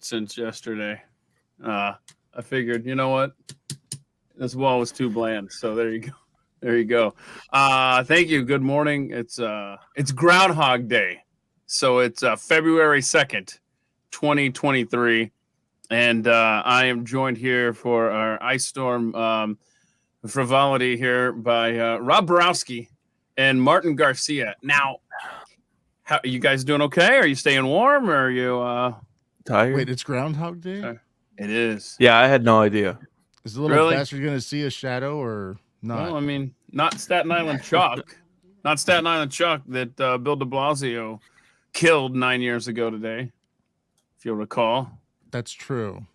since yesterday. I figured, you know what? This wall was too bland. So there you go. There you go. Thank you. Good morning. It's Groundhog Day. So it's February 2nd, 2023. And I am joined here for our Ice Storm frivolity here by Rob Borowski and Martin Garcia. Now, how are you guys doing okay? Are you staying warm or are you tired? Wait, it's Groundhog Day? It is. Yeah, I had no idea. Is the little bastard going to see a shadow or not? Well, I mean, not Staten Island Chalk. Not Staten Island Chalk that Bill de Blasio killed 9 years ago today, if you'll recall. That's true.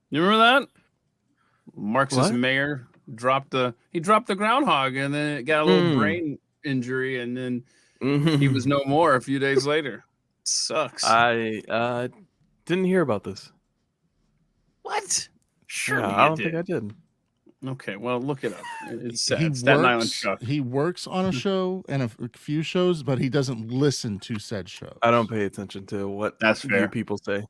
You remember that? Marxist mayor dropped the groundhog and then it got a little brain injury and then he was no more a few days later. Sucks. I didn't hear about this. What? Sure, yeah, I don't think I did. Okay, well, look it up. It's sad. Staten Island Chuck. He works on a show and a few shows, but he doesn't listen to said show. I don't pay attention to what you people say.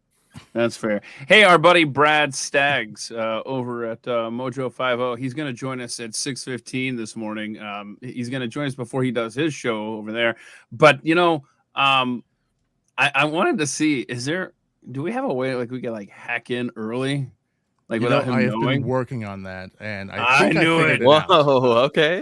That's fair. Hey, our buddy Brad Staggs over at Mojo 50. He's going to join us at 6:15 this morning. He's going to join us before he does his show over there. But you know, I wanted to see: do we have a way like we can like hack in early? Like without him knowing? I've been working on that, and I knew it. Whoa, okay.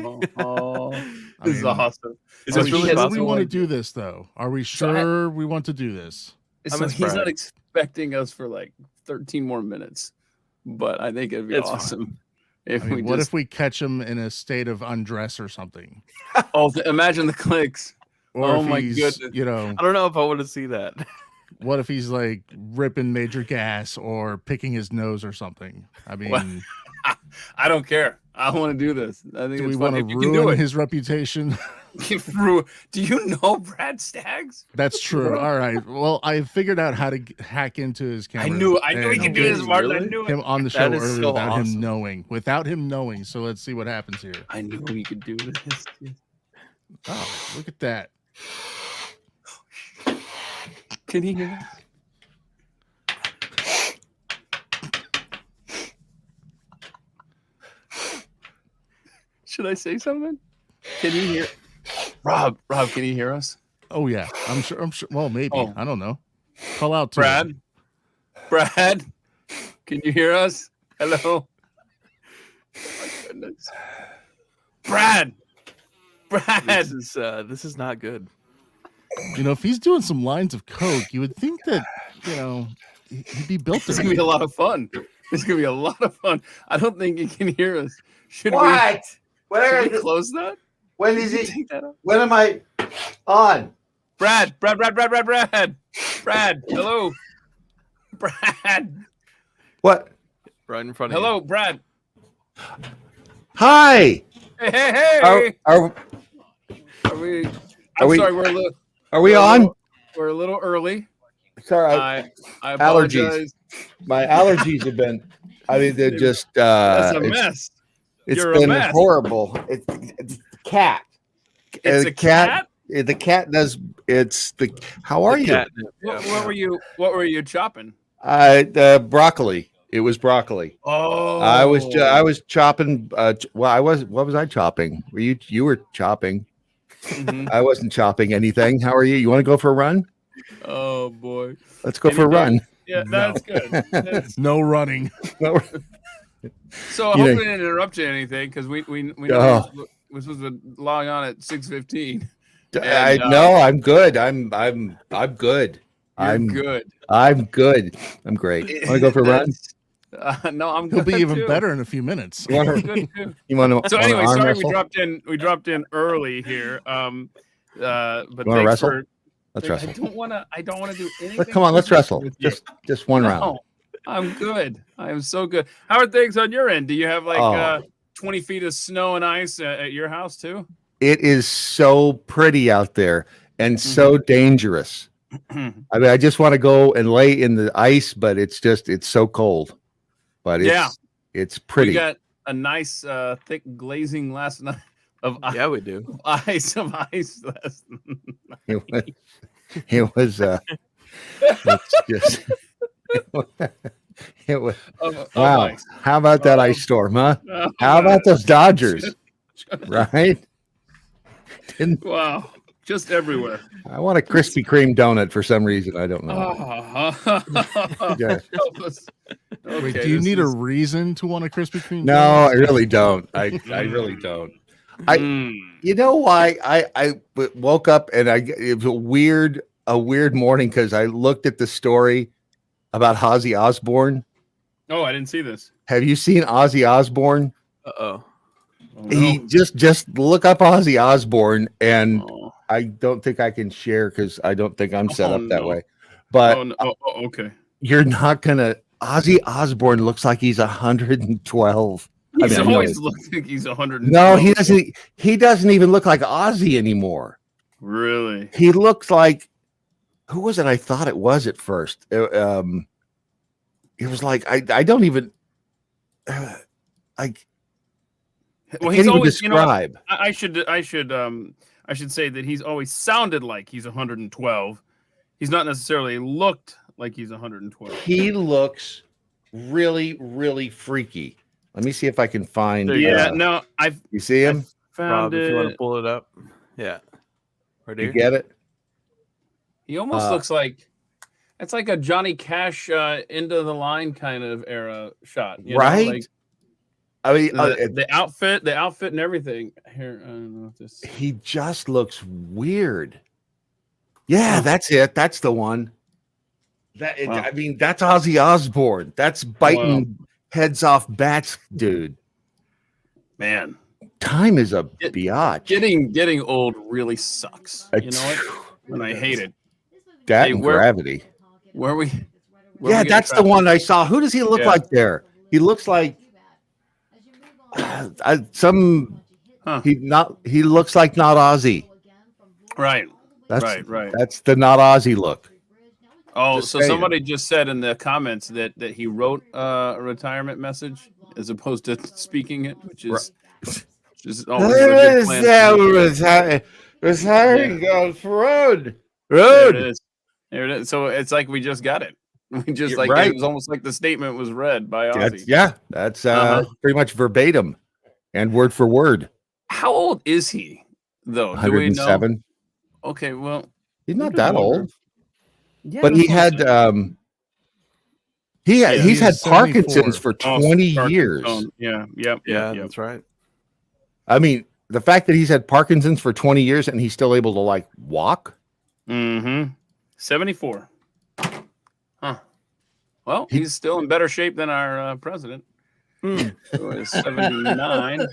This is awesome. Is this really possible? We want to do this, though. Are we sure we want to do this? So he's not expecting us for like 13 more minutes, but I think it'd be awesome. What if we catch him in a state of undress or something? Oh, imagine the clicks. Or my goodness. You know, I don't know if I want to see that. What if he's like ripping major gas or picking his nose or something? I mean, I don't care. I want to do this. I think do we want to ruin his reputation? Do you know Brad Staggs? That's true. All right. Well, I figured out how to hack into his camera. I knew he could do this, Martin. I knew him on the show earlier without him knowing. So let's see what happens here. I knew he could do this. Oh, look at that. Can he hear us? Should I say something? Can you hear Rob, can you hear us? Oh yeah. I'm sure. Well, maybe. I don't know. Call out to Brad. him. Brad, can you hear us? Hello. Oh my goodness. Brad. This is not good. You know, if he's doing some lines of coke, you would think that, you know, he'd be built to It's going to be a lot of fun. It's going to be a lot of fun. I don't think he can hear us. Should we close that? When is it? When am I on? Brad. Hello. Brad. What? Right in front of Hello, Brad. Hi. Hey. Are we? Sorry, we're on? We're a little early. Sorry, I apologize. Allergies. My allergies have been. I mean, they're just. That's a mess. It's been horrible. It's a cat. It's a cat. The cat does. It's the. How are you? What were you chopping? The broccoli. It was broccoli. Oh, I was chopping. What was I chopping? You were chopping. Mm-hmm. I wasn't chopping anything. How are you? You want to go for a run? Oh boy, let's go for a run. Yeah, that's good. No running. So I hope we didn't interrupt you or anything because we we're supposed to log on at 6:15. I know. I'm good. I'm good. I'm good. I'm good. I'm great. Want to go for a run? No, I'm He'll good. be even too. better in a few minutes. You want to? So anyway, sorry wrestle? we dropped in early here. But you want to wrestle? Let's wrestle. I don't want to do anything. Come on, let's wrestle. Just one round. I'm good. I am so good. How are things on your end? Do you have like 20 feet of snow and ice at your house too? It is so pretty out there and so dangerous. I mean, I just want to go and lay in the ice, but it's so cold. But it's pretty. We got a nice thick glazing last night of ice. Yeah, we do. Ice last night. It was it's just It was, of wow. ice. How about that ice storm, huh? Oh, How about those Dodgers? Just- Right? Didn't, Wow, just everywhere. I want a Krispy Kreme donut for some reason. I don't know. Yeah. Help us. Wait, Okay, do you this need a is- reason to want a Krispy Kreme? No, donut? I really don't. I really don't. I- Mm. You know why I woke up and it was a weird morning because I looked at the story about Ozzy Osbourne. Oh, I didn't see this. Have you seen Ozzy Osbourne? Uh-oh. Oh, no. He just look up Ozzy Osbourne, and Oh. I don't think I can share because I don't think I'm set Oh, up that no. way. But Oh, no. Okay. you're not gonna. Ozzy Osbourne looks like he's 112. He's I mean, always looked like he's 100. no, he doesn't. He doesn't even look like Ozzy anymore. Really? He looks like, who was it? I thought it was at first. It was like I don't even like. Well, I he's can't even always. You know, what? describe. I should say that he's always sounded like he's 112. He's not necessarily looked like he's 112. He looks really, really freaky. Let me see if I can find. Yeah. No, I've You see him? found Rob, if you want it. to pull it up. Yeah. Right You here. get it? He almost looks like it's like a Johnny Cash into the line kind of era shot, you know, Right? like I mean, the outfit and everything. Here, I don't know if this. he just looks weird. Yeah, that's it. That's the one. Wow. I mean, that's Ozzy Osbourne. That's biting heads off bats, dude. Man, Time is a biatch. getting old really sucks. You know what? And I hate it. That Hey, and where- gravity. Where we? where Yeah, we get that's the traffic? one I saw. Who does he look Yeah. like there? He looks like some. Huh. He looks like not Ozzy. Right. That's Right. That's the not Ozzy look. Oh, Just so saying. somebody just said in the comments that he wrote a retirement message as opposed to speaking it, which is always a good plan. Retiring goes road. There Road. it is. There it is. So it's like we just got it. We just You're like right. it was almost like the statement was read by Ozzy. That's Uh-huh. pretty much verbatim and word for word. How old is he though? Do we know? 107. Okay, well, He's not I that wonder. old. Yeah, But he that's what I'm had saying. he's had he's 74. Parkinson's for 20 years. Parkinson. Yeah, yep, Yeah, yep. that's right. I mean, the fact that he's had Parkinson's for 20 years and he's still able to like walk. Mm-hmm. 74. Huh. Well, he's still in better shape than our president, who is 79.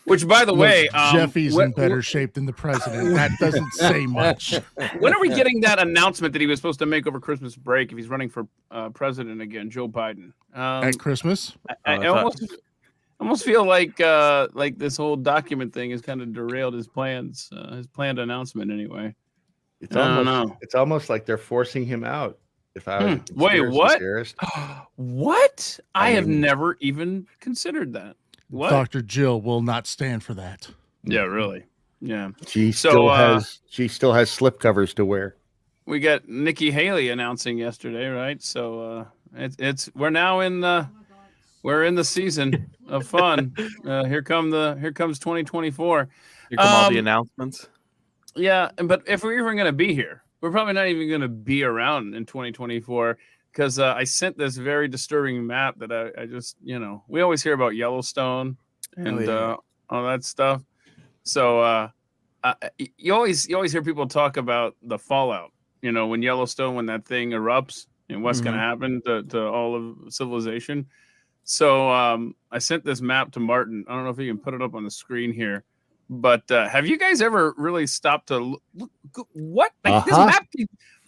Which, by the way, Jeffy's in better shape than the president. That doesn't say much. when are we getting that announcement that he was supposed to make over Christmas break if he's running for president again, Joe Biden? At Christmas? I almost feel like this whole document thing has kind of derailed his plans, his planned announcement anyway. It's I don't almost know. it's almost like they're forcing him out. If I was a Wait, conspiracy what? theorist. What? I have mean- never even considered that. What? Dr. Jill will not stand for that. Yeah, really. Yeah. She So, still has slip covers to wear. We got Nikki Haley announcing yesterday, right? So we're now in the season of fun. Here comes 2024. Here come all the Um, announcements. Yeah, but if we're even going to be here, we're probably not even going to be around in 2024 because I sent this very disturbing map that I just, we always hear about Yellowstone and yeah. all that stuff. So you always hear people talk about the fallout, when Yellowstone, when that thing erupts and what's going to happen to all of civilization. So I sent this map to Martin. I don't know if you can put it up on the screen here. But have you guys ever really stopped to look what this map?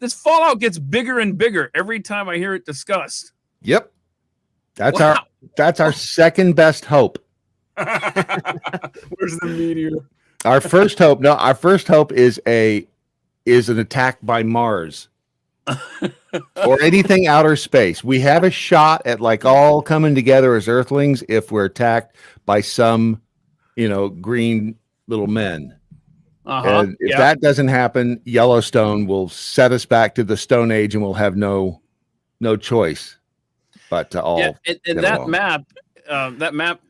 This fallout gets bigger and bigger every time I hear it discussed. Yep. That's Wow. our second best hope. Where's the meteor? Our first hope is an attack by Mars or anything outer space. We have a shot at like all coming together as Earthlings if we're attacked by some, green little men. And if that doesn't happen, Yellowstone will set us back to the Stone Age, and we'll have no choice but to all. And that map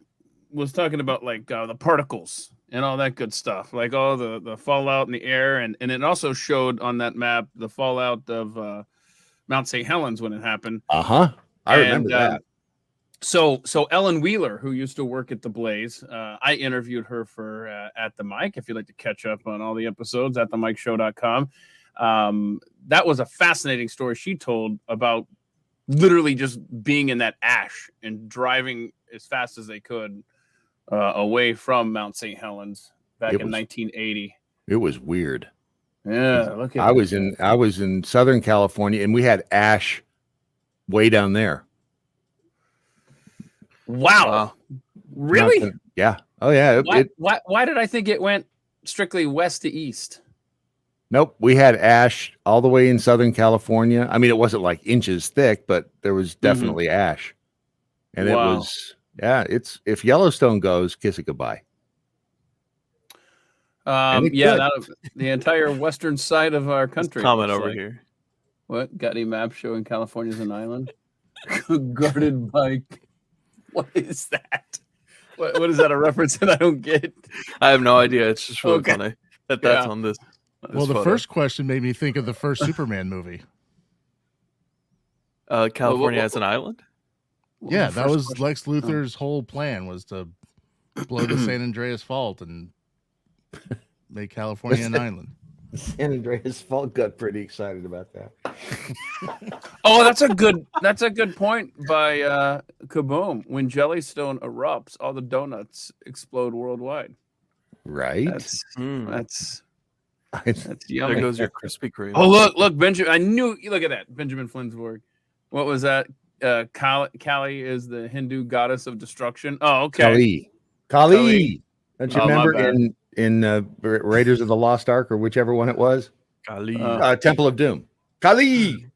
was talking about like the particles and all that good stuff, like all the fallout in the air, and it also showed on that map the fallout of Mount St. Helens when it happened. I remember that. So Ellen Wheeler, who used to work at the Blaze, I interviewed her for At the Mic. If you'd like to catch up on all the episodes, at themicshow.com. That was a fascinating story she told about literally just being in that ash and driving as fast as they could away from Mount St. Helens back in 1980. It was weird. Yeah, look at I was in Southern California, and we had ash way down there. Wow. Really? Yeah. Oh, yeah. Why did I think it went strictly west to east? Nope. We had ash all the way in Southern California. I mean, it wasn't like inches thick, but there was definitely ash. And it was, it's if Yellowstone goes, kiss it goodbye. The entire western side of our country. Comment over here. What? Got any maps showing California as an island? Guarded by... What is that? What is that a reference that I don't get? I have no idea. It's just really funny that's on this. Well, the first question made me think of the first Superman movie. California as an island? Yeah, that was Lex Luthor's whole plan, was to blow the San Andreas Fault and make California an island. San Andreas Fault got pretty excited about that. Oh, that's a good point by Kaboom. When Jellystone erupts, all the donuts explode worldwide. Right. That's yummy. There goes your Krispy Kreme. Oh, look, Benjamin. I knew. Look at that, Benjamin Flinsburg. What was that? Kali is the Hindu goddess of destruction. Oh, okay. Kali. Don't you remember in Raiders of the Lost Ark, or whichever one it was? Kali. Temple of Doom. Kali.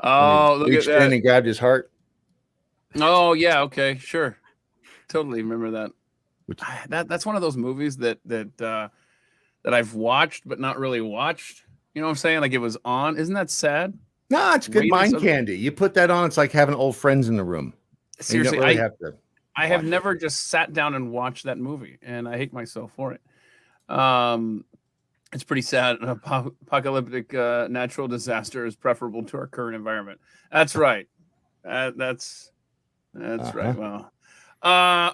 Oh, look at that. And he grabbed his heart. Oh, yeah. Okay, sure. Totally remember that. That's one of those movies that I've watched but not really watched. You know what I'm saying? Like it was on. Isn't that sad? No, it's good mind candy. You put that on, it's like having old friends in the room. Seriously, really I have never just sat down and watched that movie, and I hate myself for it. It's pretty sad. An apocalyptic natural disaster is preferable to our current environment. That's right. That's right. Well,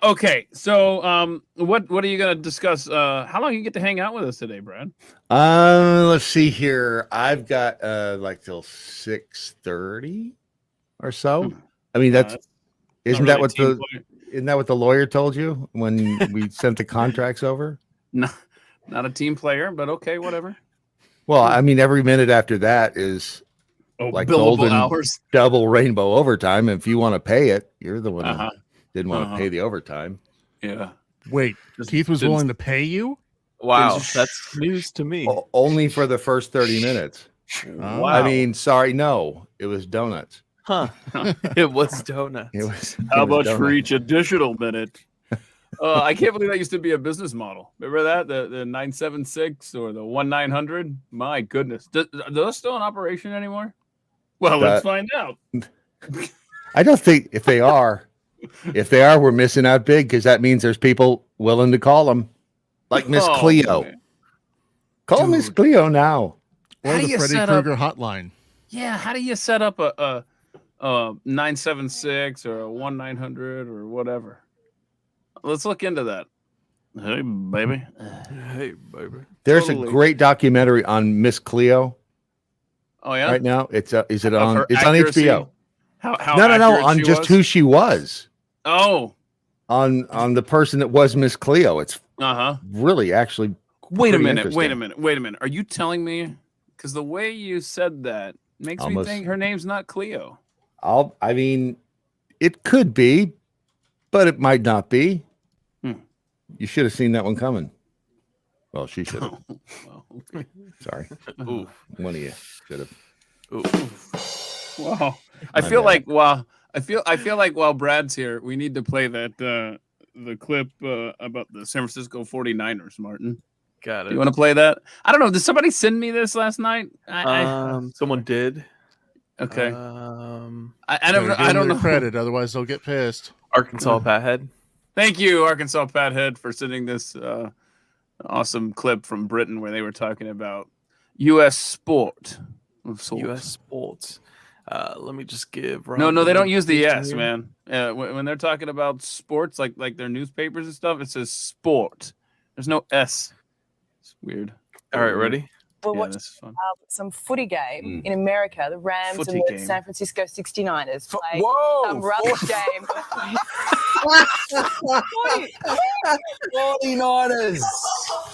okay. So, what are you going to discuss? How long you get to hang out with us today, Brad? Let's see here. I've got like till 6:30 or so. I mean, isn't that what the lawyer told you when we sent the contracts over? No, not a team player, but okay, whatever. Well, I mean, every minute after that is like golden hours, double rainbow overtime. If you want to pay it, you're the one who didn't want to pay the overtime. Yeah. Wait, Keith was willing to pay you? Wow, that's news to me. Only for the first 30 minutes. Wow. I mean, sorry, no, it was donuts. Huh? It was donuts. How much for each additional minute? I can't believe that used to be a business model. Remember that the 976 or the 1900? My goodness, are those still in operation anymore? Well, let's find out. I don't think if they are, we're missing out big, because that means there's people willing to call them, like Miss Cleo. Man. Call Miss Cleo now. Or the Freddy Krueger hotline. Yeah, how do you set up a 976 or a 1900 or whatever? Let's look into that. Hey, baby. There's a great documentary on Miss Cleo. Oh yeah. Right now, is it on? It's on HBO. How no, on just who she was. Oh. On the person that was Miss Cleo. It's really actually. Wait a minute. Are you telling me? Because the way you said that makes me think her name's not Cleo. I mean, it could be, but it might not be. You should have seen that one coming. Well, she should have. Okay. Sorry. Ooh. One of you should have. Wow. I feel like while Brad's here, we need to play that the clip about the San Francisco 49ers, Martin. Got it. You want to play that? I don't know. Did somebody send me this last night? Someone did. Okay. I I don't know. credit, otherwise they'll get pissed. Arkansas Pathead. Thank you, Arkansas Pathead, for sending this awesome clip from Britain where they were talking about U.S. sport. U.S. sports. Let me just give. No, they don't use the S, man. When they're talking about sports, like their newspapers and stuff, it says sport. There's no S. It's weird. All right, ready? We're Yeah, watching this is fun. some footy game in America. The Rams Footy and the game. San Francisco 69ers play Whoa! some rubbish game. 49ers.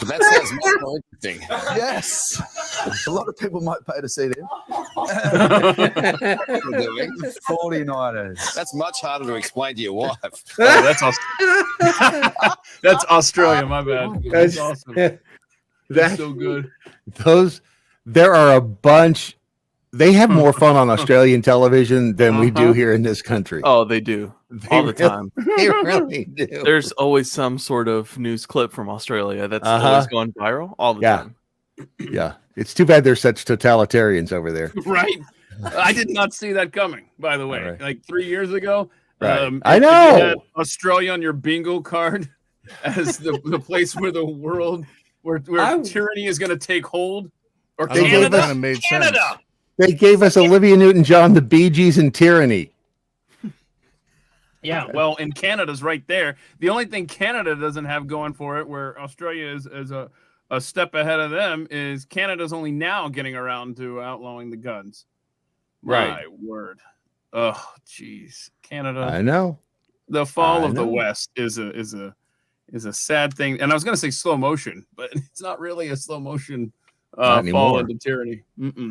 That sounds much more interesting. Yes. A lot of people might pay to see them. 49ers. That's much harder to explain to your wife. Oh, that's Australia. My bad. That's awesome. That's so good. There are a bunch. They have more fun on Australian television than we do here in this country. Oh, they do all the time. They really do. There's always some sort of news clip from Australia that's always going viral all the time. Yeah. It's too bad there's such totalitarians over there. Right. I did not see that coming, by the way. Right. Like 3 years ago. Right. If I you know. had Australia on your bingo card as the place where the world, where tyranny is going to take hold. Or I don't know, Canada. that kinda made sense. They gave us Olivia Newton-John, the Bee Gees, and Tyranny. Yeah, well, and Canada's right there. The only thing Canada doesn't have going for it, where Australia is a step ahead of them, is Canada's only now getting around to outlawing the guns. Right. My word. Oh, jeez. Canada. I know. The fall of the know. West is a sad thing. And I was going to say slow motion, but it's not really a slow motion Not fall anymore. into tyranny.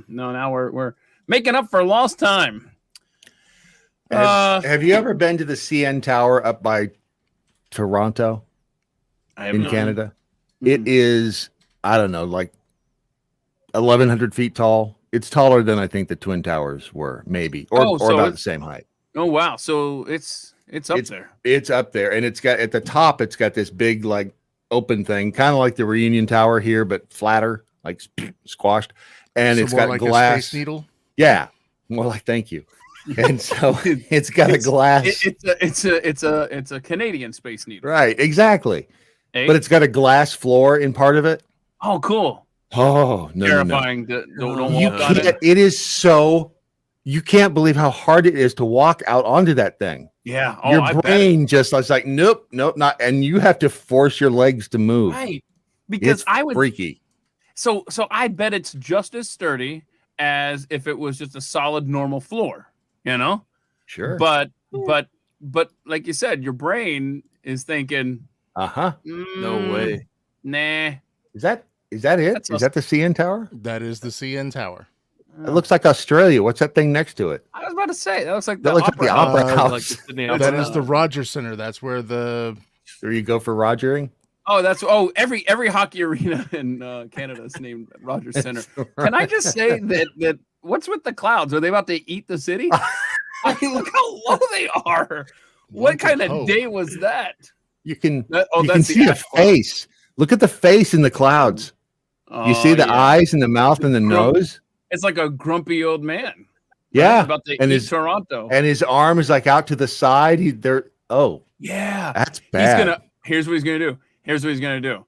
No, now we're making up for lost time. Have you ever been to the CN Tower up by Toronto I have in not. Canada? It is, I don't know, like 1,100 feet tall. It's taller than I think the Twin Towers were, maybe, or so about the same height. Oh wow! So it's up there. It's up there, and it's got at the top. It's got this big like open thing, kind of like the Reunion Tower here, but flatter, like squashed. And So it's more got like a glass. Space Needle. Yeah, more like thank you. And so it's got a glass. It's a Canadian Space Needle. Right, exactly. Eh? But it's got a glass floor in part of it. Oh, cool. Oh, no, Terrifying. Don't You walk on can't, it. it is so. You can't believe how hard it is to walk out onto that thing. Yeah. Oh, Your I bet. brain just was like, nope, not. And you have to force your legs to move. Right. Because It's I would. freaky. So I bet it's just as sturdy as if it was just a solid normal floor. You know. Sure. But like you said, your brain is thinking. No way. Nah. Is that it? That's Is that the CN Tower? That is the CN Tower. It looks like Australia. What's that thing next to it? I was about to say that looks like That the looks like the opera. Opera Uh, House. Like the Sydney That Opera. is the Rogers Center. That's where the There you go for Rogering. Oh, every hockey arena in Canada is named Rogers Center. Can I just say that what's with the clouds? Are they about to eat the city? I mean, look how low they are. What One kind could of hope. day was that? You can you That's can the see a ash cloud. face. Look at the face in the clouds. You see the yeah. eyes and the mouth and the Grump. nose. It's like a grumpy old man. Yeah, about to and eat his Toronto. and his arm is like out to the side. Yeah, That's bad. Here's what he's gonna do.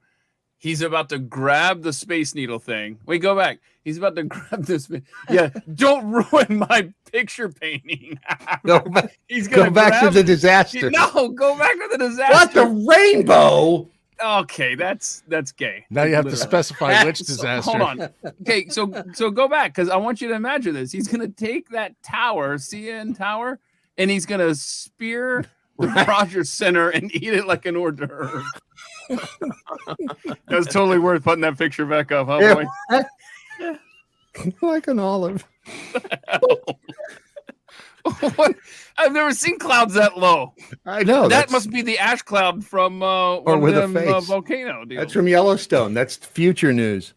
He's about to grab the Space Needle thing. Wait, go back. He's about to grab this. Yeah, don't ruin my picture painting. Go back, He's gonna go back to grab- the disaster. No, go back to the disaster. What the rainbow? Okay, that's gay. now you have to Literally. specify which So, disaster. hold on. Okay, so go back because I want you to imagine this. He's gonna take that tower, CN Tower, and he's gonna spear the Rogers Center and eat it like an hors d'oeuvre. That was totally worth putting that picture back up, huh, boy? Like an olive. What? I've never seen clouds that low. I know. That must be the ash cloud from one with a of them face. volcano deals. That's from Yellowstone. That's future news.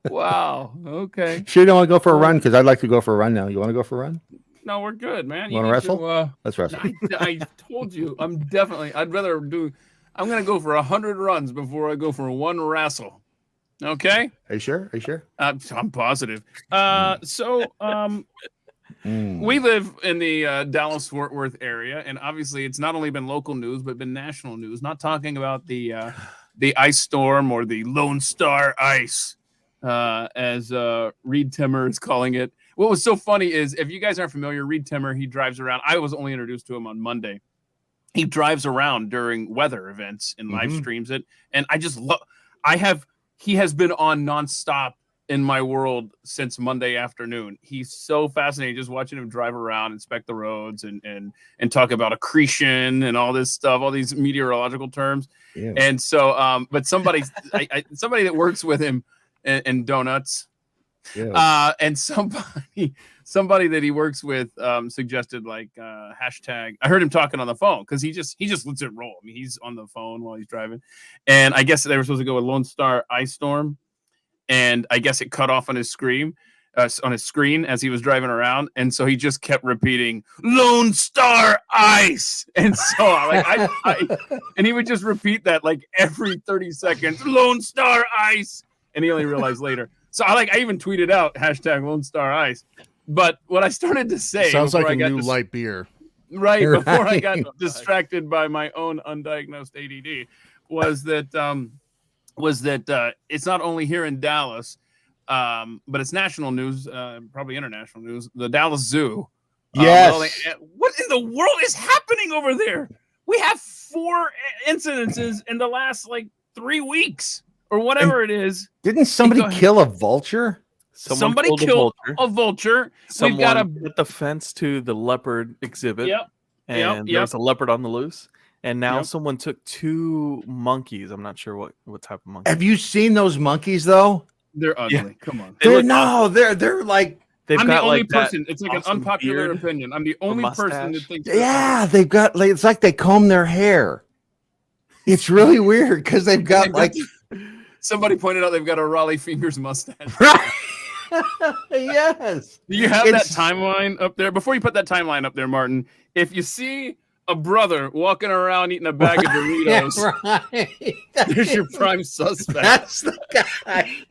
Wow. Okay. Sure, you don't want to go for a run because I'd like to go for a run now. You want to go for a run? No, we're good, man. Wanna need wrestle? to, Let's wrestle. I told you, I'd rather do I'm gonna go for 100 runs before I go for one wrestle. Okay. Are you sure? Are you sure? I'm positive. We live in the Dallas-Fort Worth area, and obviously it's not only been local news, but been national news. Not talking about the ice storm or the Lone Star Ice, as Reed Timmer is calling it. What was so funny is, if you guys aren't familiar, Reed Timmer, he drives around. I was only introduced to him on Monday. He drives around during weather events and live streams it, and I just love. He has been on nonstop in my world since Monday afternoon. He's so fascinating just watching him drive around, inspect the roads, and talk about accretion and all this stuff, all these meteorological terms. Yeah. And so, but somebody that works with him in donuts, and somebody that he works with suggested hashtag. I heard him talking on the phone because he just lets it roll. I mean, he's on the phone while he's driving, and I guess they were supposed to go with Lone Star Ice Storm. And I guess it cut off on his screen as he was driving around, and so he just kept repeating "Lone Star Ice," and so and he would just repeat that like every 30 seconds, "Lone Star Ice," and he only realized later. So I even tweeted out hashtag Lone Star Ice. But what I started to say sounds like a new light beer, right before I got distracted by my own undiagnosed ADD, was that it's not only here in Dallas, but it's national news, probably international news. The Dallas Zoo. Yes. What in the world is happening over there? We have 4 incidences in the last 3 weeks or whatever it is. Didn't somebody kill a vulture? Somebody killed a vulture. Someone got at the fence to the leopard exhibit. Yep. And there was a leopard on the loose. And now someone took 2 monkeys. I'm not sure what type of monkey. Have you seen those monkeys though? They're ugly. Yeah. Come on. They're like. I'm the only person. It's like an unpopular opinion. I'm the only person that thinks. Yeah, they've got. It's like they comb their hair. It's really weird because they've got Somebody pointed out they've got a Raleigh Fingers mustache. Right. Yes. Do you have that timeline up there? Before you put that timeline up there, Martin, if you see a brother walking around eating a bag of Doritos, there's your prime suspect. That's the guy.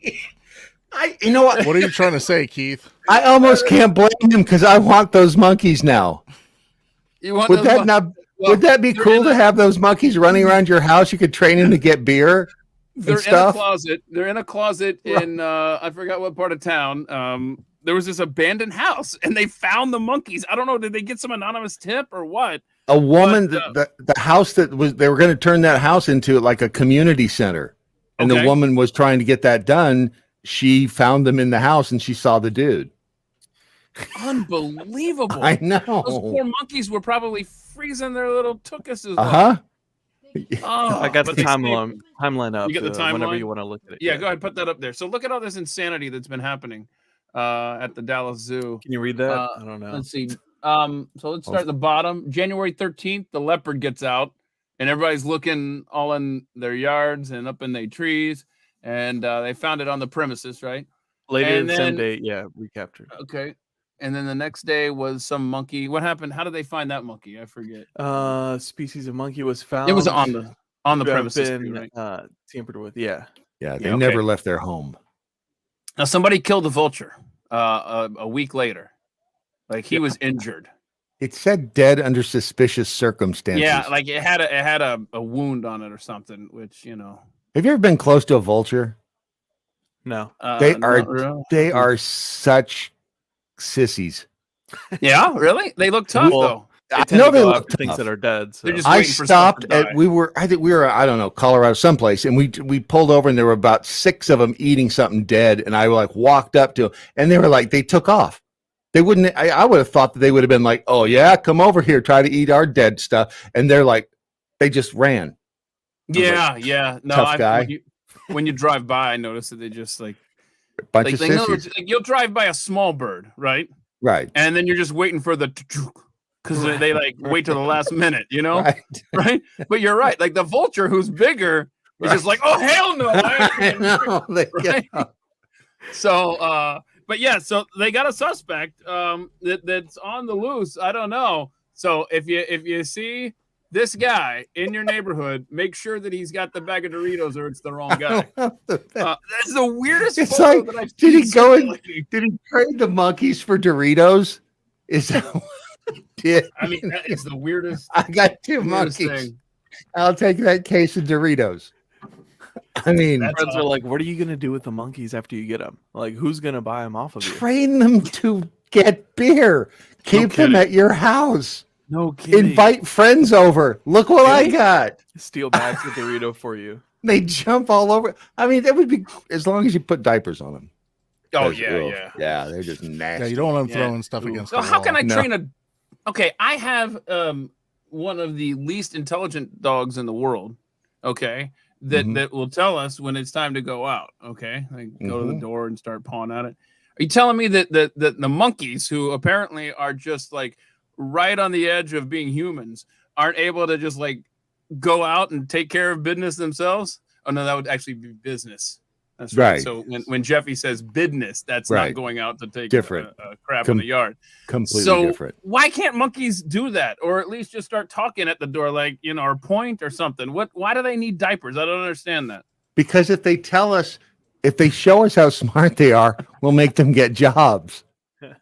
You know what? What are you trying to say, Keith? I almost can't blame him because I want those monkeys now. You want would that be cool to have those monkeys running around your house? You could train them to get beer. They're in a closet. They're in a closet in I forgot what part of town. There was this abandoned house, and they found the monkeys. I don't know. Did they get some anonymous tip or what? A woman, the house they were going to turn that house into like a community center, and the woman was trying to get that done. She found them in the house, and she saw the dude. Unbelievable! I know. Those poor monkeys were probably freezing their little tuchuses. I got the timeline up. You get the timeline whenever you want to look at it. Yeah, go ahead, put that up there. So look at all this insanity that's been happening at the Dallas Zoo. Can you read that? I don't know. Let's see. So let's start at the bottom. January 13th, the leopard gets out, and everybody's looking all in their yards and up in their trees, and they found it on the premises, right? Later the same day, recaptured. Okay. And then the next day was some monkey. What happened? How did they find that monkey? I forget. Species of monkey was found. It was on the premises, right? Tampered with. Yeah. Yeah. They never left their home. Now somebody killed the vulture a week later. Like he was injured. It said dead under suspicious circumstances. Yeah, like it had a wound on it or something. Which Have you ever been close to a vulture? No. They are such sissies. Yeah, really? They look tough though. They look tough. Things that are dead. So. I stopped at I think we were I don't know, Colorado someplace, and we pulled over, and there were about 6 of them eating something dead, and I walked up to them, and they were they took off. They wouldn't. I would have thought that they would have been like, "Oh yeah, come over here, try to eat our dead stuff," and they're they just ran. Yeah. No, tough guy. When you drive by, I noticed that they just bunch of sissies. In other words, you'll drive by a small bird, right? Right. And then you're just waiting for the because they wait till the last minute, right? But you're right. Like the vulture, who's bigger, is just oh hell no! I know. Right? So, but yeah, so they got a suspect that's on the loose. I don't know. So if you see this guy in your neighborhood, make sure that he's got the bag of Doritos or it's the wrong guy. That's the weirdest It's photo like, that I've did he seen go and circulating. did he trade the monkeys for Doritos? Is that what he did? I mean, that is the weirdest. I got two weirdest monkeys. thing. I'll take that case of Doritos. I mean, That's Friends are awesome. like, what are you gonna do with the monkeys after you get them? Like, who's gonna buy them off of you? train them to get beer. Keep them kidding. at your house. No kidding. Invite friends over. Look what I Really? got. Steal bags of Dorito for you. They jump all over. I mean, that would be as long as you put diapers on them. Oh That's yeah, real. yeah. Yeah, they're just nasty. Yeah, you don't want them Yeah. throwing stuff against So the how wall. can I No. train a? Okay, I have one of the least intelligent dogs in the world. Okay, that Mhm. that will tell us when it's time to go out. Okay, like go to the Mhm. door and start pawing at it. Are you telling me that the monkeys, who apparently are just like right on the edge of being humans, aren't able to just like go out and take care of business themselves? Oh no, that would actually be business. That's right. Right. So when Jeffy says business, that's Right. not going out to take Different. a crap in the yard. Completely So different. why can't monkeys do that, or at least just start talking at the door, like or point or something? Why do they need diapers? I don't understand that. Because if they tell us, if they show us how smart they are, we'll make them get jobs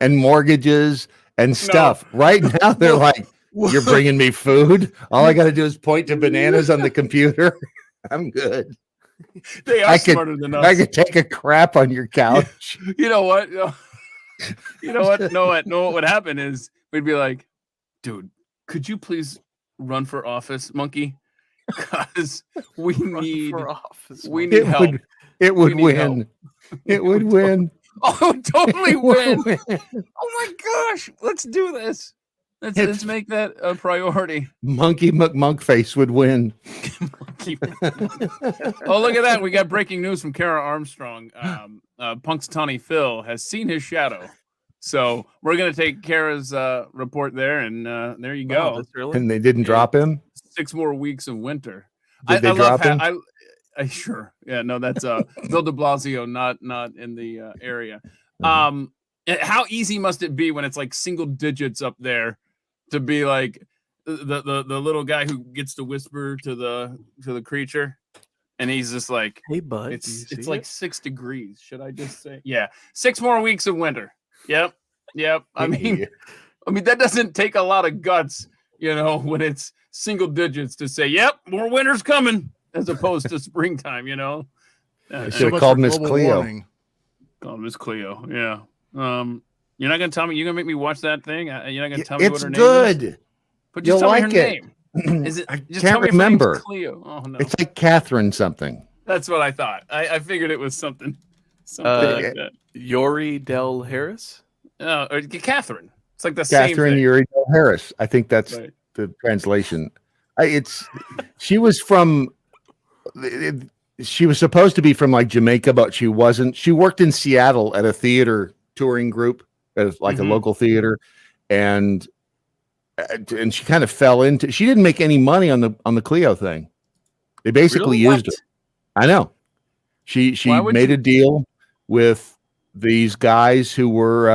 and mortgages and stuff. Right now, they're like, "You're bringing me food. All I got to do is point to bananas on the computer. I'm good. They are I could- smarter than us. I could take a crap on your couch." You know what? You know what? No, what would happen is we'd be like, dude, could you please run for office, monkey? Because we need for office. we monkey. need help. It would We need help. win. It would win. Oh, it would totally It would win. Oh my gosh, let's do this. Let's It's- make that a priority. Monkey McMonkface would win. Oh, look at that. We got breaking news from Kara Armstrong. Punxsutawney Phil has seen his shadow. So we're going to take Kara's report there, and there you Wow, go. that's really And they didn't Yeah. drop him. 6 more weeks of winter. Did they drop him? I sure. Yeah, no, that's Bill de Blasio, not in the area. Mm-hmm. How easy must it be when it's like single digits up there to be like the little guy who gets to whisper to the creature, and he's just like, Hey, bud. do you it's see like it? 6 degrees. Should I just say? Yeah, 6 more weeks of winter. Yep. I mean, that doesn't take a lot of guts, when it's single digits to say, "Yep, more winter's coming," as opposed to springtime. They So should have much called for Miss global Cleo. warming. Oh, Miss Cleo. Yeah. You're not gonna tell me. You're gonna make me watch that thing. You're not gonna tell me It's what her name is. good. But You'll just tell me her like it. name. Is it? I Just can't tell me if her name's remember. Cleo. Oh no, It's like Catherine something. that's what I thought. I figured it was something like that. Yori Del Harris. Or Catherine. It's like the Catherine same thing. Uriel Harris. I think that's Right. the translation. She was from. She was supposed to be from like Jamaica, but she wasn't. She worked in Seattle at a theater touring group, as like Mhm. a local theater, and she kind of fell into. She didn't make any money on the Cleo thing. They basically Really? used her. I know. She Why would made you- a deal with these guys who were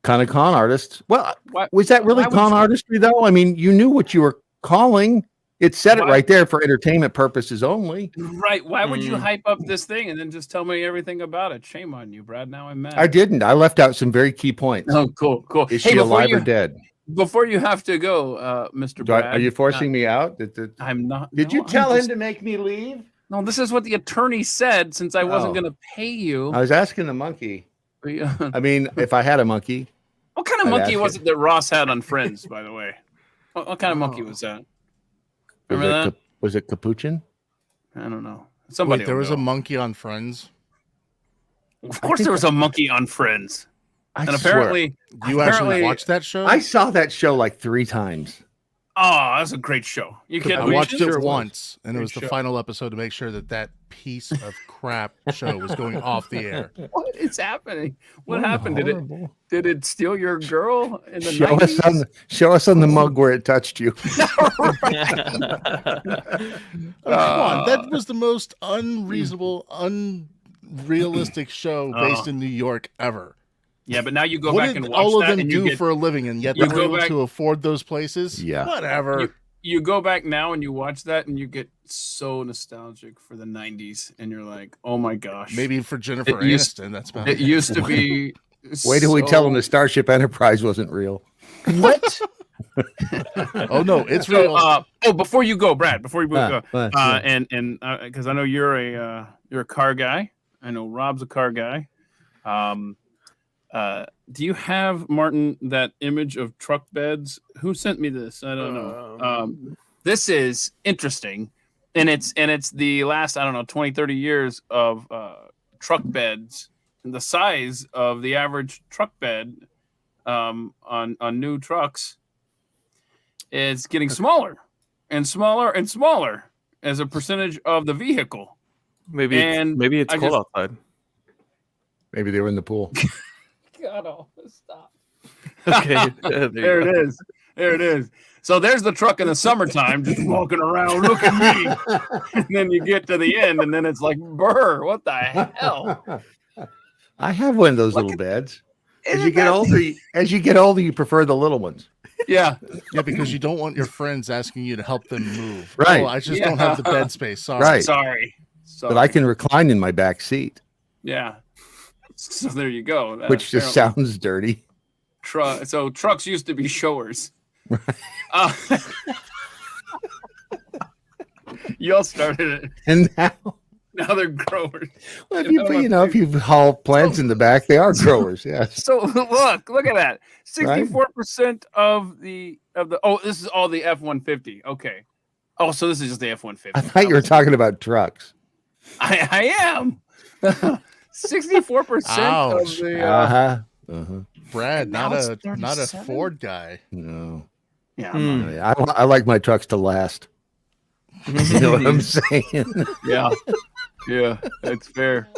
kind of con artists. Well, Why- was that really why would con you- artistry though? I mean, you knew what you were calling. It said it Why- right there for entertainment purposes only. Right. Why would you Mm. hype up this thing and then just tell me everything about it? Shame on you, Brad. Now I'm mad. I didn't. I left out some very key points. Oh, cool. Is Hey, she alive before or dead? before you have to go, Mr. Do I- Brad, are you forcing me out? I'm not. Did no, you I'm tell just- him to make me leave? No, this is what the attorney said. Since I wasn't Oh. going to pay you. I was asking the monkey. what I mean, if I had a monkey, kind of I'd monkey ask was it. it that Ross had on Friends? By the way, what kind of monkey was that? Remember that? Was it Capuchin? I don't know. Somebody. Wait, there will was know. a monkey on Friends. Of course, there was a monkey on Friends, I and swear. apparently, You actually watched that show? I saw that show like 3 times. oh, that's a great show. You I kidding me? watched Sure it it was. once, and it Great was the show. final episode to make sure that piece of crap show was going off the air. What is happening? What happened? Did it steal your girl in the Show us 90s? show us on the mug where it touched you. Oh, come on, that was the most unreasonable, unrealistic show based in New York ever. Yeah, but now you go What back did and watch all of that, them and you do get for a living, and yet you they were go able back- to afford those places? Yeah. Whatever. you go back now and you watch that and you get so nostalgic for the 90s and you're like, oh my gosh. Maybe for Jennifer It used- Aniston, that's about It used to be. Wait till we tell them so- the Starship Enterprise wasn't real. What? Oh no, it's So, real. before you go, Brad, before you go, Yeah. and because I know you're a car guy. I know Rob's a car guy. Do you have, Martin, that image of truck beds? Who sent me this? I don't know. This is interesting, and it's the last, I don't know, 20, 30 years of truck beds, and the size of the average truck bed on new trucks is getting smaller and smaller and smaller as a percentage of the vehicle. Maybe it's I cold just- outside. Maybe they were in the pool. God, stop. Okay, There it is. There it is. So there's the truck in the summertime, just walking around. Look at me. And then you get to the end, and then it's like, brr, what the hell? I have one of those little beds. As you get older, you prefer the little ones. Yeah. Yeah, because you don't want your friends asking you to help them move. Right. Oh, I just don't have the bed space. Sorry. Right. Sorry. But I can recline in my back seat, Yeah. So there you go. which just sounds dirty. So trucks used to be showers. Y'all started it. And now, Now they're growers. well, if you haul plants in the back, they are growers. Yes. So look at that. 64% of the this is all the F-150. Okay. Oh, so this is just the F-150. I thought you were talking about trucks. I am. 64% Ouch. of the Brad, Now not it's a 37? Ford guy. No. yeah, I like my trucks to last. You know what I'm saying? yeah. Yeah, it's fair.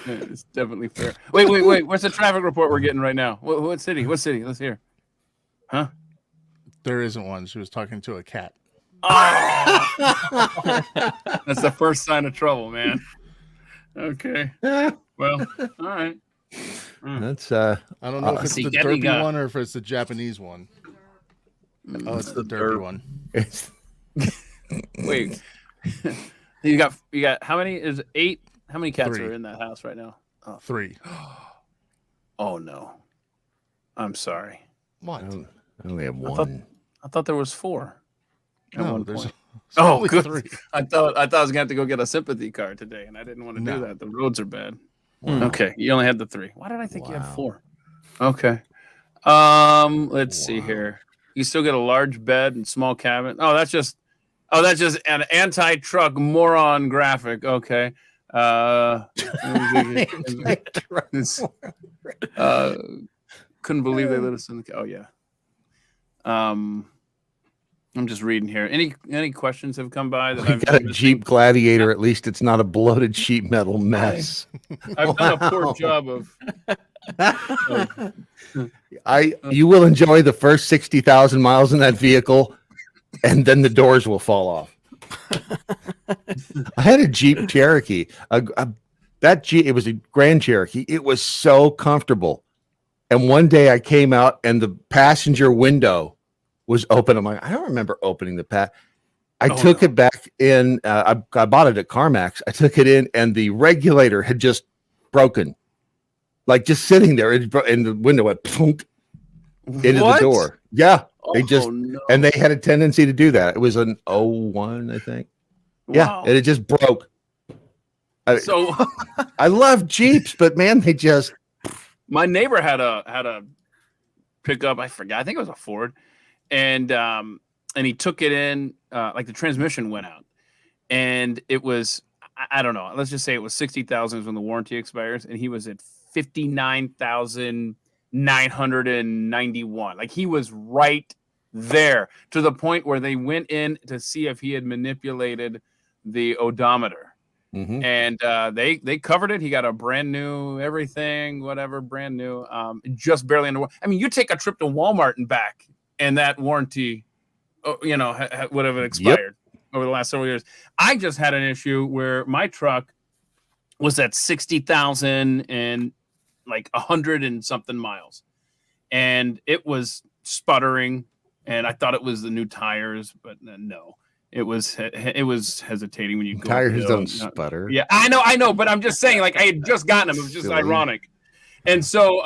Yeah, it's definitely fair. Wait. What's the traffic report we're getting right now? What city? What city? Let's hear. Huh? There isn't one. She was talking to a cat. Oh. That's the first sign of trouble, man. Okay. Well, all right. That's I don't know if it's see, the Debbie derpy got- one or if it's the Japanese one. Oh, it's the derpy one. it's Wait. you got how many is it? 8? How many cats 3. are in that house right now? 3. Oh no. I'm sorry. What? I only have one. I thought there was 4. At No, one there's point. only Oh, good. 3. I thought I was gonna have to go get a sympathy card today, and I didn't want to do No. that. The roads are bad. Wow. Okay, you only had the 3. Why did I think you had Wow. 4? Okay. Let's see here. You still get a large bed and small cabin. Oh, that's just an anti-truck moron graphic. Okay. This- couldn't believe they let us in the. Oh yeah. I'm just reading here. Any questions have come by that We I've got a Jeep Gladiator. At least it's not a bloated sheet metal mess. I've done a poor job of. You will enjoy the first 60,000 miles in that vehicle, and then the doors will fall off. I had a Jeep Cherokee. That Jeep, it was a Grand Cherokee. It was so comfortable. And one day I came out and the passenger window was open. I'm like, I don't remember opening the I took it back in. I bought it at CarMax. I took it in, and the regulator had just broken, like just sitting there, and the window went plunk into the door. Yeah, they just no. and they had a tendency to do that. It was an 01, I think. Yeah, Wow. and it just broke. So I love Jeeps, but man, they just my neighbor had a pickup. I forgot. I think it was a Ford, and he took it in. Like the transmission went out, and it was I don't know. Let's just say it was 60,000 when the warranty expires, and he was at 59,991. Like he was right there to the point where they went in to see if he had manipulated the odometer. Mhm. And they covered it. He got a brand new everything, whatever, brand new, just barely under. I mean, you take a trip to Walmart and back, and that warranty, would have expired over the last several years. I just had an issue where my truck was at 60,000 and like 100 and something miles, and it was sputtering and I thought it was the new tires, but no, it was hesitating when you go Tires uphill. don't sputter. Yeah, I know, but I'm just saying, like I had just gotten them. It was just Silly. ironic, and so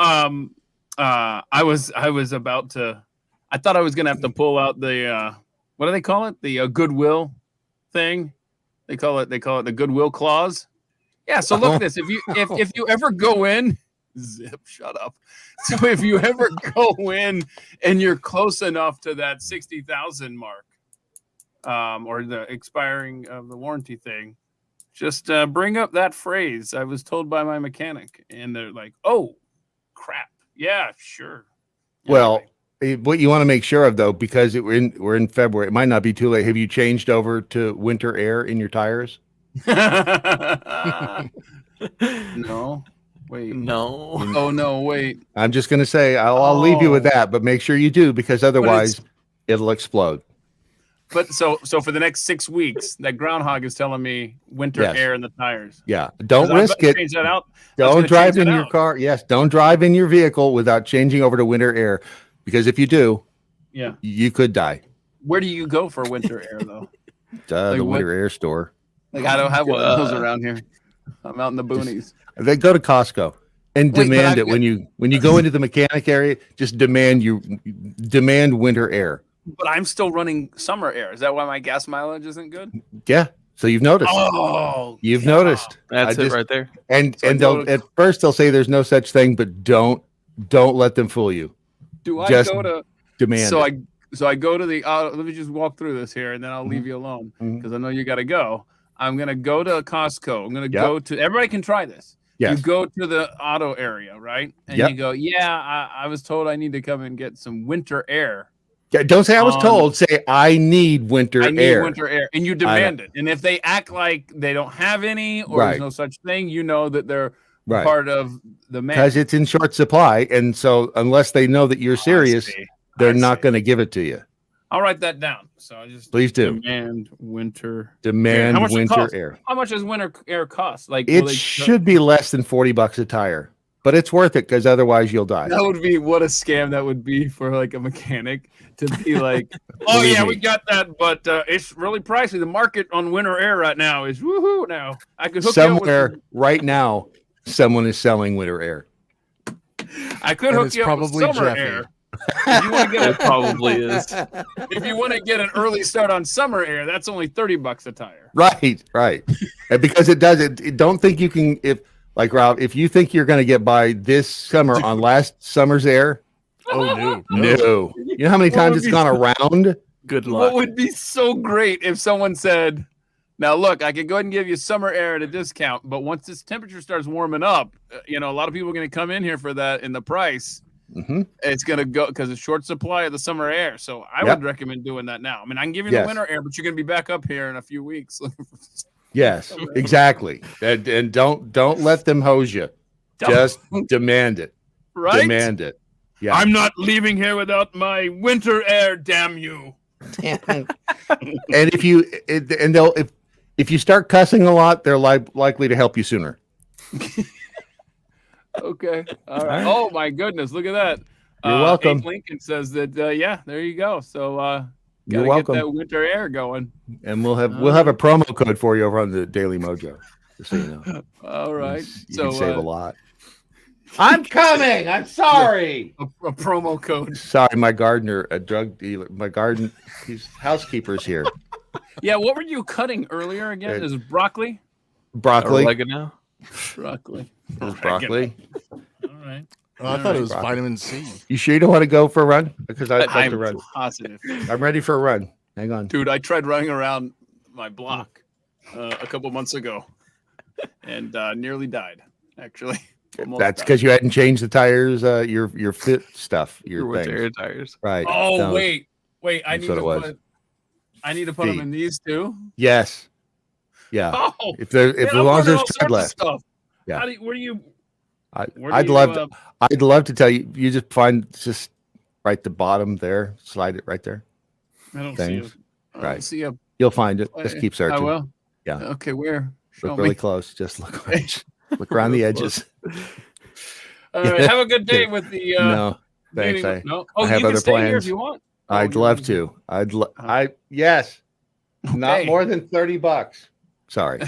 I was about to. I thought I was gonna have to pull out the what do they call it? The goodwill thing. They call it the goodwill clause. Yeah. So look at this. If you ever go in, zip, shut up. So if you ever go in and you're close enough to that 60,000 mark, or the expiring of the warranty thing, just bring up that phrase. I was told by my mechanic, and they're like, "Oh, crap. Yeah, sure." Well, what you want to make sure of though, because we're in February, it might not be too late. Have you changed over to winter air in your tires? No. Wait. No. Oh no, wait. I'm just going to say I'll leave you with that, but make sure you do, because otherwise it'll explode. But so for the next 6 weeks, that groundhog is telling me winter Yes. air in the tires. Yeah, don't risk it. Change that out. Don't drive in your car. Yes, don't drive in your vehicle without changing over to winter air, because if you do, Yeah. you could die. Where do you go for winter air though? The Like what? winter air store. Like I don't have one of those around here. I'm out in the boonies. They go to Costco and Wait, but demand I it when you go into the mechanic area. Just demand winter air. But I'm still running summer air. Is that why my gas mileage isn't good? Yeah. So you've noticed. Oh, You've noticed. That's it right there. And So I and go they'll to- at first they'll say there's no such thing, but don't let them fool you. do I just go to? Demand. So it. I go to the. Let me just walk through this here, and then I'll leave you alone because I know you got to go. I'm gonna go to Costco. I'm gonna go to. Everybody can try this. Yes. You go to the auto area, right? And Yep. you go, yeah, I was told I need to come and get some winter air. Yeah, don't say I was told. Say I need winter I need air. winter air, and you demand it. And if they act like they don't have any, or there's no such thing, you know that they're Right. part of the man. Because it's in short supply, and so unless they know that you're serious, they're not going to give it to you. I'll write that down. So I just Please do. demand winter. Demand How much it winter cost? air. How much does winter air cost? Like It should be less than $40 a tire, but it's worth it because otherwise you'll die. That would be what a scam that would be for like a mechanic to be like, oh Believe yeah, me. we got that, but it's really pricey. The market on winter air right now is woohoo. Now I could hook you up Somewhere with right now, someone is selling winter air. I could And hook it's you up with probably summer Jeffy. air. If you want to get It probably is. if you want to get an early start on summer air, that's only $30 a tire. Right. And because it does it, don't think you can. If like Rob, if you think you're going to get by this summer on last summer's air, Oh no. no. You know how many What times would it's be gone around? Good What luck. would be so great if someone said, now look, I can go ahead and give you summer air at a discount, but once this temperature starts warming up, a lot of people are going to come in here for that in the price. Mm-hmm. It's going to go because it's short supply of the summer air. So I would recommend doing that now. I mean, I can give you the Yes. winter air, but you're going to be back up here in a few weeks. Yes, exactly. And don't let them hose you. Just demand it. Right? Demand it. Yeah. I'm not leaving here without my winter air, damn you. And if you start cussing a lot, they're likely to help you sooner. Okay. All right. Oh my goodness. Look at that. You're welcome. Abe Lincoln says that yeah, there you go. So You're gotta welcome. get that winter air going. And we'll have a promo code for you over on the Daily Mojo, just so you know. All right. You So can save a lot. I'm coming. I'm sorry. a promo code. Sorry, my gardener, a drug dealer, his housekeeper's here. Yeah, what were you cutting earlier again? Is it broccoli? Broccoli. Oregano. Broccoli. Broccoli. All right. Oh, I thought it was Broccoli. vitamin C. You sure you don't want to go for a run? Because I'd like I'm to run. positive. I'm ready for a run. Hang on. Dude, I tried running around my block a couple months ago and nearly died, actually. Almost That's died. because you hadn't changed the tires, your fit stuff, Your your winter things. air tires. Right. Oh, So- wait. I That's need what to it was. put I need to put them Feet. in these too. Yes. Yeah. Oh, If as man, I'm long as learning there's all tread sorts of left. stuff. Yeah. Where do you where do I'd you, love to tell you. You just find just right the bottom there. Slide it right there. I don't things. see a I Right. don't see a You'll find it. Just keep I searching. will. Yeah. Okay, where? Show Look me. really close. Just look look around the edges. All right, have a good day with the No, thanks. meeting. No. Oh, I have you can other stay here plans. if you want. I'd love to. Yes. Not Okay. more than $30. Sorry.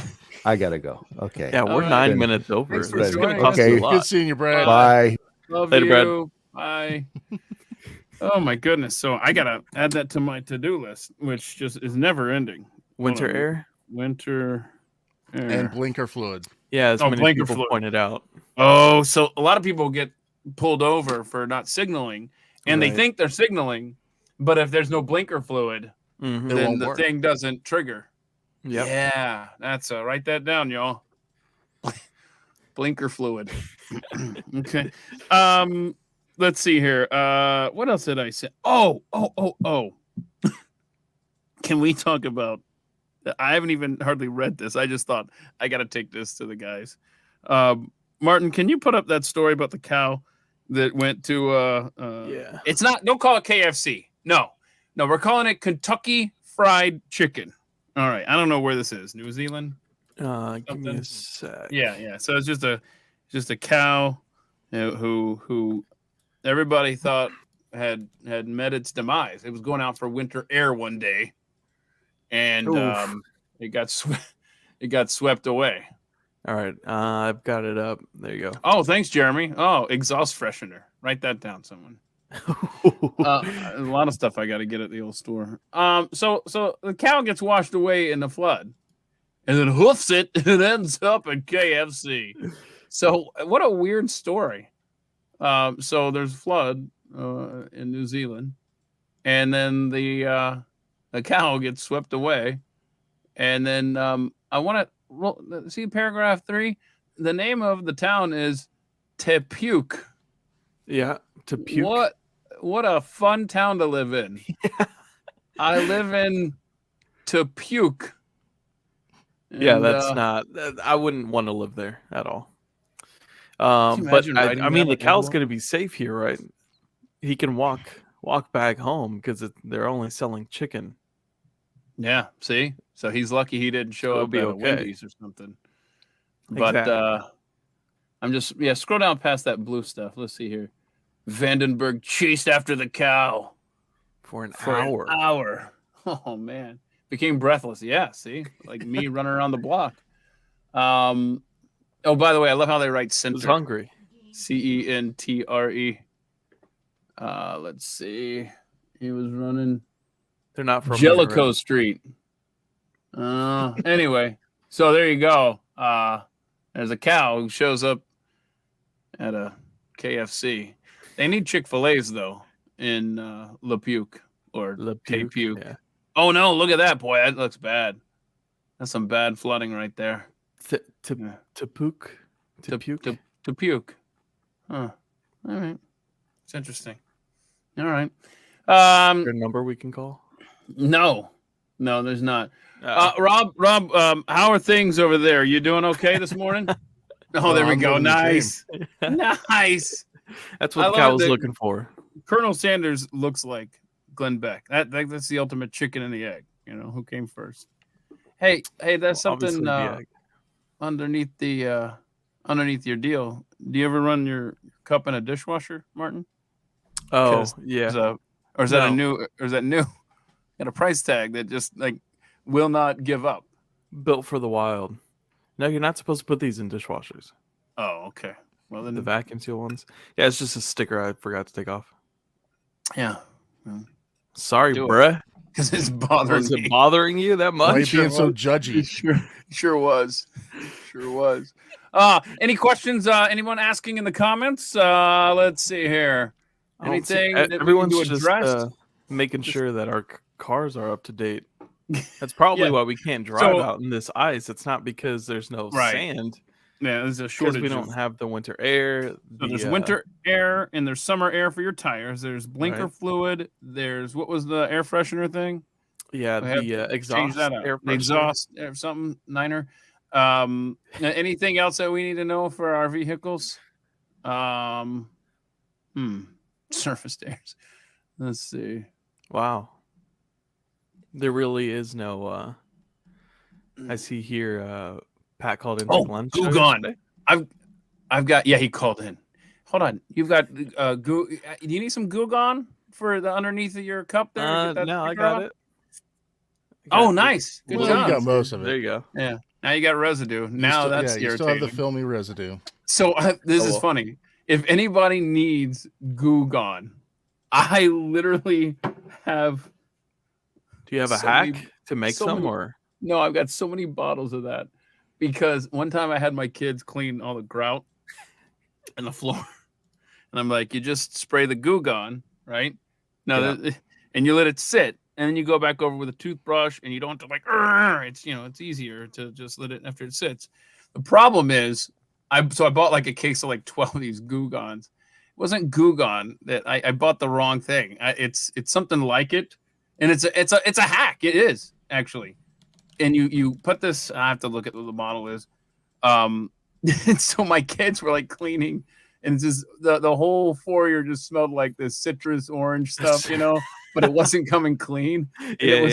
I gotta go. Okay. Yeah, we're All right. 9 Been- minutes over. Thanks for This is gonna joining cost us. you a Okay. lot. Good seeing you, Brad. Bye. Love Later, Brad. you. Bye. Oh my goodness. So I gotta add that to my to-do list, which just is never ending. Winter Hold on. air. Winter air. And blinker fluid. Yeah, as Oh, many blinker people fluid. pointed out. Oh, so a lot of people get pulled over for not signaling, and they Right. think they're signaling, but if there's no blinker fluid, Mhm. It then won't the work. thing doesn't trigger. Yep. Yeah, that's write that down, y'all. Blinker fluid. Okay. Let's see here. What else did I say? Oh. Can we talk about? I haven't even hardly read this. I just thought I got to take this to the guys. Martin, can you put up that story about the cow that went to? Yeah. It's not. Don't call it KFC. No, we're calling it Kentucky Fried Chicken. All right. I don't know where this is. New Zealand. Give me Something. a sec. Yeah. So it's just a cow who everybody thought had met its demise. It was going out for winter air one day, and Oof. it got swept away. All right. I've got it up. There you go. Oh, thanks, Jeremy. Oh, exhaust freshener. Write that down, someone. A lot of stuff I got to get at the old store. So the cow gets washed away in the flood, and then hoofs it and ends up at KFC. So what a weird story. So there's flood in New Zealand, and then the cow gets swept away, and then I want to see paragraph 3. The name of the town is Takeover. Yeah. To puke. What a fun town to live in. I live in Takeover. Yeah, that's not. I wouldn't want to live there at all. Can you But imagine writing I mean, that the on cow's envelope? going to be safe here, right? He can walk back home because they're only selling chicken. Yeah, see? So he's lucky he didn't show It'll up be at a okay. Wendy's or something. But Exactly. I'm just scroll down past that blue stuff. Let's see here. Vandenberg chased after the cow For an for hour. an hour. Oh man. Became breathless. Yeah, see? Like me running around the block. Oh, by the way, I love how they write He center. was hungry. CENTRE. Let's see. He was running They're not from Jellicoe here, Street. Anyway, so there you go. There's a cow who shows up at a KFC. They need Chick-fil-A's though in Lepuke or right? Tapeuk. Yeah. Oh no, look at that, boy. That looks bad. That's some bad flooding right there. Yeah. To puke. To puke. To puke. Huh. All right. It's interesting. All right. Is there a number we can call? No, there's not. Rob, how are things over there? You doing okay this morning? Oh, there we I'm go. living the Nice. Nice. That's I what the love cow it was that- looking for. Colonel Sanders looks like Glenn Beck. That's the ultimate chicken and the egg. You know, who came first? Hey, there's Well, obviously something the egg. underneath your deal. Do you ever run your cup in a dishwasher, Martin? Oh, 'Cause yeah. Or is that No. new? Got a price tag that just like will not give up. Built for the wild. No, you're not supposed to put these in dishwashers. Oh, okay. Well then, The vacuum seal ones. Yeah, it's just a sticker I forgot to take off. yeah, Sorry, Do it. bruh. because it's bothering Was me. it bothering you that Why are you much? being so It judgy? sure was. Any questions? Anyone asking in the comments? Let's see here. I don't see- Anything that we need everyone's to just address? making sure that our cars are up to date. That's probably Yeah. why we can't drive So- out in this ice. It's not because there's no Right. sand, Yeah, there's a because shortage. we don't have the winter air. So there's winter air and there's summer air for your tires. There's blinker Right. fluid. There's what was the air freshener thing? Yeah, We have the to change exhaust that out. air The freshener. exhaust or something. Niner. Anything else that we need to know for our vehicles? Surface stairs. Let's see. Wow. There really is no. I see here. Pat called in. Oh, for lunch Gugon. yesterday. I've got. Yeah, he called in. Hold on. You've got do you need some Gugon? for the underneath of your cup there? Get that No, I sticker got off? it. Oh, Got it. nice. Good Well, job. you got most of There it. you go. Yeah. Now you got residue. Now that's you still have the irritating. filmy residue. So this Oh, is well. funny. If anybody needs Goo Gone, I literally have. Do you have a so hack many- to make so some, many- or No, I've got so many bottles of that because one time I had my kids clean all the grout and the floor, and I'm like, you just spray the Goo Gone, right? No, and you let it sit, and then you go back over with a toothbrush, and you don't have to like, it's it's easier to just let it after it sits. The problem is, I bought like a case of like 12 of these Goo Gones. It wasn't Goo Gone that I bought the wrong thing. It's something like it, and it's a hack. It is actually. And you put this. I have to look at what the model is. And so my kids were like cleaning, and it's just the whole foyer just smelled like this citrus orange stuff, but it wasn't coming clean. And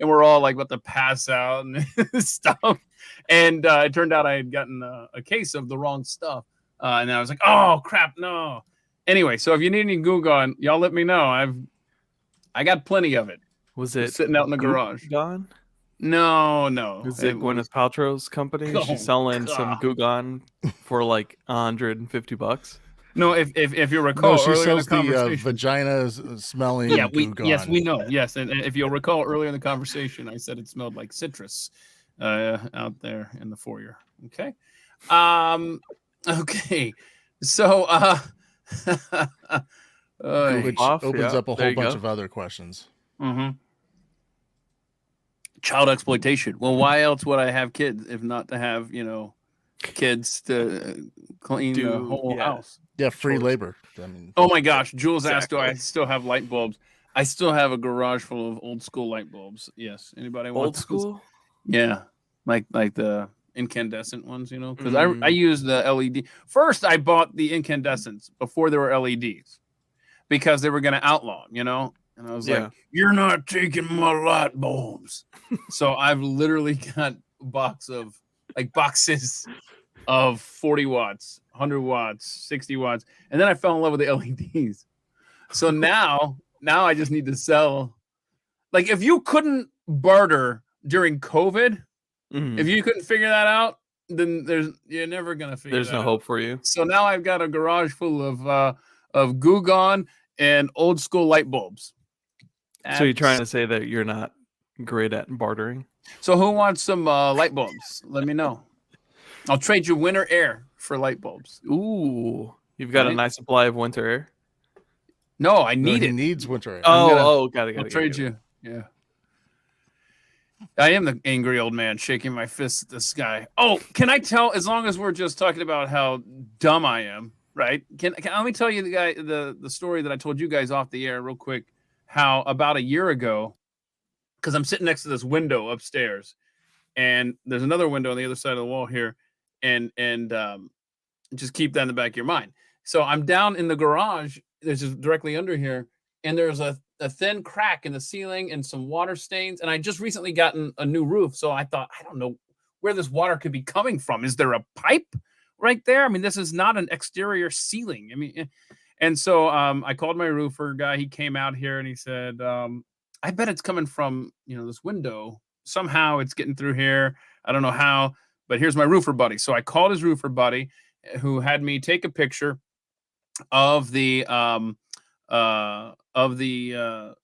and we're all like about to pass out and stuff. And it turned out I had gotten a case of the wrong stuff, and I was like, oh crap, no. Anyway, so if you need any Goo Gone, y'all let me know. I got plenty of it. was it Sitting out in the garage? Gone? No. Is it Gwyneth Paltrow's company? Oh, She's selling some God. Goo Gone for like $150. No, if you recall, No, she earlier in the sells the conversation, vagina smelling. yeah, Goo Gone. yes, we know, yes, and if you'll recall earlier in the conversation, I said it smelled like citrus out there in the foyer. Okay, okay, so Which Off, opens yeah, up a there whole you bunch go. of other questions. child exploitation. Well, why else would I have kids if not to have kids to clean the whole house? Yeah, free Chores. labor. I mean, Oh my gosh, Jules asked, do I Exactly. still have light bulbs? I still have a garage full of old school light bulbs. Yes. Anybody want Old those? school? Yeah. Like the incandescent ones, because Mm. I use the LED. First, I bought the incandescents before there were LEDs because they were going to outlaw them, And I was Yeah. like, you're not taking my light bulbs. So I've literally got boxes of 40 watts, 100 watts, 60 watts. And then I fell in love with the LEDs. So now I just need to sell. Like if you couldn't barter during COVID, Mhm. if you couldn't figure that out, then you're never going to figure There's that no out. hope for you. So now I've got a garage full of Goo Gone and old school light bulbs. So you're trying to say that you're not great at bartering? So who wants some light bulbs? Let me know. I'll trade you winter air for light bulbs. Ooh, you've got a Right? nice supply of winter air. No, I no, need he it. needs winter air. Got it. I'll trade you. Yeah. I am the angry old man shaking my fist at this guy. Oh, can I tell? As long as we're just talking about how dumb I am, right? Can let me tell you the story that I told you guys off the air real quick. How about a year ago, because I'm sitting next to this window upstairs, and there's another window on the other side of the wall here, and just keep that in the back of your mind. So I'm down in the garage. There's just directly under here, and there's a thin crack in the ceiling and some water stains. And I just recently gotten a new roof, so I thought, I don't know where this water could be coming from. Is there a pipe right there? I mean, this is not an exterior ceiling. I mean, and so I called my roofer guy. He came out here and he said, I bet it's coming from this window. Somehow it's getting through here. I don't know how, but here's my roofer buddy. So I called his roofer buddy, who had me take a picture of the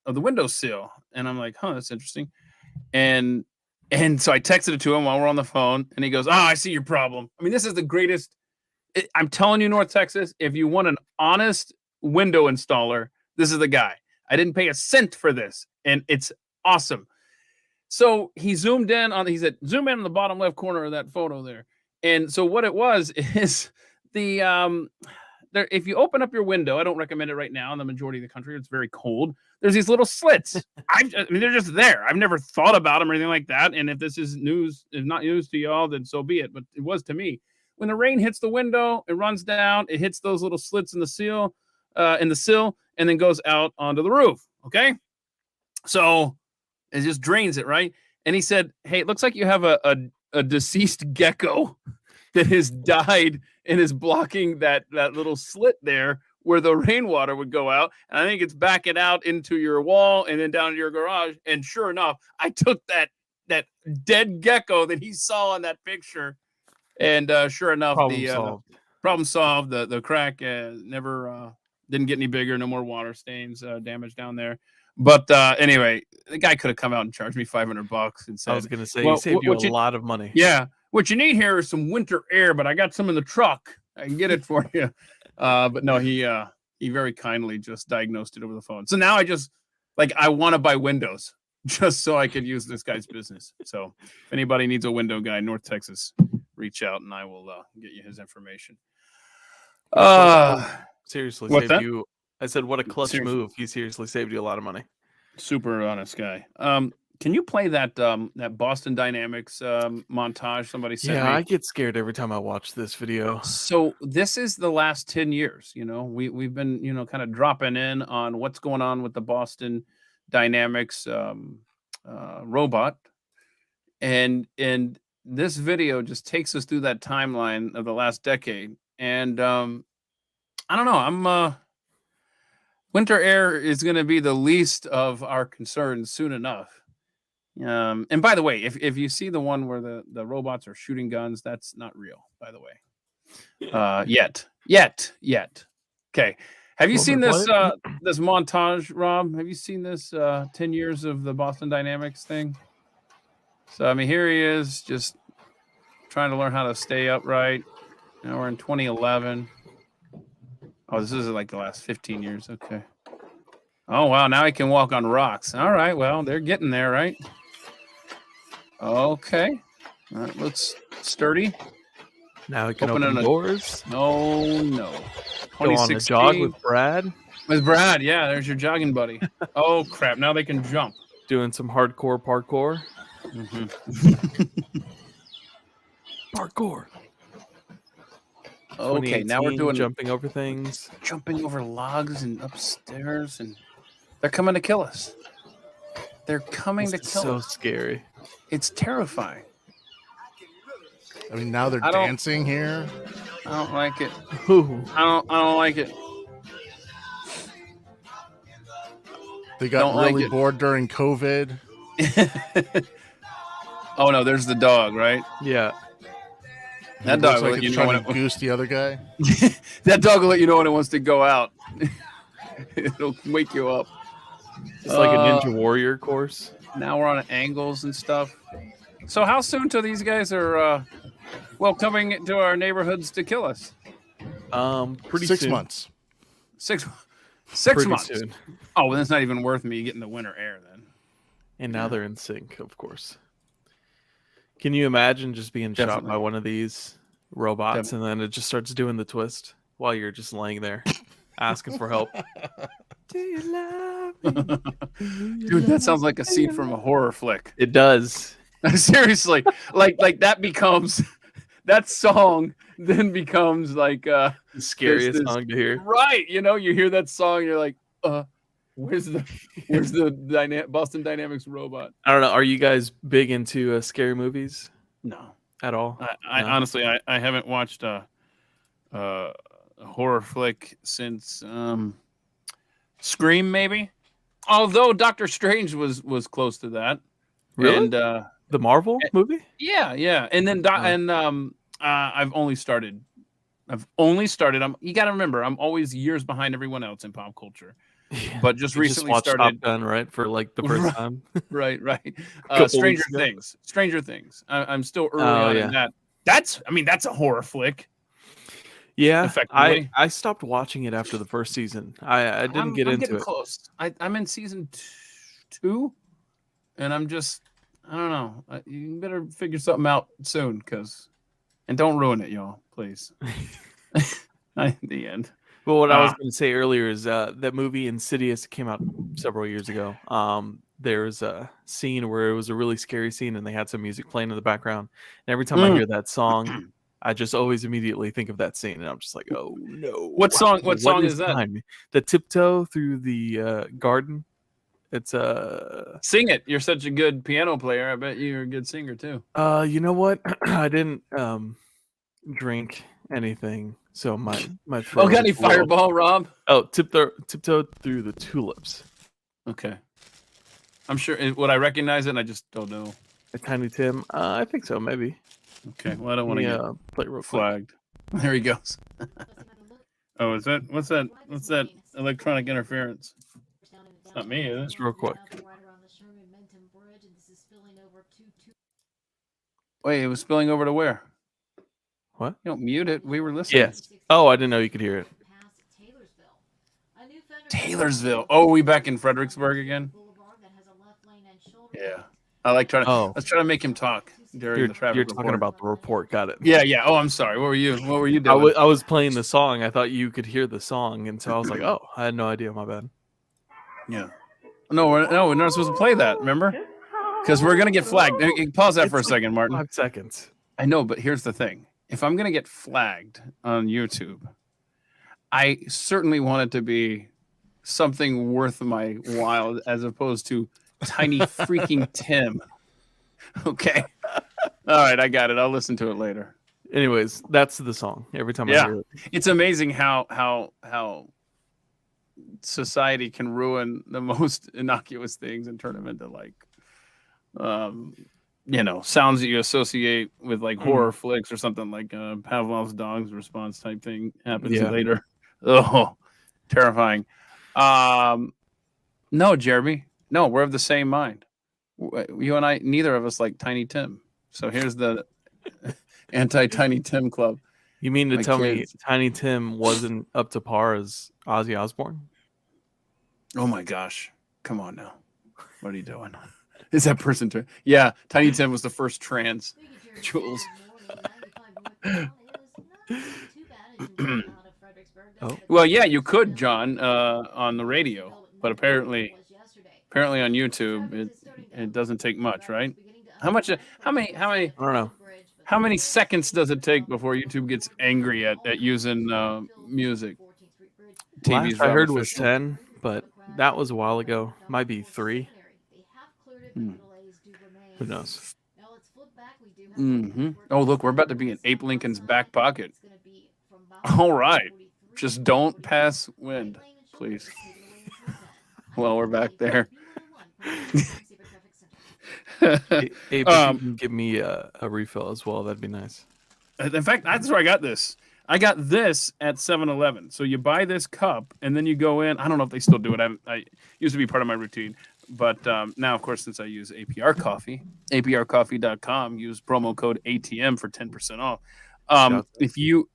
windowsill, and I'm like, that's interesting. And so I texted it to him while we're on the phone, and he goes, I see your problem. I mean, this is the greatest. I'm telling you, North Texas, if you want an honest window installer, this is the guy. I didn't pay a cent for this, and it's awesome. So he zoomed in he said, zoom in on the bottom left corner of that photo there. And so what it was is the there, if you open up your window, I don't recommend it right now in the majority of the country. It's very cold. There's these little slits. I mean, they're just there. I've never thought about them or anything like that. And if this is not news to y'all, then so be it. But it was to me. When the rain hits the window, it runs down. It hits those little slits in the sill, and then goes out onto the roof. Okay, so it just drains it, right? And he said, "Hey, it looks like you have a deceased gecko that has died and is blocking that little slit there where the rainwater would go out. And I think it's backing out into your wall and then down to your garage. And sure enough, I took that dead gecko that he saw in that picture. And sure enough, problem solved. The crack never didn't get any bigger. No more water stains, damage down there. But anyway, the guy could have come out and charged me $500 and said, I was going to say, he saved you a lot of money. Yeah. What you need here is some winter air, but I got some in the truck. I can get it for you. But no, he very kindly just diagnosed it over the phone. So now I want to buy windows just so I could use this guy's business. So if anybody needs a window guy in North Texas, reach out and I will get you his information. Seriously, what's saved that? you. I said, what a clutch move. He seriously saved you a lot of money. Super honest guy. Can you play that Boston Dynamics montage somebody sent me? Yeah, I get scared every time I watch this video. So this is the last 10 years. You know, we've been, kind of dropping in on what's going on with the Boston Dynamics robot. And this video just takes us through that timeline of the last decade. And I don't know, winter air is going to be the least of our concerns soon enough. And by the way, if you see the one where the robots are shooting guns, that's not real, by the way. Yet. Okay. Have you seen this this montage, Rob? Have you seen this 10 years of the Boston Dynamics thing? So I mean, here he is just trying to learn how to stay upright. Now we're in 2011. Oh, this is like the last 15 years. Okay. Oh, wow. Now he can walk on rocks. All right. Well, they're getting there, right? Okay. That looks sturdy. Now he can open doors. No. Go on a jog with Brad. With Brad, yeah. There's your jogging buddy. Oh, crap. Now they can jump. Doing some hardcore parkour. Mm-hmm. Parkour. Okay, now we're doing jumping over things. Jumping over logs and upstairs, and they're coming to kill us. They're coming to kill us. So scary. It's terrifying. I mean, now they're dancing here. I don't like it. Ooh. I don't like it. They got really bored during COVID. Oh no, there's the dog, right? Yeah. That dog will let you know when it goose the other guy. That dog will let you know when it wants to go out. It'll wake you up. It's like a Ninja Warrior course. Now we're on angles and stuff. So how soon till these guys are coming to our neighborhoods to kill us? Pretty 6 soon. months. 6 Pretty months. Soon. Oh, well, that's not even worth me getting the winter air then. And now they're in sync, of course. Can you imagine just being shot by one of these robots and then it just starts doing the twist while you're just laying there asking for help? Do you love me? Dude, that sounds like a scene from a horror flick. It does. Seriously. like that becomes that song then becomes like the scariest song to hear. Right. You hear that song, you're like, where's the Boston Dynamics robot? I don't know. Are you guys big into scary movies? No, at all. I honestly, I haven't watched a horror flick since Scream, maybe. Although Doctor Strange was close to that. Really? And the Marvel movie? Yeah. And then I've only started. You got to remember, I'm always years behind everyone else in pop culture. Yeah. But just recently watched started Top Gun, right, for like the first time. right. Stranger Things. I'm still early on in that. That's a horror flick. Yeah, I stopped watching it after the first season. I didn't get into it. Close. I'm in season 2, and I'm just I don't know. You better figure something out soon, and don't ruin it, y'all, please. The end. But what I was going to say earlier is that movie Insidious came out several years ago. There's a scene where it was a really scary scene, and they had some music playing in the background. And every time I hear that song, I just always immediately think of that scene, and I'm just like, "Oh no!" What song is that? The Tiptoe Through the Garden. It's Sing it. You're such a good piano player. I bet you're a good singer too. You know what? I didn't. drink anything, so my Oh, throat. got any is a little- Fireball, Rob? Oh, tiptoe through the tulips. Okay. I'm sure. Would I recognize it? And I just don't know. A Tiny Tim. I think so, maybe. Okay. Well, I don't want to Yeah, get play real quick. flagged. There he goes. Oh, is that what's that? What's that electronic interference? It's not me, is it? Just real quick. Wait, it was spilling over to where? What? You don't mute it. We were listening. Yes. Oh, I didn't know you could hear it. Taylorsville. Oh, we back in Fredericksburg again? Yeah. I like trying to. Oh. Let's try to make him talk during You're the traffic talking report. about the report. Got it. Yeah, yeah. Oh, I'm sorry. What were you? What were you doing? I was playing the song. I thought you could hear the song, and so I was like, "Oh, I had no idea. My bad." Yeah. No, we're not supposed to play that. Remember? Because we're gonna get flagged. Pause that for a It's like second, Martin. 5 seconds. I know, but here's the thing: if I'm gonna get flagged on YouTube, I certainly want it to be something worth my while, as opposed to Tiny Freaking Tim. Okay. All right, I got it. I'll listen to it later. Anyways, that's the song. Every time I Yeah. hear it. It's amazing how society can ruin the most innocuous things and turn them into like sounds that you associate with like horror flicks or something, like Pavlov's dog's response type thing happens later. Oh, terrifying. No, Jeremy. No, we're of the same mind. You and I, neither of us like Tiny Tim. So here's the anti-Tiny Tim club. You mean to My tell kids. me Tiny Tim wasn't up to par as Ozzy Osbourne? Oh my gosh. Come on now. What are you doing? Is that person? Yeah, Tiny Tim was the first trans. Jules. Oh. Well, yeah, you could, John, on the radio, but apparently on YouTube, it doesn't take much, right? How many I don't know. how many seconds does it take before YouTube gets angry at using music? TV's Last I heard was official. 10, but that was a while ago. Might be 3. Who knows? Mm-hmm. Oh, look, we're about to be in Abe Lincoln's back pocket. All right. Just don't pass wind, please. Well, we're back there. Hey, if you can give me a refill as well, that'd be nice. In fact, that's where I got this. I got this at 7-Eleven. So you buy this cup, and then you go in. I don't know if they still do it. I used to be part of my routine. But now, of course, since I use APR Coffee, aprcoffee.com, use promo code ATM for 10% off. If you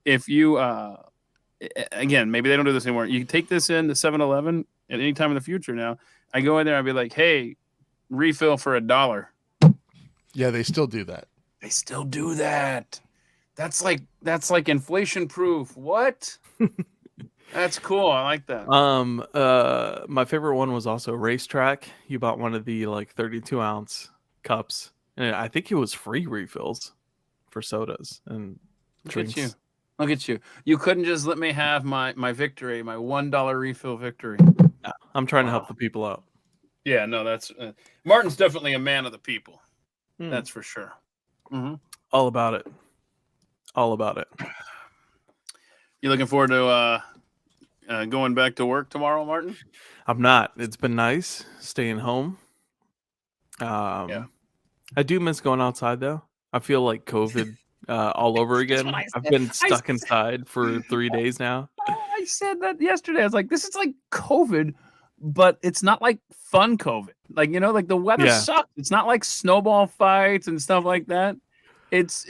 again, maybe they don't do this anymore. You can take this in to 7-Eleven at any time in the future now. I go in there, I'd be like, hey, refill for $1. Yeah, they still do that. They still do that. That's like inflation proof. What? That's cool. I like that. My favorite one was also Racetrack. You bought one of the like 32-ounce cups, and I think it was free refills for sodas and drinks. Look at you. You couldn't just let me have my victory, my $1 refill victory. Yeah, I'm trying to help the people out. Yeah, no, that's Martin's definitely a man of the people. That's for sure. Mm-hmm. All about it. All about it. You looking forward to going back to work tomorrow, Martin? I'm not. It's been nice staying home. Yeah. I do miss going outside though. I feel like COVID all over again. I've been stuck inside for 3 days now. I said that yesterday. I was like, this is like COVID, but it's not like fun COVID. Like, like the weather sucks. It's not like snowball fights and stuff like that. It's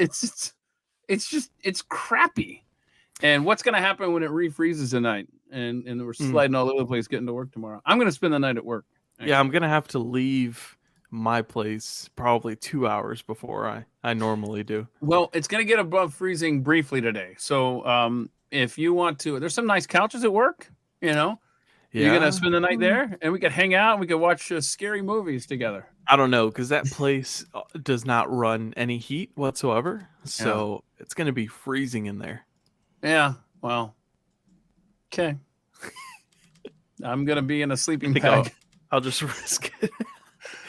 crappy. And what's going to happen when it refreezes tonight and we're sliding all over the place getting to work tomorrow? I'm going to spend the night at work. Actually. Yeah, I'm going to have to leave my place probably 2 hours before I normally do. Well, it's going to get above freezing briefly today. So if you want to, there's some nice couches at work, You're going to spend the night there and we could hang out and we could watch scary movies together. I don't know, because that place does not run any heat whatsoever. So it's going to be freezing in there. Yeah, well, okay. I'm going to be in a sleeping bag. I'll just risk it.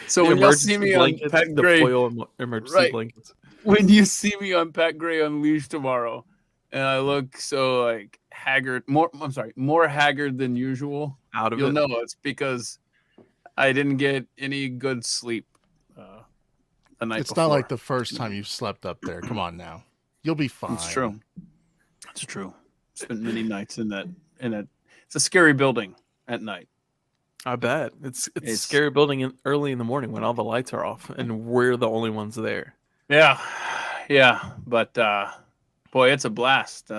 So when you see me blankets, on Pat the Gray, foil emergency blankets. when you see me on Pat Gray Unleashed tomorrow, and I look so like haggard, more haggard than usual, Out of you'll it. know it's because I didn't get any good sleep the night It's before. not like the first time you slept up there. Come on now. You'll be fine. It's true. It's true. Spent many nights in that. It's a scary building at night. I bet it's a scary building early in the morning when all the lights are off and we're the only ones there. Yeah, but boy, it's a blast.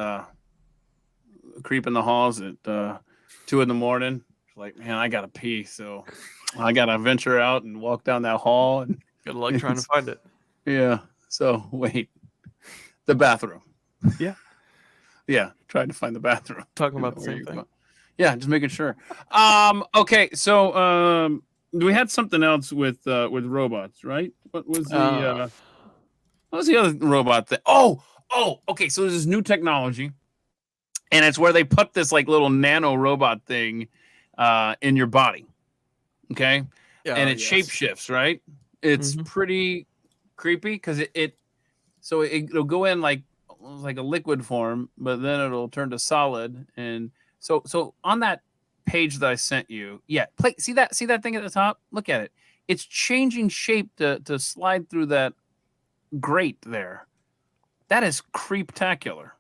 Creeping the halls at 2 a.m. Like, man, I gotta pee, so I gotta venture out and walk down that hall. And Good luck trying to find it. yeah, so wait, the bathroom. Yeah, trying to find the bathroom. Talking about the same thing. Yeah, just making sure. Okay, so we had something else with robots, right? What was the other robot thing? Oh, okay. So there's this new technology, and it's where they put this like little nano robot thing in your body. Okay, and it shapeshifts, right? It's pretty creepy because it'll go in like a liquid form, but then it'll turn to solid. And so on that page that I sent you, see that thing at the top? Look at it. It's changing shape to slide through that grate there. That is creeptacular.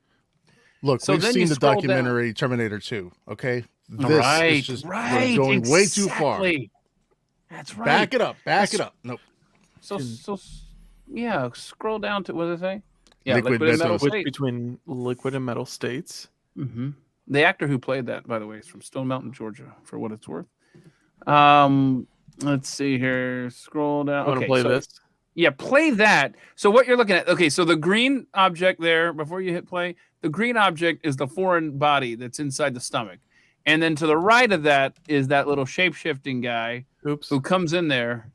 Look, So we've then you seen the scroll documentary Terminator 2. Okay, this Right, is just we're going way too far. That's right. Back it up. Back it up. Nope. So yeah, scroll down to what does it say? Yeah, Liquid and metal Switch state. between liquid and metal states. Mm-hmm. The actor who played that, by the way, is from Stone Mountain, Georgia, for what it's worth. Let's see here. Scroll down. Want to play this? Yeah, play that. So what you're looking at, okay, so the green object there, before you hit play, the green object is the foreign body that's inside the stomach. And then to the right of that is that little shape-shifting guy who comes in there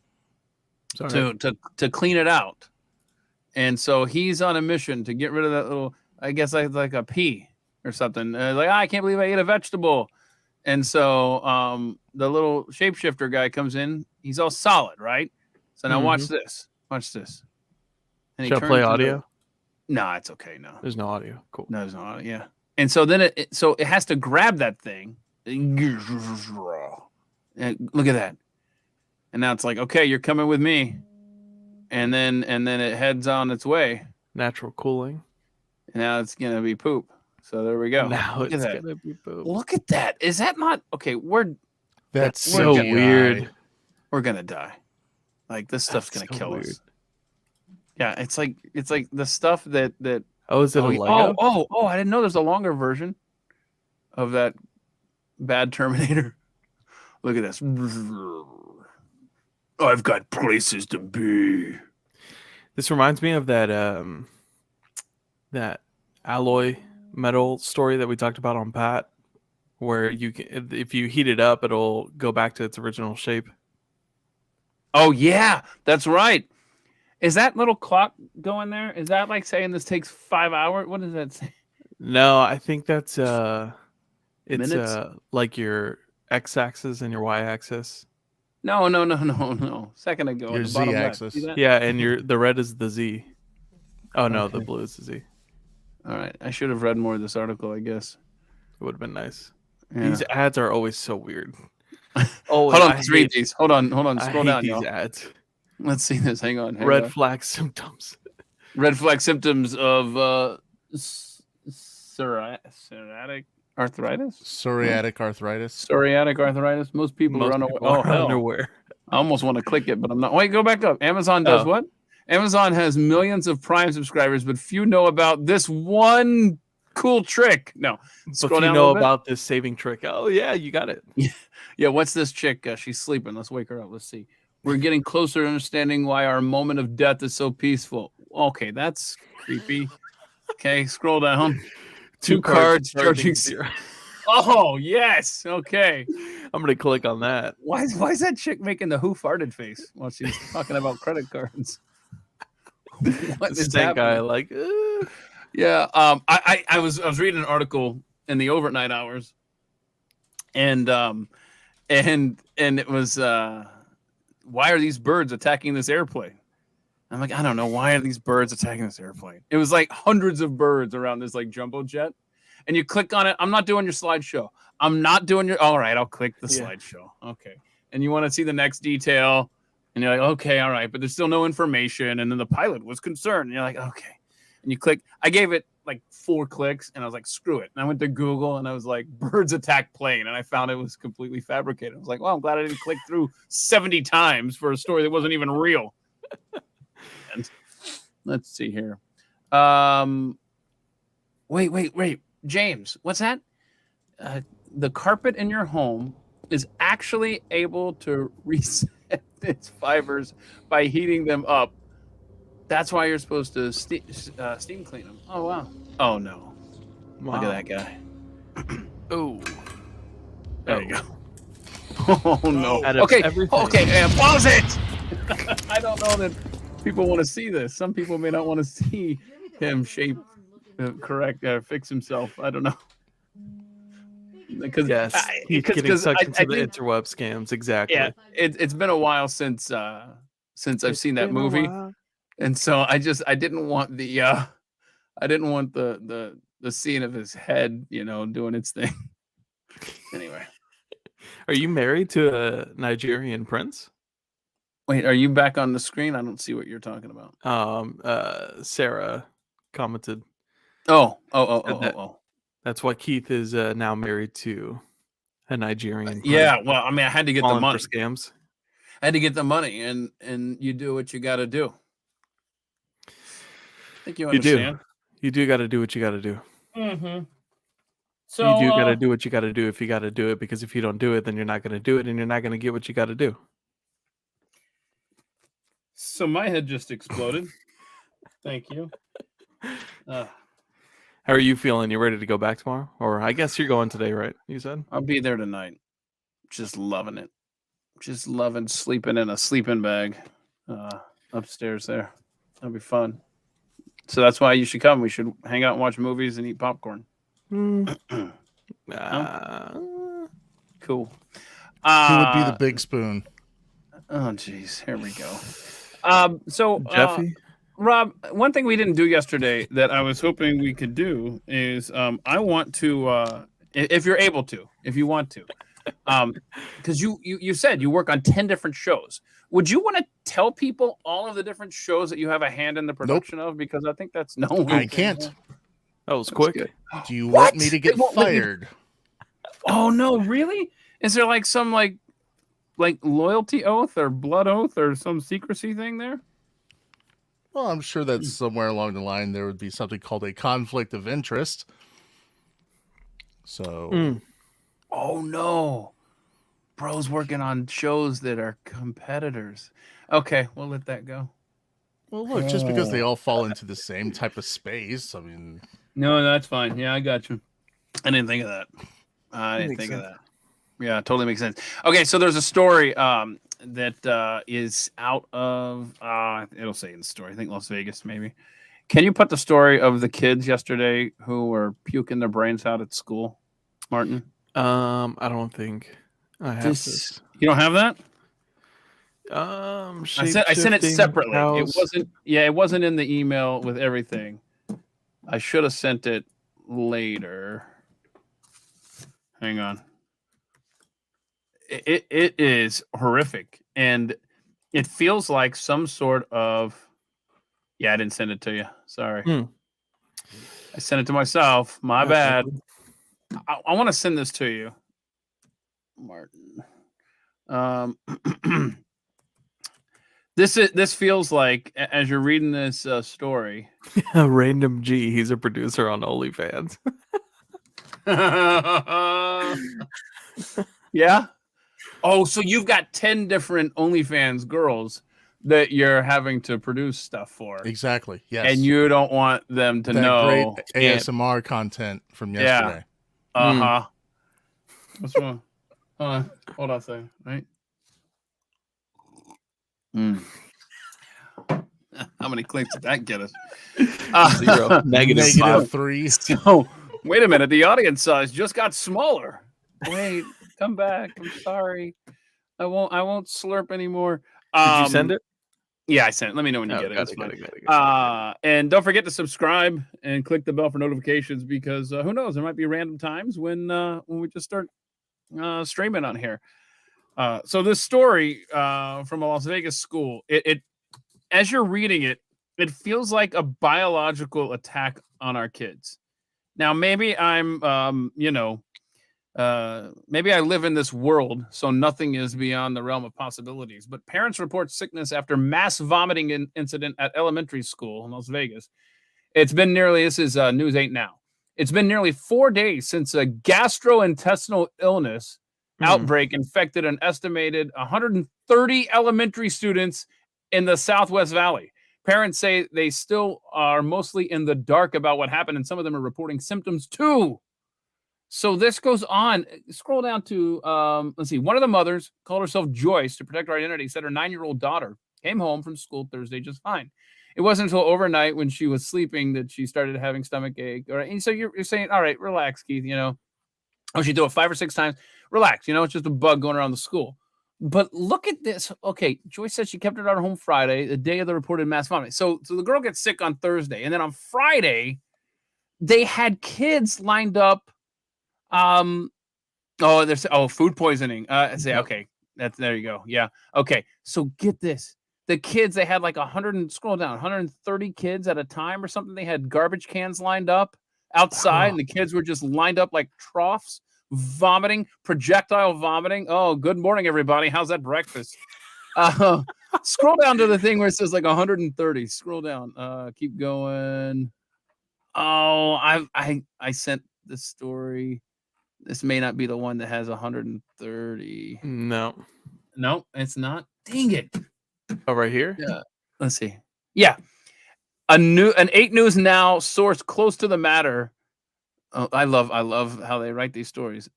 to clean it out. And so he's on a mission to get rid of that little, I guess like a pea or something. Like, I can't believe I ate a vegetable. And so the little shapeshifter guy comes in. He's all solid, right? So now watch this. Watch this. And Should I play audio? No, it's okay. No. There's no audio. Cool. No, there's no audio. Yeah. And so then it has to grab that thing. And look at that. And now it's like, okay, you're coming with me. And then it heads on its way. Natural cooling. And now it's gonna be poop. So there we go. Now it's gonna be poop. Look at that. Is that not okay? That's so weird. We're gonna die. Like this stuff's gonna kill us. Yeah, it's like the stuff that. Oh, is it a Lego? Oh! I didn't know there's a longer version of that bad Terminator. Look at this. I've got places to be. This reminds me of that that alloy metal story that we talked about on Pat, where if you heat it up, it'll go back to its original shape. Oh yeah, that's right. Is that little clock going there? Is that like saying this takes 5 hours? What does that say? No, I think that's it's Minutes? Like your x-axis and your y-axis. No. Second ago, Your on the bottom left. Z-axis. See that? Yeah, and the red is the Z. Oh no, the blue is the Z. All right, I should have read more of this article, I guess. It would have been nice. Yeah. These ads are always so weird. Hold on, let's read these. Hold on. I Scroll hate down, these y'all. ads. Let's see this. Hang on. Red flag symptoms. Red flag symptoms of psoriatic arthritis. Psoriatic arthritis. Psoriatic arthritis. Most people run away. Oh, hell. underwear. I almost want to click it, but I'm not. Wait, go back up. Amazon does what? Amazon has millions of Prime subscribers, but few know about this one cool trick. No, Scroll down. You know about this saving trick. Oh yeah, you got it. Yeah. What's this chick? She's sleeping. Let's wake her up. Let's see. We're getting closer to understanding why our moment of death is so peaceful. Okay, that's creepy. Okay, scroll down. Two cards charging 0. Oh yes. Okay. I'm gonna click on that. Why is that chick making the who farted face while she's talking about credit cards? What is that guy like? Yeah. I was reading an article in the overnight hours, and it was why are these birds attacking this airplane? I'm like, I don't know, why are these birds attacking this airplane? It was like hundreds of birds around this like jumbo jet, and you click on it. I'm not doing your slideshow. I'm not doing your. All right, I'll click the slideshow. Okay, and you want to see the next detail, and you're like, okay, all right, but there's still no information. And then the pilot was concerned. And you're like, okay, and you click. I gave it like 4 clicks, and I was like, screw it. And I went to Google, and I was like, birds attack plane, and I found it was completely fabricated. I was like, well, I'm glad I didn't click through 70 times for a story that wasn't even real. And let's see here. Wait, James, what's that? The carpet in your home is actually able to reset its fibers by heating them up. That's why you're supposed to steam clean them. Oh, wow. Oh, no. Wow. Look at that guy. Oh. There you go. Oh, no. Okay, pause it. I don't know that people want to see this. Some people may not want to see him fix himself. I don't know. Because he's getting sucked into the interweb scams. Exactly. Yeah, it's been a while since I've seen that movie, and so I didn't want the scene of his head, doing its thing. Anyway, are you married to a Nigerian prince? Wait, are you back on the screen? I don't see what you're talking about. Sarah commented. Oh. That's why Keith is now married to a Nigerian. Yeah, well, I mean, I had to get the money for scams. I had to get the money, and you do what you got to do. I think you understand. You do got to do what you got to do. Mm-hmm. So you do got to do what you got to do if you got to do it, because if you don't do it, then you're not going to do it, and you're not going to get what you got to do. So my head just exploded. Thank you. How are you feeling? You ready to go back tomorrow? Or I guess you're going today, right? You said? I'll be there tonight. Just loving it. Just loving sleeping in a sleeping bag upstairs there. That'll be fun. So that's why you should come. We should hang out and watch movies and eat popcorn. Who Cool. would be the big spoon? Oh, geez. Here we go. So Jeffy? Rob, one thing we didn't do yesterday that I was hoping we could do is I want to, if you're able to, if you want to, because you said you work on 10 different shows. Would you want to tell people all of the different shows that you have a hand in the production of? Because I think that's I can't. That was quick. Good. Do you want me to get fired? Oh, no, really? Is there like some like loyalty oath or blood oath or some secrecy thing there? Well, I'm sure that somewhere along the line there would be something called a conflict of interest. So, Oh no, bro's working on shows that are competitors. Okay, we'll let that go. well, look, just because they all fall into the same type of space, I mean, No, that's fine. Yeah, I got you. I didn't think of that. I didn't think of that. Yeah, totally makes sense. Okay, so there's a story that is out of it'll say in the story, I think Las Vegas maybe. Can you put the story of the kids yesterday who were puking their brains out at school, Martin? I don't think I have this. You don't have that? I sent it separately. House. It wasn't in the email with everything. I should have sent it later. Hang on. It is horrific, and it feels like some sort of. Yeah, I didn't send it to you. Sorry, I sent it to myself. My bad. I want to send this to you, Martin. This feels like, as you're reading this story. Random G. He's a producer on OnlyFans. Yeah. Oh, so you've got 10 different OnlyFans girls that you're having to produce stuff for. Exactly. Yes. And you don't want them to know great ASMR content from yesterday. Yeah. What's wrong? Hold on a second. Right. How many clicks did that get us? 0. Negative 3. So, wait a minute. The audience size just got smaller. Wait, come back. I'm sorry. I won't slurp anymore. Did you send it? Yeah, I sent it. Let me know when you Oh, get it. got It's it, fine. got it, got it. And don't forget to subscribe and click the bell for notifications because who knows? There might be random times when we just start streaming on here. So this story from a Las Vegas school, it as you're reading it, it feels like a biological attack on our kids. Now, maybe I'm, maybe I live in this world, so nothing is beyond the realm of possibilities. But parents report sickness after mass vomiting incident at elementary school in Las Vegas. This is News 8 now. It's been nearly 4 days since a gastrointestinal illness outbreak infected an estimated 130 elementary students in the Southwest Valley. Parents say they still are mostly in the dark about what happened, and some of them are reporting symptoms too. So this goes on. Scroll down to, let's see. One of the mothers called herself Joyce to protect her identity, said her 9-year-old daughter came home from school Thursday just fine. It wasn't until overnight when she was sleeping that she started having stomach ache. All right. And so you're saying, all right, relax, Keith, she do it 5 or 6 times. Relax, it's just a bug going around the school. But look at this. Okay, Joyce said she kept her daughter home Friday, the day of the reported mass vomiting. So the girl gets sick on Thursday, and then on Friday, they had kids lined up. Food poisoning. Okay, there you go. Yeah. Okay, so get this. The kids, they had like 130 kids at a time or something. They had garbage cans lined up outside, and the kids were just lined up like troughs, vomiting, projectile vomiting. Oh, good morning, everybody. How's that breakfast? Scroll down to the thing where it says like 130. Scroll down. Keep going. Oh, I sent this story. This may not be the one that has 130. No, it's not. Dang it. Oh, right here. Yeah. Let's see. Yeah. An 8 News Now source close to the matter. Oh, I love how they write these stories.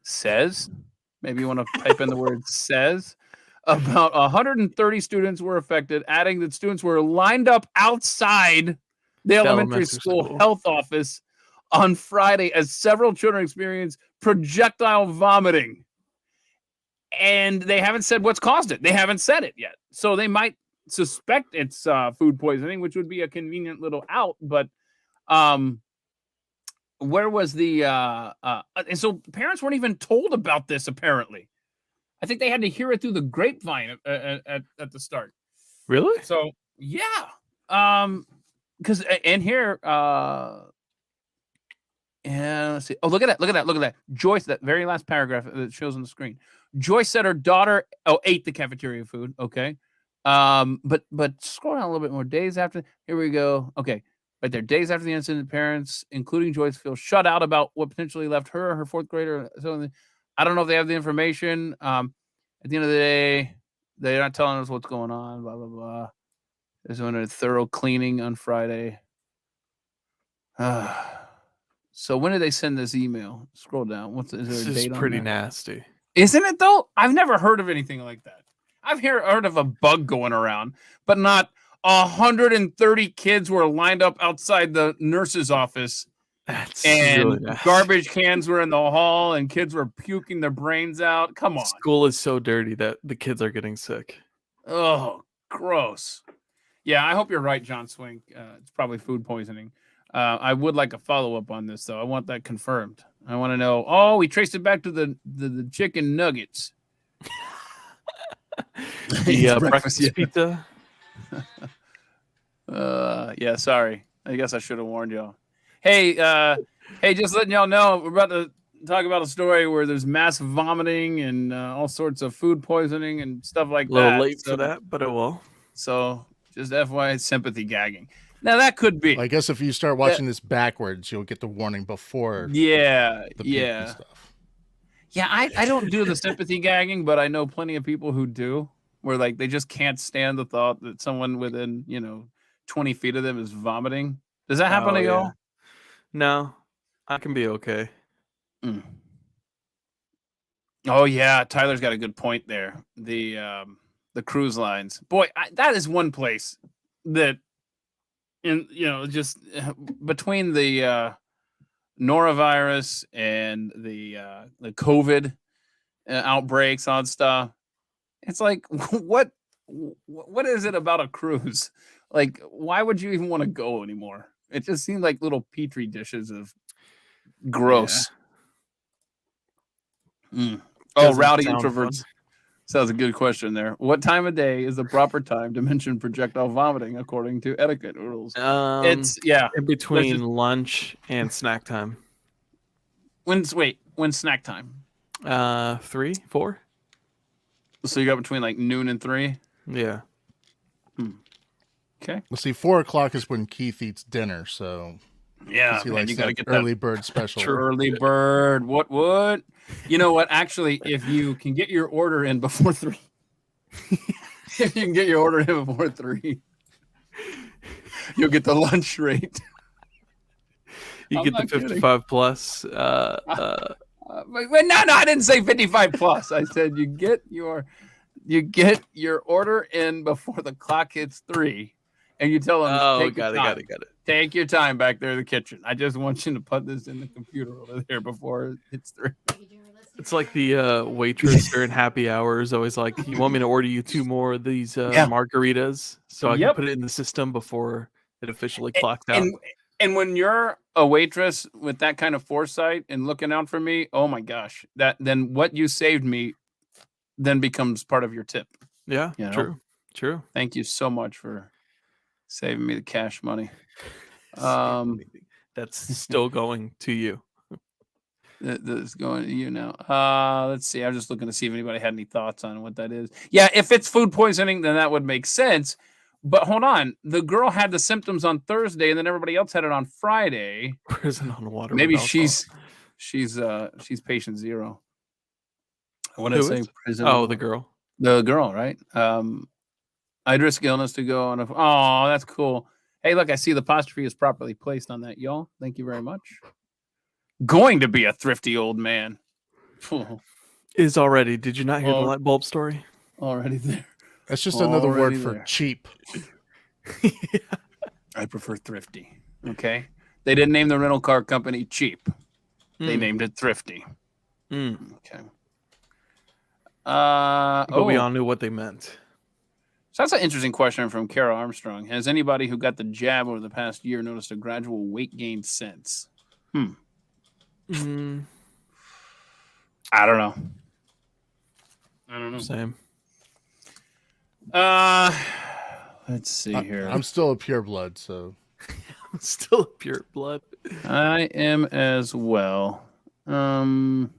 Says, maybe you want to type in the word says, about 130 students were affected, adding that students were lined up outside the elementary school health office on Friday as several children experienced projectile vomiting. And they haven't said what's caused it. They haven't said it yet. So they might suspect it's food poisoning, which would be a convenient little out. But where was the and so parents weren't even told about this, apparently. I think they had to hear it through the grapevine at the start. Really? So yeah. Because in here and let's see. Oh, look at that. Joyce, that very last paragraph that shows on the screen. Joyce said her daughter ate the cafeteria food. Okay. But scroll down a little bit more. Days after, here we go. Okay. Right there. Days after the incident, parents, including Joyce, feel shut out about what potentially left her or her 4th grader. So I don't know if they have the information. At the end of the day, they're not telling us what's going on. Blah, blah, blah. There's one a thorough cleaning on Friday. So when did they send this email? Scroll down. Is there a This date is on pretty that? nasty. Isn't it though? I've never heard of anything like that. I've heard of a bug going around, but not 130 kids were lined up outside the nurse's office. That's and really nasty. garbage cans were in the hall and kids were puking their brains out. Come on. School is so dirty that the kids are getting sick. Oh, gross. Yeah, I hope you're right, John Swink. It's probably food poisoning. I would like a follow-up on this, though. I want that confirmed. I want to know. Oh, we traced it back to the chicken nuggets. The breakfast pizza. Yeah, sorry. I guess I should have warned y'all. Hey, just letting y'all know, we're about to talk about a story where there's mass vomiting and all sorts of food poisoning and stuff like that. A little late for that, but it will. So just FYI, sympathy gagging. Now that could be. I guess if you start watching this backwards, you'll get the warning before. Yeah, the puke and stuff. Yeah, I don't do the sympathy gagging, but I know plenty of people who do, where like they just can't stand the thought that someone within 20 feet of them is vomiting. Does that happen to y'all? No, I can be okay. Oh yeah, Tyler's got a good point there. The cruise lines, boy, that is one place that, just between the norovirus and the COVID outbreaks on stuff, it's like what what is it about a cruise? Like, why would you even want to go anymore? It just seemed like little petri dishes of gross. Mm. Oh, Doesn't rowdy sound introverts. fun. Sounds a good question there. What time of day is the proper time to mention projectile vomiting according to etiquette rules? It's in between lunch and snack time. When's snack time? 3, 4. So you got between like noon and 3. Yeah. Okay. Well, see, 4 o'clock is when Keith eats dinner, so Yeah, he man, likes you got to that get early that bird special. early bird. What? You know what? Actually, if you can get your order in before 3, if you can get your order in before 3, you'll get the lunch rate. You I'm get the not kidding. 55 plus. But no, I didn't say 55 plus. I said you get your order in before the clock hits 3, and you tell them, got it. Take your time back there in the kitchen. I just want you to put this in the computer over there before it's 3. It's like the waitress during happy hour is always like, you want me to order you 2 more of these margaritas so I can put it in the system before it officially clocks out. And when you're a waitress with that kind of foresight and looking out for me, oh my gosh, then what you saved me then becomes part of your tip. Yeah, you know? True. Thank you so much for saving me the cash money. That's still going to you. That's going to you now. Let's see. I'm just looking to see if anybody had any thoughts on what that is. Yeah, if it's food poisoning, then that would make sense. But hold on, the girl had the symptoms on Thursday, and then everybody else had it on Friday. Prison on water. Maybe she's patient 0. What did I say? Prison. Oh, the girl. The girl, right? I'd risk illness to go on a. Oh, that's cool. Hey, look, I see the apostrophe is properly placed on that, y'all. Thank you very much. Going to be a thrifty old man. Is already. Did you not hear the light bulb story? Already there. That's just another word for cheap. I prefer thrifty. Okay. They didn't name the rental car company cheap. They named it thrifty. Okay. But we all knew what they meant. So that's an interesting question from Carol Armstrong. Has anybody who got the jab over the past year noticed a gradual weight gain since? I don't know. Same. Let's see here. I'm still a pure blood, so I'm still a pure blood. I am as well. And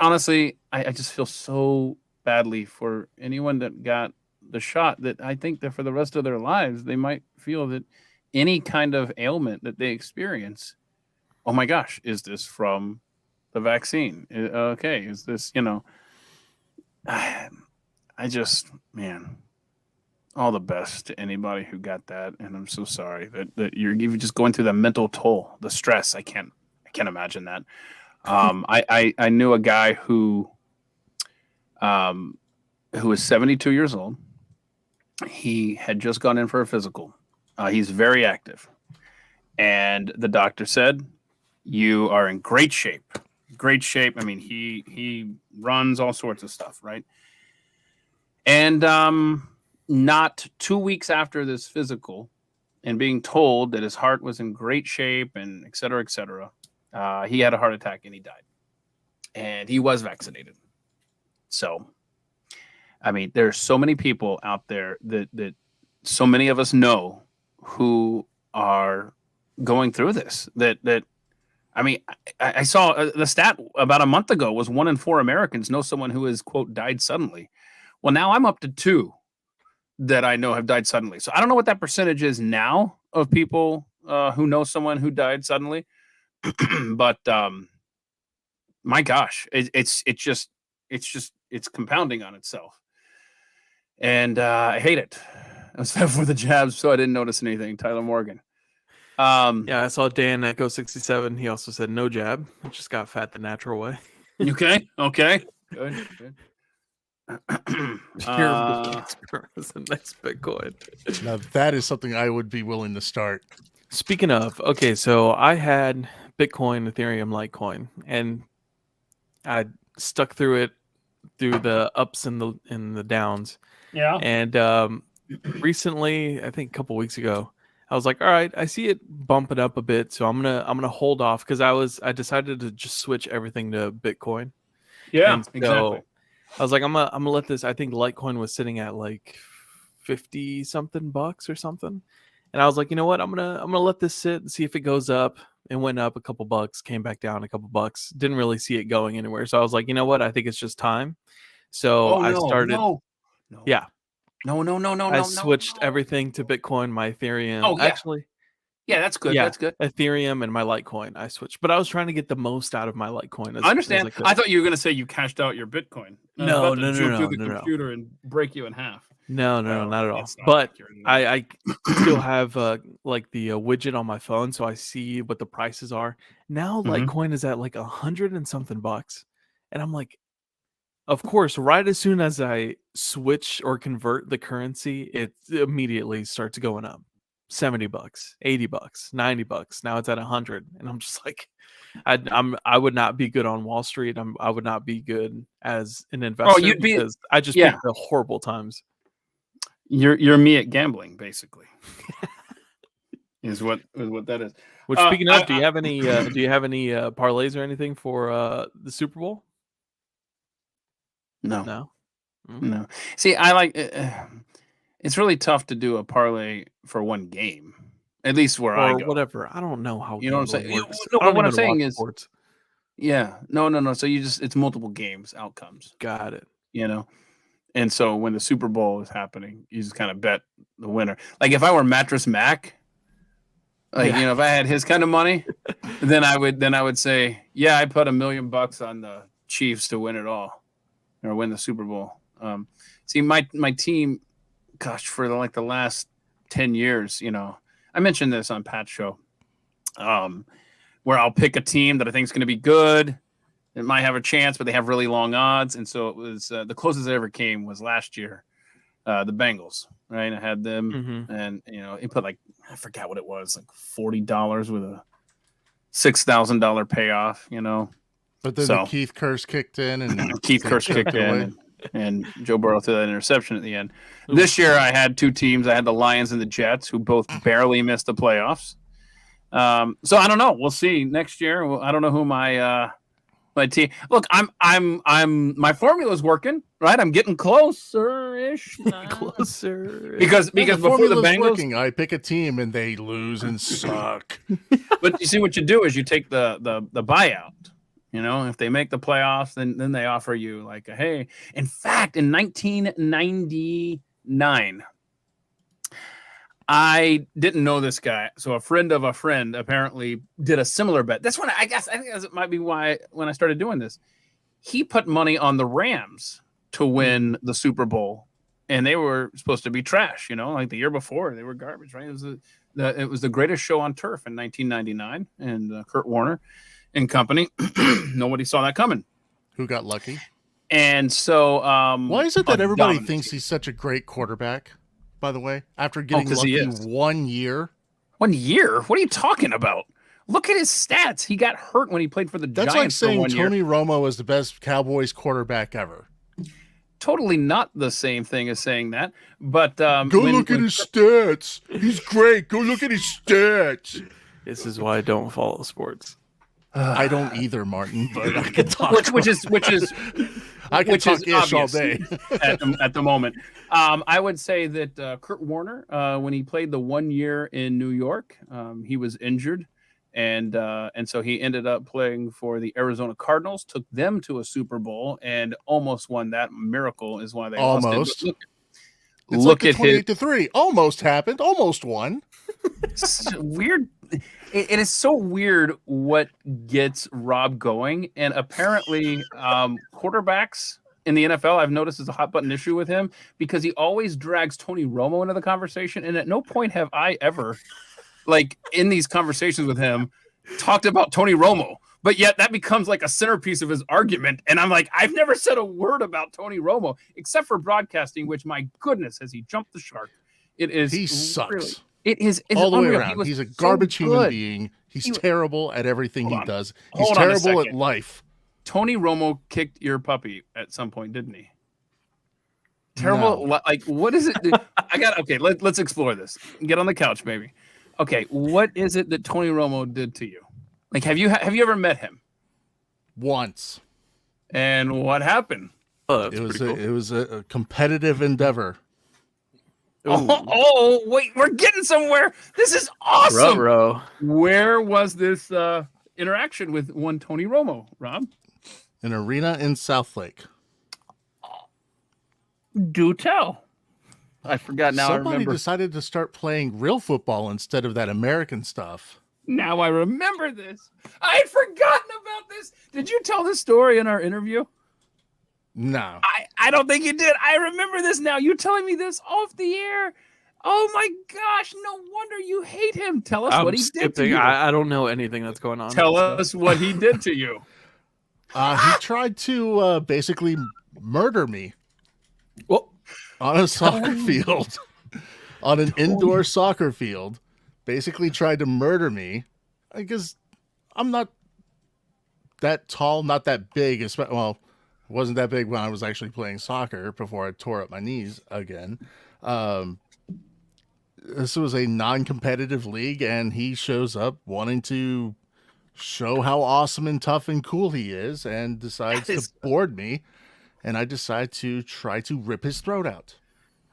honestly, I just feel so badly for anyone that got the shot that I think that for the rest of their lives, they might feel that any kind of ailment that they experience, oh my gosh, is this from the vaccine? Okay, is this, I just, man, all the best to anybody who got that. And I'm so sorry that you're just going through the mental toll, the stress. I can't imagine that. I knew a guy who was 72 years old. He had just gone in for a physical. He's very active. And the doctor said, you are in great shape. Great shape. I mean, he runs all sorts of stuff, right? And not 2 weeks after this physical and being told that his heart was in great shape and et cetera, he had a heart attack and he died. And he was vaccinated. So, I mean, there's so many people out there that so many of us know who are going through this. I mean, I saw the stat about a month ago was 1 in 4 Americans know someone who has, quote, died suddenly. Well, now I'm up to 2 that I know have died suddenly. So I don't know what that percentage is now of people who know someone who died suddenly. But my gosh, it's compounding on itself. And I hate it. I was fed for the jabs, so I didn't notice anything. Tyler Morgan. Yeah, I saw Dan Echo 67. He also said no jab. I just got fat the natural way. Okay. Good. Is the next Bitcoin. now that is something I would be willing to start. Speaking of, okay, so I had Bitcoin, Ethereum, Litecoin, and I stuck through it through the ups and the downs. Yeah. And recently, I think a couple weeks ago, I was like, all right, I see it bumping up a bit, so I'm gonna hold off because I decided to just switch everything to Bitcoin. Yeah, And so exactly. I was like, I'm gonna let this. I think Litecoin was sitting at like 50 something bucks or something, and I was like, you know what, I'm gonna let this sit and see if it goes up. It went up a couple bucks, came back down a couple bucks. Didn't really see it going anywhere, so I was like, you know what, I think it's just time. So Oh I no, started. no, Yeah, no. I switched everything to Bitcoin, my Ethereum. Oh, yeah. Actually, Yeah, that's good. yeah, That's good. Ethereum and my Litecoin. I switched, but I was trying to get the most out of my Litecoin as I I understand. could. I thought you were going to say you cashed out your Bitcoin. I was No, about to no, jump no, through the no, no. computer and break you in half. No, Well, not at all. that's not But accurate enough. I still have like the widget on my phone, so I see what the prices are. Now Mhm. Litecoin is at like 100 and something bucks, and I'm like, of course, right as soon as I switch or convert the currency, it immediately starts going up. 70 bucks, 80 bucks, 90 bucks. Now it's at 100, and I'm just like, I would not be good on Wall Street. I would not be good as an investor you'd be- because I just yeah. picked the horrible times. You're me at gambling, basically. is what that is. Which, speaking of, I- do you have any parlays or anything for the Super Bowl? No, No. no. See, I like. It's really tough to do a parlay for one game, at least where I Or go. whatever. I don't know how You know what I'm gambling saying? works. No, I don't but what I'm even saying watch is, sports. yeah, no. So it's multiple games outcomes. Got it. You know. And so when the Super Bowl is happening, you just kind of bet the winner. Like if I were Mattress Mac, like Yeah. if I had his kind of money, then I would say, yeah, I put $1 million on the Chiefs to win it all or win the Super Bowl. See, my team, gosh, for the last 10 years, I mentioned this on Pat's show, where I'll pick a team that I think is going to be good. It might have a chance, but they have really long odds. And so it was the closest I ever came was last year, the Bengals, right? I had them, and it put I forgot what it was, like $40 with a $6,000 payoff, But then the Keith curse kicked in, and Keith curse kicked in, and Joe Burrow threw that interception at the end. This year, I had two teams. I had the Lions and the Jets, who both barely missed the playoffs. So I don't know. We'll see next year. I don't know who my team. Look, my formula's working, right? I'm getting closer-ish. Closer. Because before the Bengals, working, I pick a team and they lose and suck. But you see what you do is you take the buyout. If they make the playoffs, then they offer you like a hey. In fact, in 1999, I didn't know this guy, so a friend of a friend apparently did a similar bet. That's when I think that might be why when I started doing this, he put money on the Rams to win the Super Bowl, and they were supposed to be trash. Like the year before, they were garbage, right? It was the greatest show on turf in 1999, and Kurt Warner and company. Nobody saw that coming. Who got lucky? And so, why is it that everybody thinks he's such a great quarterback? By the way, after getting lucky 1 year. 1 year? What are you talking about? Look at his stats. He got hurt when he played for the Giants. That's like saying for 1 year. Tony Romo was the best Cowboys quarterback ever. Totally not the same thing as saying that. But go look at his stats. He's great. Go look at his stats. This is why I don't follow sports. I don't either, Martin. But I can talk. Which is I can talk ish all day at the moment. I would say that Kurt Warner, when he played the 1 year in New York, he was injured, and so he ended up playing for the Arizona Cardinals, took them to a Super Bowl, and almost won. That miracle is why they lost it. Look at 28-3. Almost happened. Almost won. Weird. It is so weird what gets Rob going, and apparently quarterbacks in the NFL, I've noticed, is a hot button issue with him because he always drags Tony Romo into the conversation, and at no point have I ever, in these conversations with him, talked about Tony Romo, but yet that becomes like a centerpiece of his argument, and I'm like, I've never said a word about Tony Romo except for broadcasting, which, my goodness, has he jumped the shark? He sucks. Really, it's all the way unreal. around. He's a garbage human being. He's terrible at everything he does. He's terrible at life. Tony Romo kicked your puppy at some point, didn't he? Terrible. No. Like, what is it? Okay. Let's explore this. Get on the couch, baby. Okay, what is it that Tony Romo did to you? Like, have you ever met him? Once. And what happened? Oh, It was a competitive endeavor. Oh, wait, we're getting somewhere. This is awesome. Ruh-roh. Where was this interaction with one Tony Romo, Rob? An arena in Southlake. Do tell. I forgot now. Somebody I remember. decided to start playing real football instead of that American stuff. Now I remember this. I had forgotten about this. Did you tell this story in our interview? No. I don't think you did. I remember this now. You telling me this off the air. Oh my gosh, no wonder you hate him. Tell us what he did to you. I don't know anything that's going on. Tell us what he did to you. He tried to basically murder me. Well, on a soccer field, on an indoor soccer field, basically tried to murder me because I'm not that tall, not that big. Well, I wasn't that big when I was actually playing soccer before I tore up my knees again. This was a non-competitive league, and he shows up wanting to show how awesome and tough and cool he is, and decides to board me. And I decide to try to rip his throat out.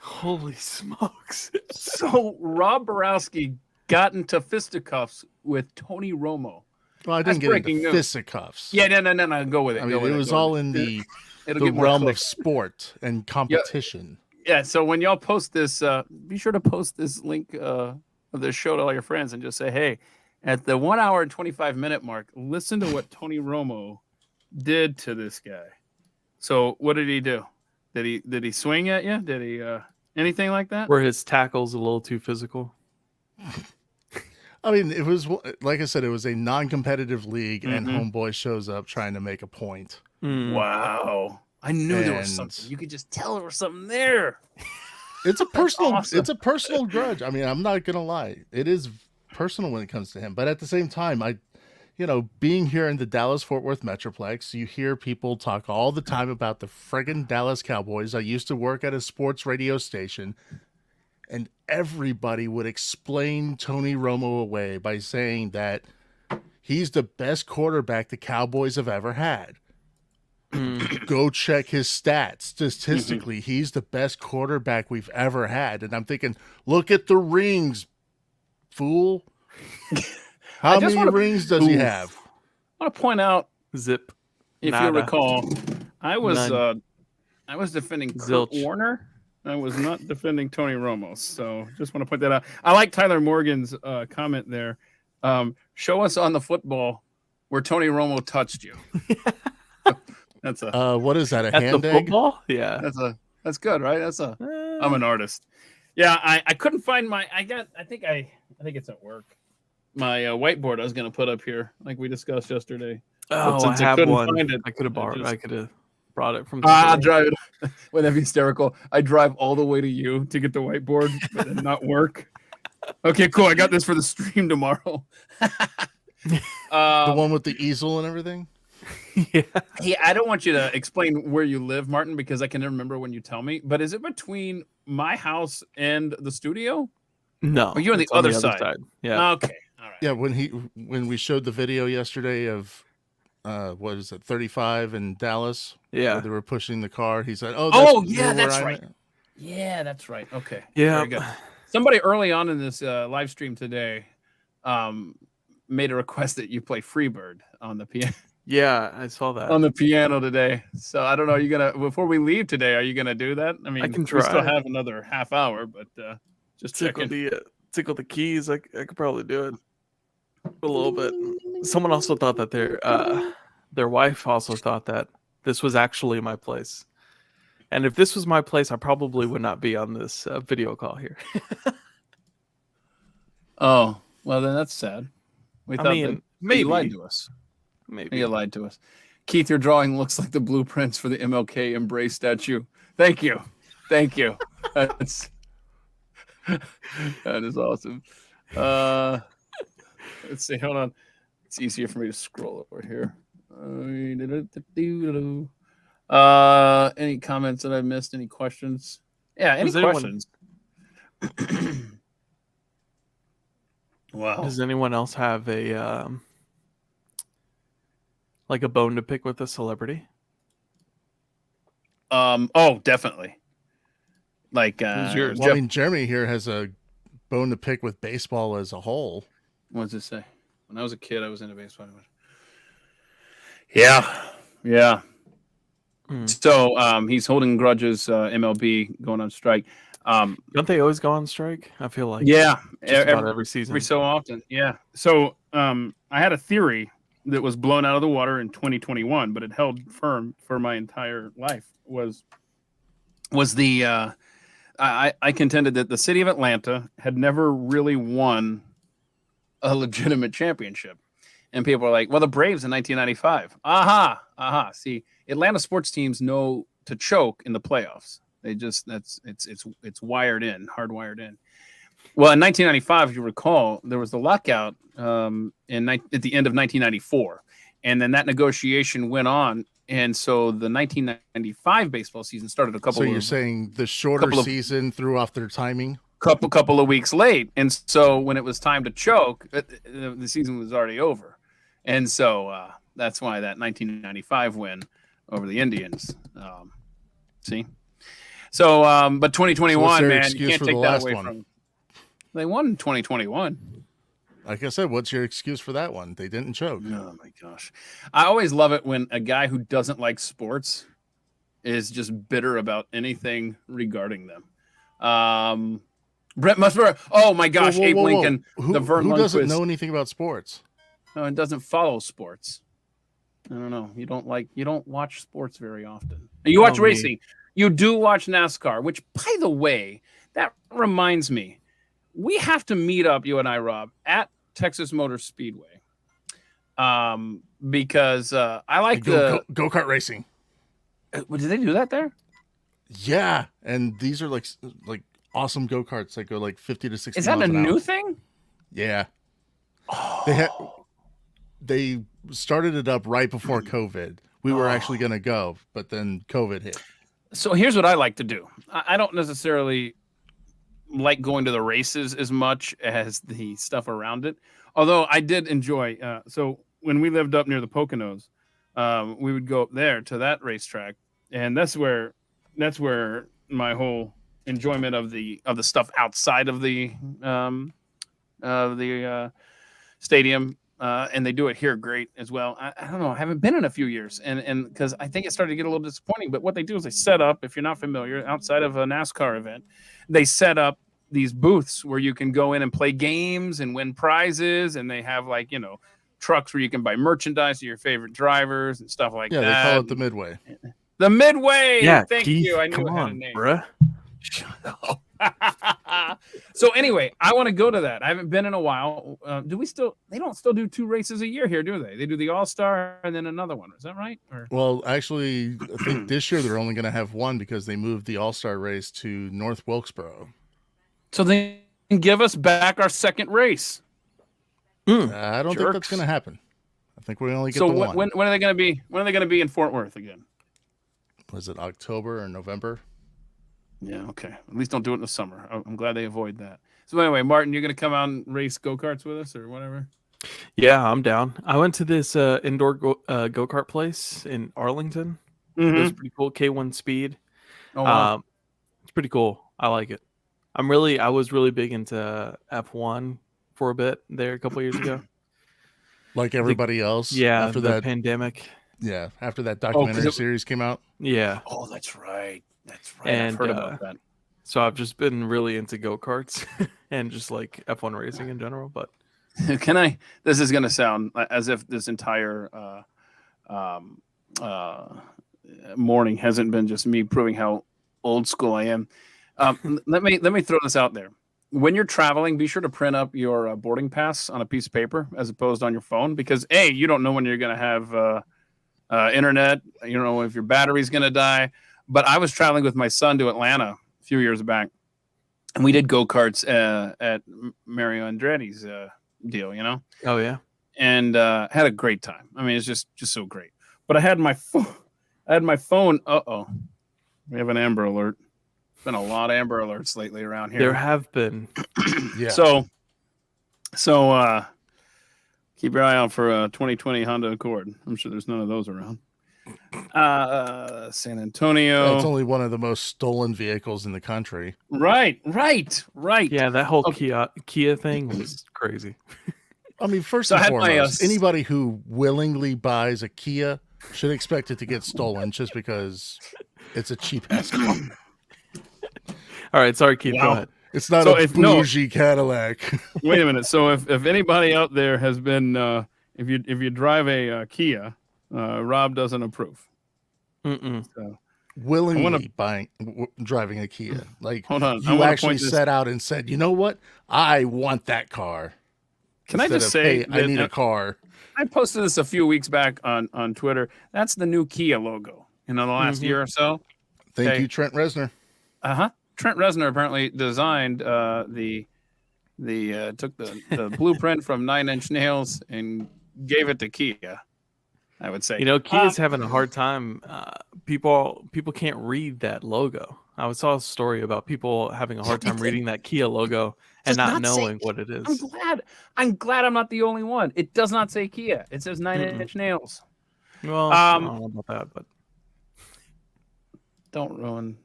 holy smokes. So Rob Borowski got into fisticuffs with Tony Romo. Well, I didn't get into fisticuffs. Yeah, no. Go with it. I mean, it was all in the realm of sport and competition. Yeah, so when y'all post this, be sure to post this link of this show to all your friends and just say, hey, at the 1 hour and 25-minute mark, listen to what Tony Romo did to this guy. So what did he do? Did he swing at you? Did he anything like that? Were his tackles a little too physical? I mean, it was, like I said, it was a non-competitive league, and homeboy shows up trying to make a point. Wow. I knew there was something. You could just tell there was something there. It's a personal awesome. It's a personal grudge. I mean, I'm not gonna lie. It is personal when it comes to him. But at the same time, being here in the Dallas-Fort Worth Metroplex, you hear people talk all the time about the friggin' Dallas Cowboys. I used to work at a sports radio station, and everybody would explain Tony Romo away by saying that he's the best quarterback the Cowboys have ever had. Go check his stats. Statistically, he's the best quarterback we've ever had. And I'm thinking, look at the rings, fool. How many rings does he have? I want to point out, zip. If you recall, I was defending Kurt Warner. I was not defending Tony Romo. So just want to point that out. I like Tyler Morgan's comment there. Show us on the football where Tony Romo touched you. That's a what is that? A hand egg? Football? Yeah. That's good, right? I'm an artist. Yeah, I couldn't find my I think it's at work. My whiteboard I was going to put up here, like we discussed yesterday. Oh, I have one. I could have borrowed. I could have brought it from. I'll drive it. Well, that'd be hysterical. I drive all the way to you to get the whiteboard, but then not work. Okay, cool. I got this for the stream tomorrow. The one with the easel and everything. Yeah. I don't want you to explain where you live, Martin, because I can remember when you tell me. But is it between my house and the studio? No. Or you're on the other side. Yeah. Okay. All right. Yeah. When we showed the video yesterday of what is it, 35 in Dallas? Yeah. Where they were pushing the car. He said, that's right. Yeah, that's right. Okay. Yeah. Very good. Somebody early on in this live stream today made a request that you play Freebird on the piano. Yeah, I saw that on the piano today. So I don't know. Are you gonna before we leave today? Are you gonna do that? I mean, I can try. We still have another half hour, but just tickle the keys. I could probably do it a little bit. Someone also thought that their wife also thought that this was actually my place, and if this was my place, I probably would not be on this video call here. Oh well, then that's sad. Maybe you lied to us. Maybe you lied to us. Keith, your drawing looks like the blueprints for the MLK Embrace statue. Thank you. That is awesome. Let's see. Hold on. It's easier for me to scroll over here. Any comments that I missed? Any questions? Yeah, any Does anyone- questions? Wow. Does anyone else have a like a bone to pick with a celebrity? Oh, definitely. Like Who's yours? Well, I mean, Jeremy here has a bone to pick with baseball as a whole. What does it say? When I was a kid, I was into baseball. Yeah. So he's holding grudges. MLB going on strike. Don't they always go on strike? I feel like Yeah, just about every season. every so often. Yeah. So I had a theory that was blown out of the water in 2021, but it held firm for my entire life. Was the I contended that the city of Atlanta had never really won a legitimate championship. And people are like, well, the Braves in 1995. Aha. See, Atlanta sports teams know to choke in the playoffs. They just it's wired in, hardwired in. Well, in 1995, if you recall, there was the lockout at the end of 1994, and then that negotiation went on, and so the 1995 baseball season started a couple. So you're saying the shorter season threw off their timing? Couple of weeks late, and so when it was time to choke, the season was already over, and so that's why that 1995 win over the Indians. See. So, but 2021, man, you can't take that away from them. They won in 2021. Like I said, what's your excuse for that one? They didn't choke. Oh, my gosh. I always love it when a guy who doesn't like sports is just bitter about anything regarding them. Brett Musburger. Oh, my gosh. Abe Lincoln. Who doesn't know anything about sports? No, it doesn't follow sports. I don't know. You don't watch sports very often. You watch racing. You do watch NASCAR, which, by the way, that reminds me, we have to meet up, you and I, Rob, at Texas Motor Speedway, because I like go-kart racing. Did they do that there? Yeah, and these are like awesome go-karts that go like 50 to 60. Is that a new thing? Yeah. They started it up right before COVID. We were actually going to go, but then COVID hit. So here's what I like to do. I don't necessarily like going to the races as much as the stuff around it. Although I did enjoy. So when we lived up near the Poconos, we would go up there to that racetrack, and that's where my whole enjoyment of the stuff outside of the stadium. And they do it here great as well. I don't know. I haven't been in a few years, and because I think it started to get a little disappointing. But what they do is they set up, if you're not familiar, outside of a NASCAR event, they set up these booths where you can go in and play games and win prizes, and they have trucks where you can buy merchandise of your favorite drivers and stuff like that. Yeah, they call it the Midway. The Midway. Yeah, thank Keith, you. I knew come it had a on, name. bruh. Shut up. So anyway, I want to go to that. I haven't been in a while. They don't still do 2 races a year here, do they? They do the All-Star and then another one. Is that right? Well, actually, I think this year they're only going to have one because they moved the All-Star race to North Wilkesboro. So they can give us back our second race. I don't think that's going to happen. I think we only get the one. When are they going to be? When are they going to be in Fort Worth again? Was it October or November? Yeah, okay. At least don't do it in the summer. I'm glad they avoid that. So anyway, Martin, you're going to come out and race go-karts with us or whatever? Yeah, I'm down. I went to this indoor go-kart place in Arlington. Mm-hmm. It was pretty cool. K1 Speed. Oh, wow. It's pretty cool. I like it. I was really big into F1 for a bit there a couple years ago. Like everybody else? Yeah, after the that pandemic. Yeah, after that documentary series came out? Yeah. Oh, that's right. That's right. And, I've heard about that. So I've just been really into go-karts and just like F1 racing in general. But this is going to sound as if this entire morning hasn't been just me proving how old school I am. Let me throw this out there. When you're traveling, be sure to print up your boarding pass on a piece of paper as opposed on your phone, because you don't know when you're going to have internet. You don't know if your battery's going to die. But I was traveling with my son to Atlanta a few years back, and we did go-karts at Mario Andretti's deal, Oh, yeah. and had a great time. I mean, it's just so great. But I had my phone. Uh-oh. We have an Amber Alert. Been a lot of Amber Alerts lately around here. There have been. Yeah. So keep your eye out for a 2020 Honda Accord. I'm sure there's none of those around. San Antonio. It's only one of the most stolen vehicles in the country. Right. Yeah, that whole Kia thing was crazy. I mean, first So I and had my, foremost, anybody who willingly buys a Kia should expect it to get stolen just because it's a cheap ass car. All right, sorry, Keith. Go Wow. ahead. It's not So a if- no. bougie Cadillac. Wait a minute. So if anybody out there has been if you drive a Kia, Rob doesn't approve. Mm-mm. So Willingly driving a Kia. Like, hold on. I you wanna actually point this- set out and said, you know what? I want that car. Can I Instead just of, say hey, I that- need a car. I posted this a few weeks back on Twitter. That's the new Kia logo. The last year or so. Thank Okay. you, Trent Reznor. Trent Reznor apparently designed took the blueprint from 9 Inch Nails and gave it to Kia. I would say. Kia's having a hard time. People can't read that logo. I saw a story about people having a hard time reading that Kia logo and Does not not say- knowing what it is. I'm glad I'm not the only one. It does not say Kia. It says 9 Inch Nails. Well, I don't know about that, but Don't ruin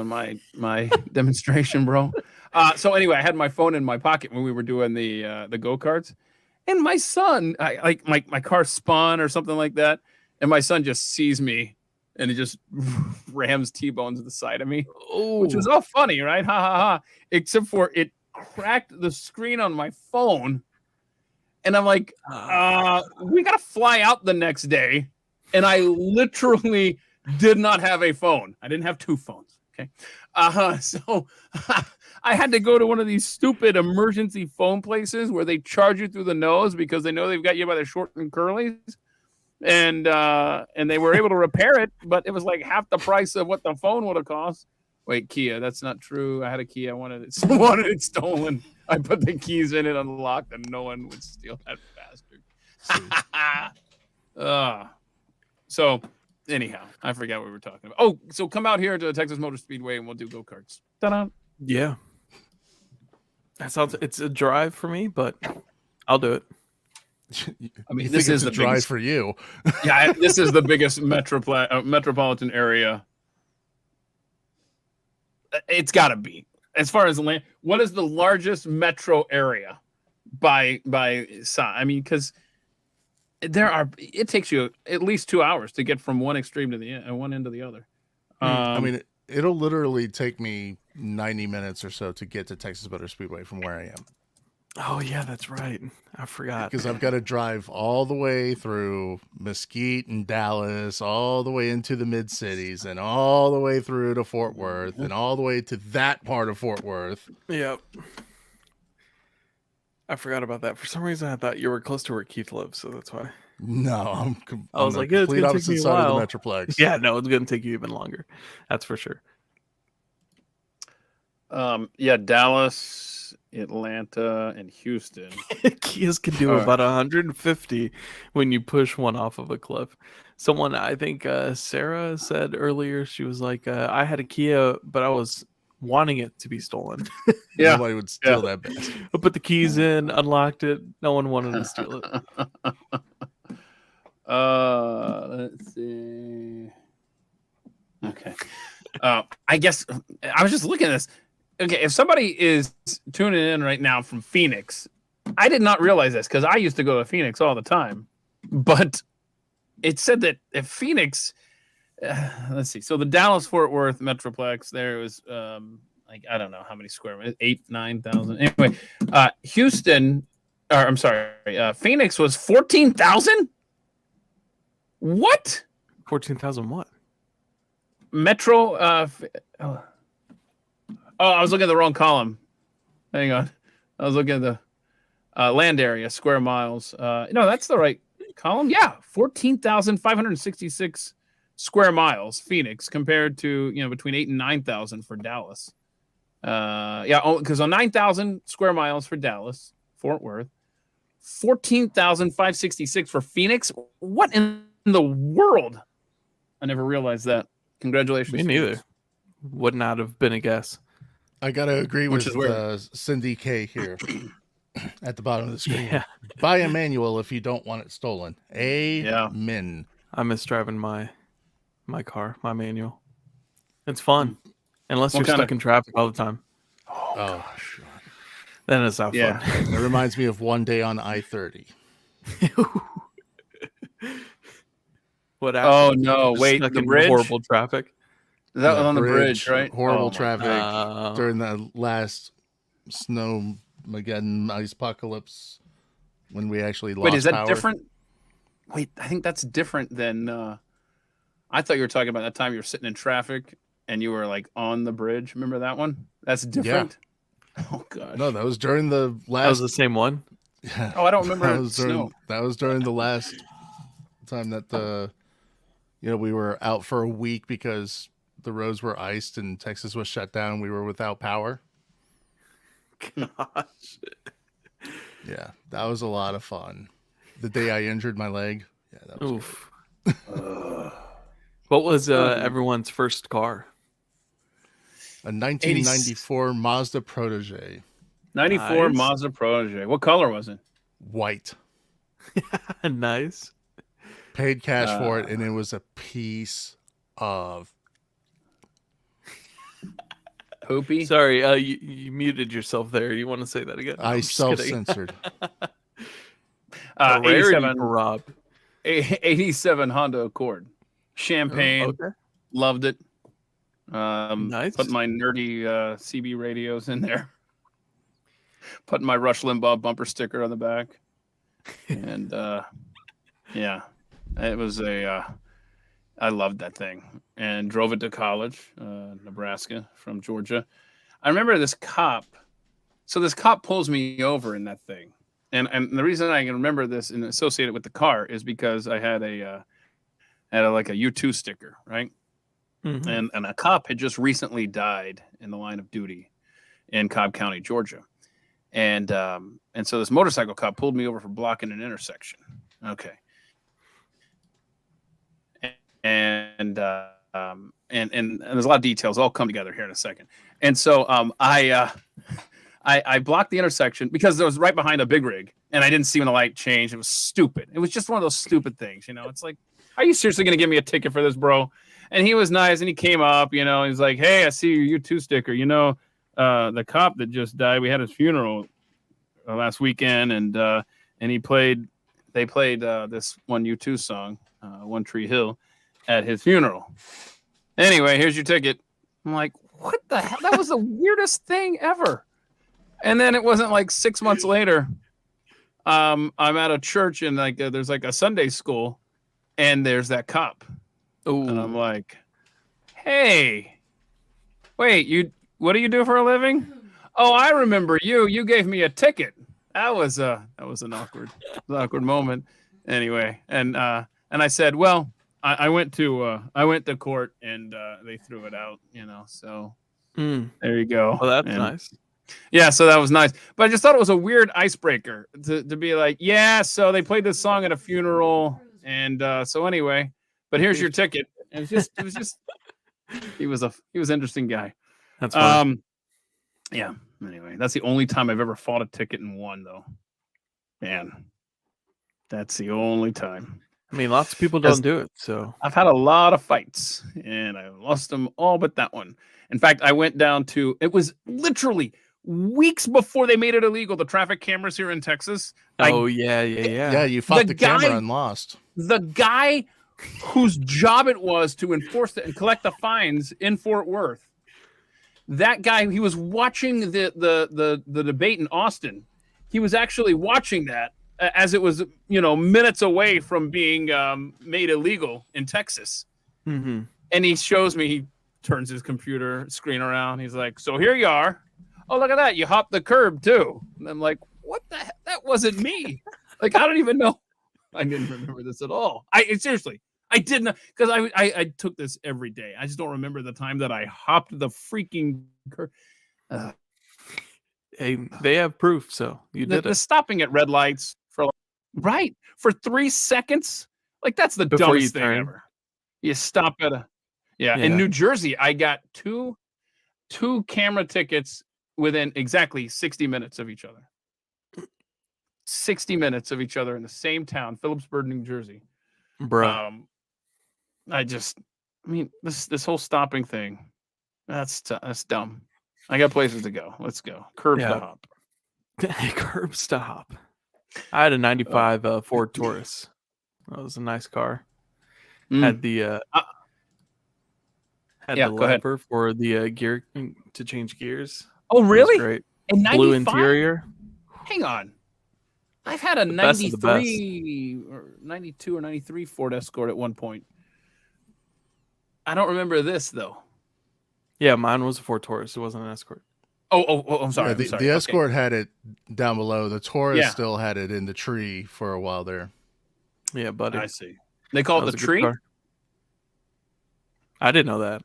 my demonstration, bro. So anyway, I had my phone in my pocket when we were doing the go-karts, and my son, my car spun or something like that, and my son just sees me and he just rams T-bones the side of me, which was all funny, right? Ha ha ha. Except for it cracked the screen on my phone, and I'm like, we gotta fly out the next day, and I literally did not have a phone. I didn't have two phones. Okay. So I had to go to one of these stupid emergency phone places where they charge you through the nose because they know they've got you by the short and curlies. And they were able to repair it, but it was like half the price of what the phone would have cost. Wait, Kia, that's not true. I had a Kia. I wanted it stolen. I put the keys in it, unlocked, and no one would steal that bastard. So anyhow, I forgot what we were talking about. Oh, so come out here to the Texas Motor Speedway and we'll do go-karts. Ta-da. yeah, it's a drive for me, but I'll do it. I mean, You this think is it's a the drive biggest, for you. yeah, this is the biggest metropolitan area. It's got to be. As far as land, what is the largest metro area by size? I mean, because it takes you at least 2 hours to get from one extreme to the one end to the other. I mean, it'll literally take me 90 minutes or so to get to Texas Motor Speedway from where I am. Oh yeah, that's right. I forgot. Because I've got to drive all the way through Mesquite and Dallas, all the way into the mid cities, and all the way through to Fort Worth, and all the way to that part of Fort Worth. Yep. I forgot about that. For some reason, I thought you were close to where Keith lives, so that's why. No, I was on like, the yeah, it's complete gonna take opposite me a side of while. the Metroplex. Yeah, no, it's gonna take you even longer. That's for sure. Yeah, Dallas, Atlanta, and Houston. Kias can do about 150 when you push one off of a cliff. Someone, I think Sarah said earlier, she was like, I had a Kia, but I was wanting it to be stolen. Yeah. Nobody would steal that bad. I put the keys in, unlocked it. No one wanted to steal it. Let's see. Okay. I guess I was just looking at this. Okay, if somebody is tuning in right now from Phoenix, I did not realize this because I used to go to Phoenix all the time. But it said that if Phoenix, let's see. So the Dallas-Fort Worth Metroplex, there was like I don't know how many square meters, 8,000-9,000. Anyway, Houston, or I'm sorry, Phoenix was 14,000. What? 14,000 what? Metro. I was looking at the wrong column. Hang on. I was looking at the land area, square miles. No, that's the right column. Yeah, 14,566 square miles, Phoenix, compared to between 8,000 and 9,000 for Dallas. Yeah, because on 9,000 square miles for Dallas, Fort Worth, 14,566 for Phoenix. What in the world? I never realized that. Congratulations. Me neither. Would not have been a guess. I gotta agree Which with is weird. Cindy K here at the bottom of the screen. Yeah. Buy a manual if you don't want it stolen. Yeah. Amen. I miss driving my car, my manual. It's fun. Unless What you're kind stuck of- in traffic all the time. Oh, Then it's not Yeah. fun. that reminds me of one day on I-30. What happened? Oh no! Just Wait, stuck the in bridge. horrible traffic. Is that on the bridge, right? Horrible Oh, my traffic God. during the last snowmageddon ice apocalypse when we actually lost Wait, is that power. different? Wait, I think that's different than. I thought you were talking about that time you were sitting in traffic and you were like on the bridge. Remember that one? That's different. Oh god. No, that was during the That was last. the same one. Oh, I don't remember that it was snow. during the last time that we were out for a week because the roads were iced and Texas was shut down. We were without power. Gosh. Yeah, that was a lot of fun. The day I injured my leg. Yeah, that was Oof. What was everyone's first car? a 1994 Mazda Protege, 94 Nice. Mazda Protege. What color was it? white. Nice. Paid cash for it, and it was a piece of. Poopy. Sorry, you muted yourself there. You want to say that again? I I'm just kidding. self-censored. A rarity 87, for Rob. 87 Honda Accord. Champagne. Okay. Loved it. Nice. Put my nerdy CB radios in there. Putting my Rush Limbaugh bumper sticker on the back. And yeah, it was I loved that thing and drove it to college, Nebraska from Georgia. I remember this cop. So this cop pulls me over in that thing. And the reason I can remember this and associate it with the car is because I had like a U2 sticker, right? Mhm. And a cop had just recently died in the line of duty in Cobb County, Georgia. And so this motorcycle cop pulled me over for blocking an intersection. Okay. And there's a lot of details all come together here in a second. And so I blocked the intersection because it was right behind a big rig and I didn't see when the light changed. It was stupid. It was just one of those stupid things, It's like, are you seriously going to give me a ticket for this, bro? And he was nice and he came up, he's like, hey, I see your U2 sticker. The cop that just died, we had his funeral last weekend and they played this one U2 song, One Tree Hill, at his funeral. Anyway, here's your ticket. I'm like, what the hell? That was the weirdest thing ever. And then it wasn't like 6 months later. I'm at a church and there's like a Sunday school, and there's that cop. Ooh. And I'm like, hey, wait, what do you do for a living? Oh, I remember you. You gave me a ticket. That was an awkward moment. Anyway, and I said, well, I went to court and they threw it out, So there you go. Well, that's And, nice. yeah, so that was nice. But I just thought it was a weird icebreaker to be like, yeah, so they played this song at a funeral, and so anyway, but here's your ticket. And it was just he was an interesting guy. That's fun. Yeah. Anyway, that's the only time I've ever fought a ticket and won, though. Man, that's the only time. I mean, lots of people don't do it, so I've had a lot of fights, and I lost them all but that one. In fact, I went down to, it was literally weeks before they made it illegal, the traffic cameras here in Texas. yeah. Yeah, you fought the camera and lost. The guy whose job it was to enforce it and collect the fines in Fort Worth, that guy, he was watching the debate in Austin. He was actually watching that as it was, minutes away from being made illegal in Texas. Mm-hmm. And he shows me, he turns his computer screen around. He's like, so here you are. Oh, look at that. You hopped the curb too. And I'm like, what the heck? That wasn't me. Like, I don't even know. I didn't remember this at all. Seriously, I didn't, because I took this every day. I just don't remember the time that I hopped the freaking curb. Hey, they have proof, so you did The it. stopping at red lights for Right. For 3 seconds. Like that's the Before you dumbest thing turn. ever. You stop at a in Yeah. New Jersey, I got two camera tickets within exactly 60 minutes of each other. 60 minutes of each other in the same town, Phillipsburg, New Jersey. Bruh. I mean, this whole stopping thing, that's dumb. I got places to go. Let's go. Curb Yeah. stop. Curb stop. I had a 95 Ford Taurus. That was a nice car. Had the go ahead. lever for the gear to change gears. Oh, It was really? great. In Blue 95? interior. Hang on. I've had a The best of the best. 93 or 92 or 93 Ford Escort at one point. I don't remember this, though. Yeah, mine was a Ford Taurus. It wasn't an Escort. Oh, I'm sorry. Yeah, I'm sorry. the Okay. Escort had it down below. The Taurus Yeah. still had it in the tree for a while there. Yeah, buddy. I see. They call That it was the a good tree? car. I didn't know that.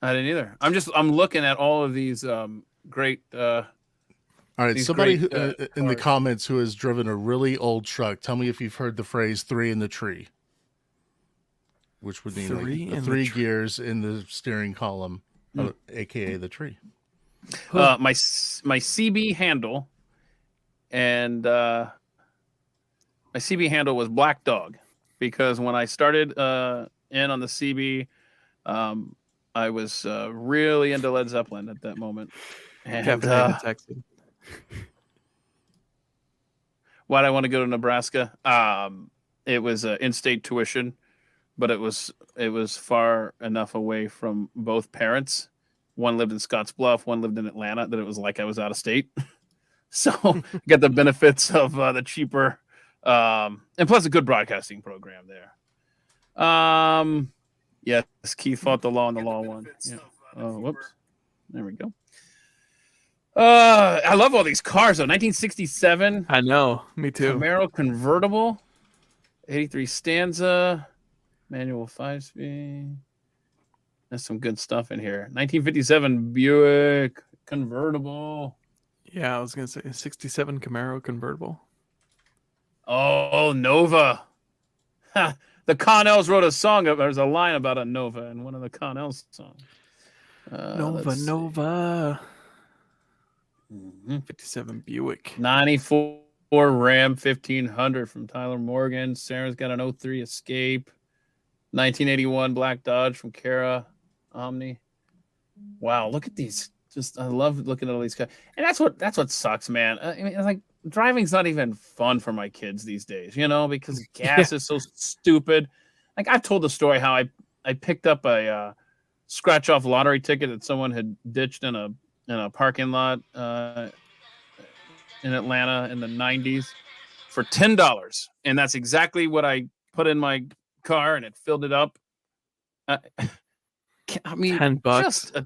I didn't either. I'm looking at all of these great All right, These somebody great, in the cars. comments who has driven a really old truck, tell me if you've heard the phrase 3 in the tree, which would mean Three like in the three tree. gears in the steering column, aka the tree. my CB handle and my CB handle was Black Dog because when I started in on the CB, I was really into Led Zeppelin at that moment. And Kevin Hayden texted. why'd I want to go to Nebraska? It was in-state tuition, but it was far enough away from both parents. One lived in Scottsbluff, one lived in Atlanta, that it was like I was out of state. So I got the benefits of the cheaper, and plus a good broadcasting program there. Yes, Keith fought the law and the law won. Yeah. Oh, whoops. There we go. I love all these cars though. 1967 I know. Me too. Camaro convertible, 83 Stanza, manual 5-speed. There's some good stuff in here. 1957 Buick convertible. Yeah, I was gonna say a 67 Camaro convertible. Oh, Nova. Ha, the Connells wrote a song. There's a line about a Nova in one of the Connells songs. Nova. Mm-hmm. 57 Buick. 94 Ram 1500 from Tyler Morgan. Sarah's got an 03 Escape. 1981 Black Dodge from Kara Omni. Wow, look at these. Just I love looking at all these cars. And that's what sucks, man. I mean, it's like driving's not even fun for my kids these days, because gas is so stupid. Like I've told the story how I picked up a scratch off lottery ticket that someone had ditched in a parking lot in Atlanta in the 90s for $10, and that's exactly what I put in my car, and it filled it up. I mean, $10.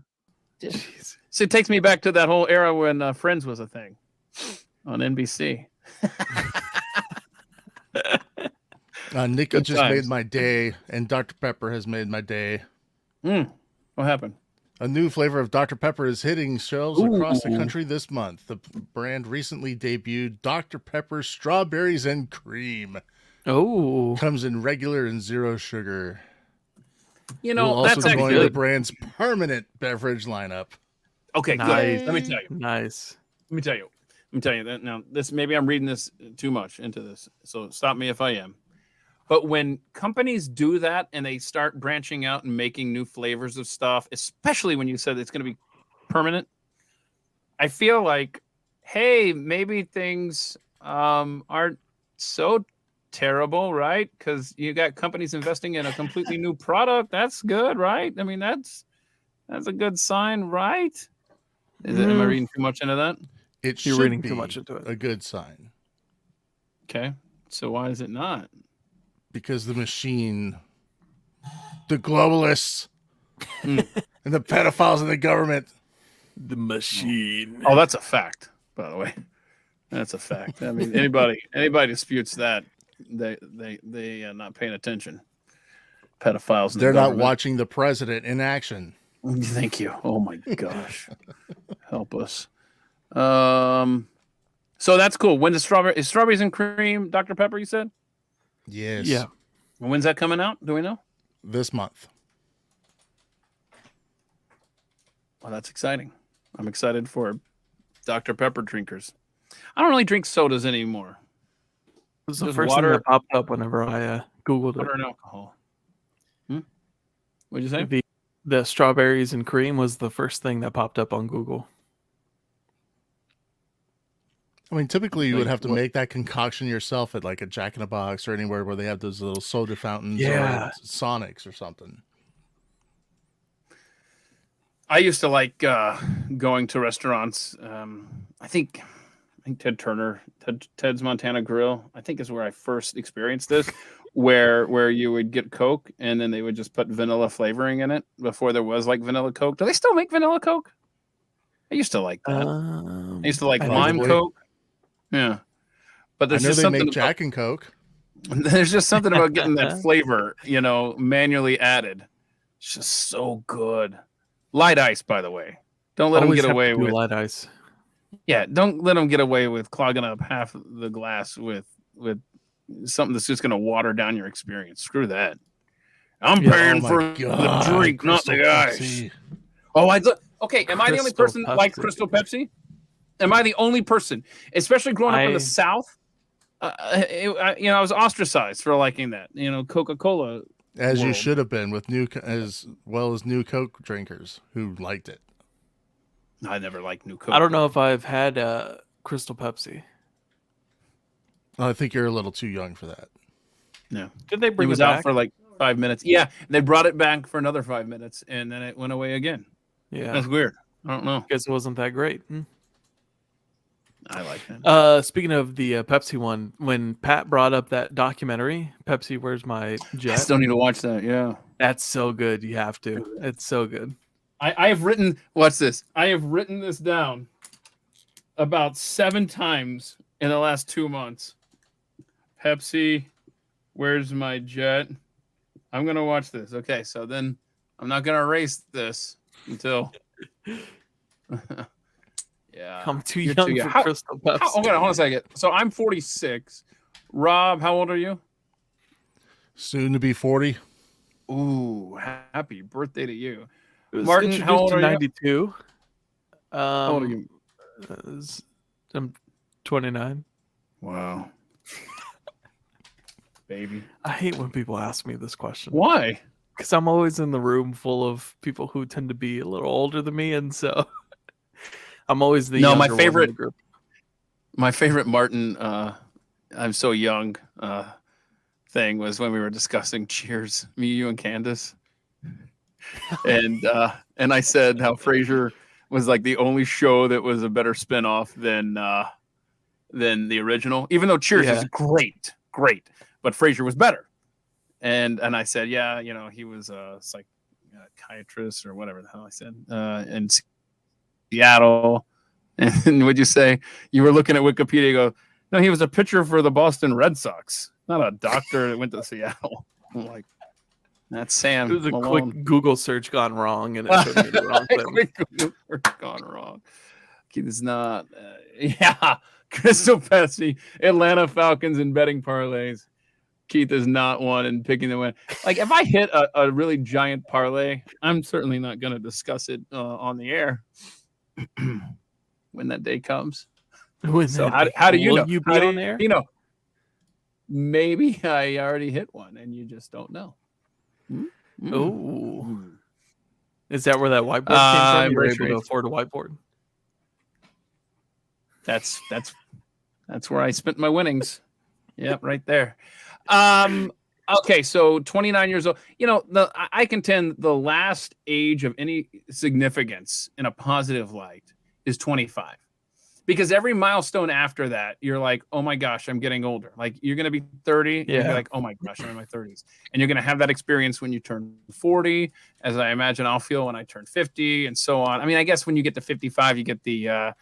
So it takes me back to that whole era when Friends was a thing on NBC. Nikki Good just times. made my day, and Dr. Pepper has made my day. What happened? A new flavor of Dr. Pepper is hitting shelves across the Ooh. country this month. The brand recently debuted Dr. Pepper Strawberries and Cream. Oh, Comes in regular and zero sugar. You Will know, also that's actually join the good. brand's permanent beverage lineup. Okay, Nice. good. Let me tell you. nice. Let me tell you that now. This maybe I'm reading this too much into this, so stop me if I am. But when companies do that and they start branching out and making new flavors of stuff, especially when you said it's going to be permanent, I feel like, hey, maybe things aren't so terrible, right? Because you got companies investing in a completely new product. That's good, right? I mean, that's a good sign, right? Am I reading too much into that? It You're should reading be too much into it. a good sign Okay, so why is it not? because the machine, the globalists, and the pedophiles in the government. The machine. Oh, that's a fact, by the way. That's a fact. I mean, anybody disputes that, they are not paying attention. Pedophiles. In They're the not government. watching the president in action. Thank you. Oh my gosh, help us. So that's cool. When's the strawberries and cream Dr. Pepper, you said? Yes. Yeah. When's that coming out? Do we know? This month. Well, that's exciting. I'm excited for Dr. Pepper drinkers. I don't really drink sodas anymore. It was the Just first water- thing that popped up whenever I Googled Water it. and alcohol. What'd you say? The strawberries and cream was the first thing that popped up on Google. I mean, typically you would Like have to what? make that concoction yourself at like a Jack in the Box or anywhere where they have those little soda fountains Yeah. or Sonics or something. I used to like going to restaurants. I think Ted's Montana Grill, I think is where I first experienced this, where you would get Coke and then they would just put vanilla flavoring in it before there was like vanilla Coke. Do they still make vanilla Coke? I used to like that. I used to like lime Probably. Coke. Yeah. But I there's know just they something make Jack and Coke. there's just something about getting that flavor, manually added. It's just so good. Light ice, by the way. Don't let them Always get have to away do with light ice. Yeah, don't let them get away with clogging up half the glass with something that's just going to water down your experience. Screw that. I'm Yeah, paying Oh for my the God, drink, not Crystal the ice. Pepsi. Oh, okay. Am I the only Crystal person like Pepsi. Crystal Pepsi? Am I the only person, especially growing up in I- the South? I was ostracized for liking that. Coca-Cola. As you world. should have been with as well as new Coke drinkers who liked it. I never liked New Coke. I don't know if I've had Crystal Pepsi. I think you're a little too young for that. No. Did they bring It was it out back? for like 5 minutes. Yeah, they brought it back for another 5 minutes, and then it went away again. Yeah. That's weird. I don't know. Guess it wasn't that great. I like that. Speaking of the Pepsi one, when Pat brought up that documentary, Pepsi, Where's My I Jet? still need to watch that. Yeah. That's so good. You have to. It's so good. I have written, watch this. I have written this down about 7 times in the last 2 months. Pepsi, Where's My Jet? I'm going to watch this. Okay, so then I'm not going to erase this until. Yeah. I'm too You're young too for young. How- Crystal Pepsi. Hold on a second. So I'm 46. Rob, how old are you? Soon to be 40. Ooh, happy birthday to you. It was Martin, introduced how old in are you? 92. How old are you? I'm 29. Wow. Baby. I hate when people ask me this question. Why? Because I'm always in the room full of people who tend to be a little older than me, and so I'm always the No, my younger one in favorite- the group. My favorite Martin, I'm so young thing was when we were discussing Cheers, me, you, and Candace. And I said how Frasier was like the only show that was a better spinoff than the original, even though Cheers Yeah. is great, but Frasier was better. And I said, yeah, he was a psychiatrist or whatever the hell I said in Seattle. And would you say you were looking at Wikipedia? You go, no, he was a pitcher for the Boston Red Sox, not a doctor that went to Seattle. I'm like, that's Sam. It was a Malone. quick Google search gone wrong, and it showed me the wrong thing. Quick Google search gone wrong. Keith is not. Yeah, Crystal Pepsi, Atlanta Falcons, and betting parlays. Keith is not one in picking the win. Like if I hit a really giant parlay, I'm certainly not going to discuss it on the air when that day comes. So how do you know? Will you be How do on there? You know, maybe I already hit one and you just don't know. Oh, is that where that whiteboard came from? You were embrace able to race. afford a whiteboard. That's where I spent my winnings. Yep, right there. Okay, so 29 years old. I contend the last age of any significance in a positive light is 25. Because every milestone after that, you're like, oh my gosh, I'm getting older. Like you're going to be 30. And Yeah. you're like, oh my gosh, I'm in my 30s. And you're going to have that experience when you turn 40, as I imagine I'll feel when I turn 50 and so on. I mean, I guess when you get to 55, you get the,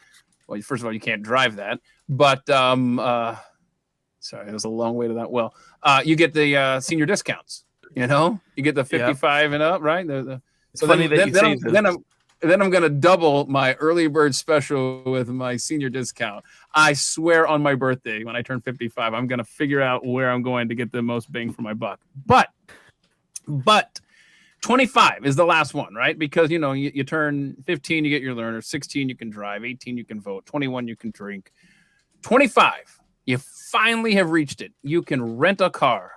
well, first of all, you can't drive that. But, sorry, it was a long way to that. Well, you get the senior discounts, you get the 55 and up, right? It's funny that you say this. then I'm going to double my early bird special with my senior discount. I swear on my birthday, when I turn 55, I'm going to figure out where I'm going to get the most bang for my buck. But 25 is the last one, right? Because, you turn 15, you get your learner. 16, you can drive. 18, you can vote. 21, you can drink. 25, you finally have reached it. You can rent a car.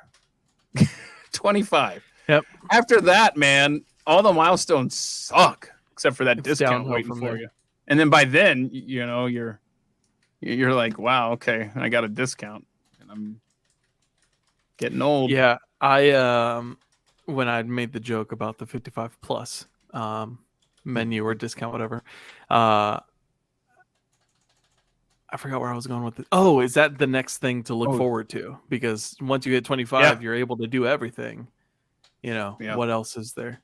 25. Yep. After that, man, all the milestones suck except for that It's discount downhill waiting from for there. you. And then by then, you're like, wow, okay, I got a discount, and I'm getting old. Yeah, I when I'd made the joke about the 55 plus menu or discount, whatever. I forgot where I was going with it. Oh, is that the next thing to look forward to? Because once you hit 25, you're able to do everything. What else is there?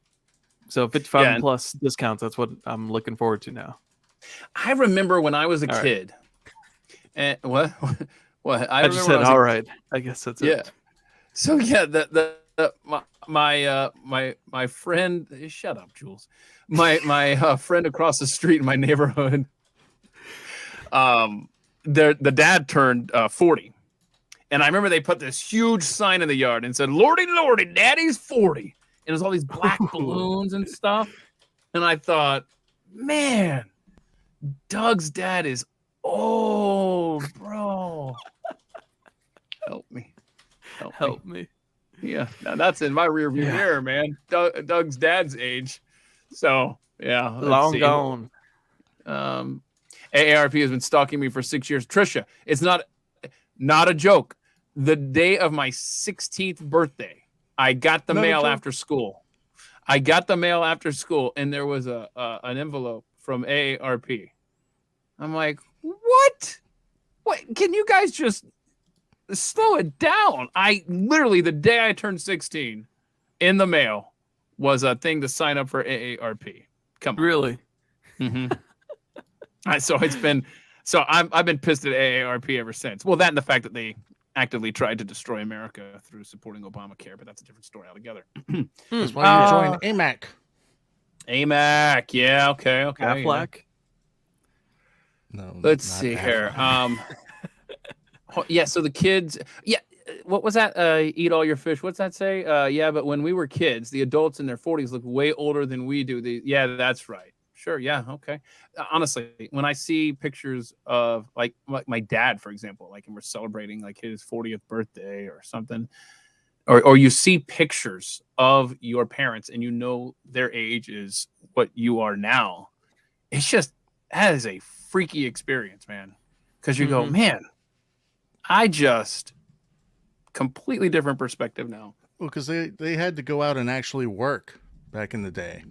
So 55 and plus discounts, that's what I'm looking forward to now. I remember when I was a kid. And what? I just said, all right. I guess that's it. Yeah. So my friend, shut up, Jules. My friend across the street in my neighborhood, the dad turned 40. And I remember they put this huge sign in the yard and said, "Lordy, Lordy, Daddy's 40." And it was all these black balloons and stuff. And I thought, man, Doug's dad is old, bro. Help me. Help me. Yeah, now that's in my rearview mirror, man. Doug's dad's age. So, yeah. Long gone. AARP has been stalking me for 6 years. Trisha, it's not a joke. The day of my 16th birthday, I got the mail after school. And there was an envelope from AARP. I'm like, what? What? Can you guys just slow it down? I literally, the day I turned 16, in the mail was a thing to sign up for AARP. Come on. Really? Mm-hmm. I've been pissed at AARP ever since. Well, that and the fact that they actively tried to destroy America through supporting Obamacare, but that's a different story altogether. That's why you joined AMAC. AMAC, yeah, okay. Aflac? No. Let's see here. So the kids, what was that? Eat all your fish. What's that say? But when we were kids, the adults in their 40s look way older than we do. That's right. Sure, yeah, okay. Honestly, when I see pictures of like my dad, for example, like and we're celebrating like his 40th birthday or something, or you see pictures of your parents and their age is what you are now, it's just, that is a freaky experience, man. Because you go, man, I just completely different perspective now. Well, because they had to go out and actually work back in the day.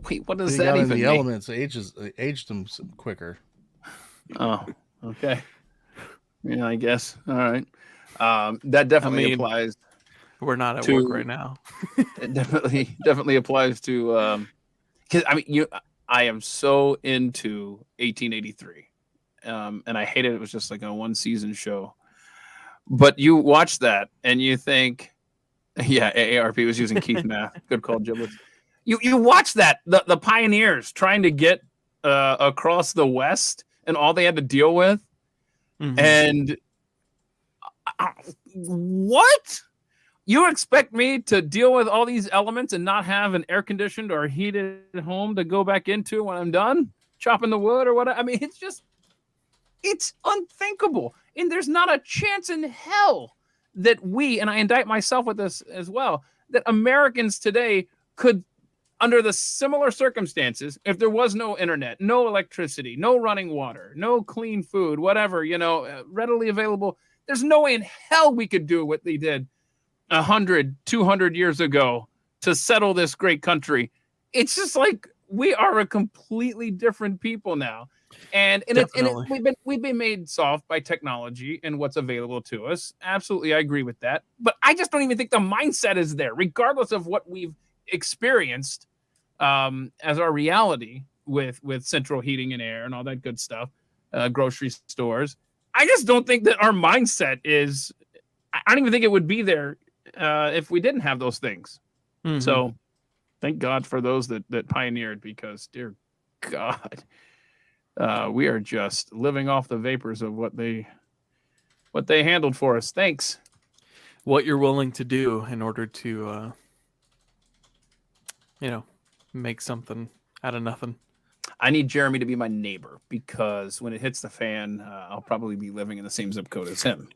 Wait, what does they that got even in the mean? elements aged them quicker. Oh, okay. Yeah, I guess. All right. That definitely applies. We're not at work right now. It definitely applies to because I am so into 1883. And I hated it. It was just like a one season show. But you watch that and you think, AARP was using Keith math. Good call, Giblets. You watch that, the pioneers trying to get across the West and all they had to deal with. And what? You expect me to deal with all these elements and not have an air conditioned or heated home to go back into when I'm done chopping the wood or whatever? I mean, it's unthinkable. And there's not a chance in hell that and I indict myself with this as well, that Americans today could, under the similar circumstances, if there was no internet, no electricity, no running water, no clean food, whatever, readily available, there's no way in hell we could do what they did 100, 200 years ago to settle this great country. It's just like we are a completely different people now. And we've been made soft by technology and what's available to us. Absolutely, I agree with that. But I just don't even think the mindset is there, regardless of what we've experienced as our reality with central heating and air and all that good stuff, grocery stores. I just don't think that our mindset is. I don't even think it would be there if we didn't have those things. So Thank God for those that pioneered, because dear God, we are just living off the vapors of what they handled for us. Thanks. What you're willing to do in order to, make something out of nothing. I need Jeremy to be my neighbor, because when it hits the fan, I'll probably be living in the same zip code as him.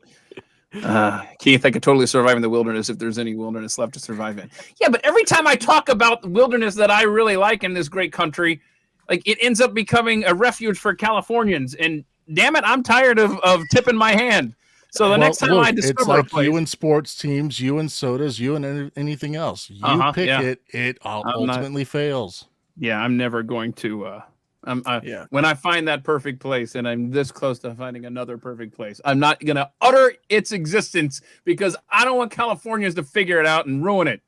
Keith, I could totally survive in the wilderness if there's any wilderness left to survive in. Yeah, but every time I talk about the wilderness that I really like in this great country, like, it ends up becoming a refuge for Californians. And damn it, I'm tired of tipping my hand. So the next time I discover it's like a place, you and sports teams, you and sodas, you and anything else. You pick it ultimately fails. Yeah, I'm never going to. When I find that perfect place, and I'm this close to finding another perfect place, I'm not going to utter its existence, because I don't want Californians to figure it out and ruin it.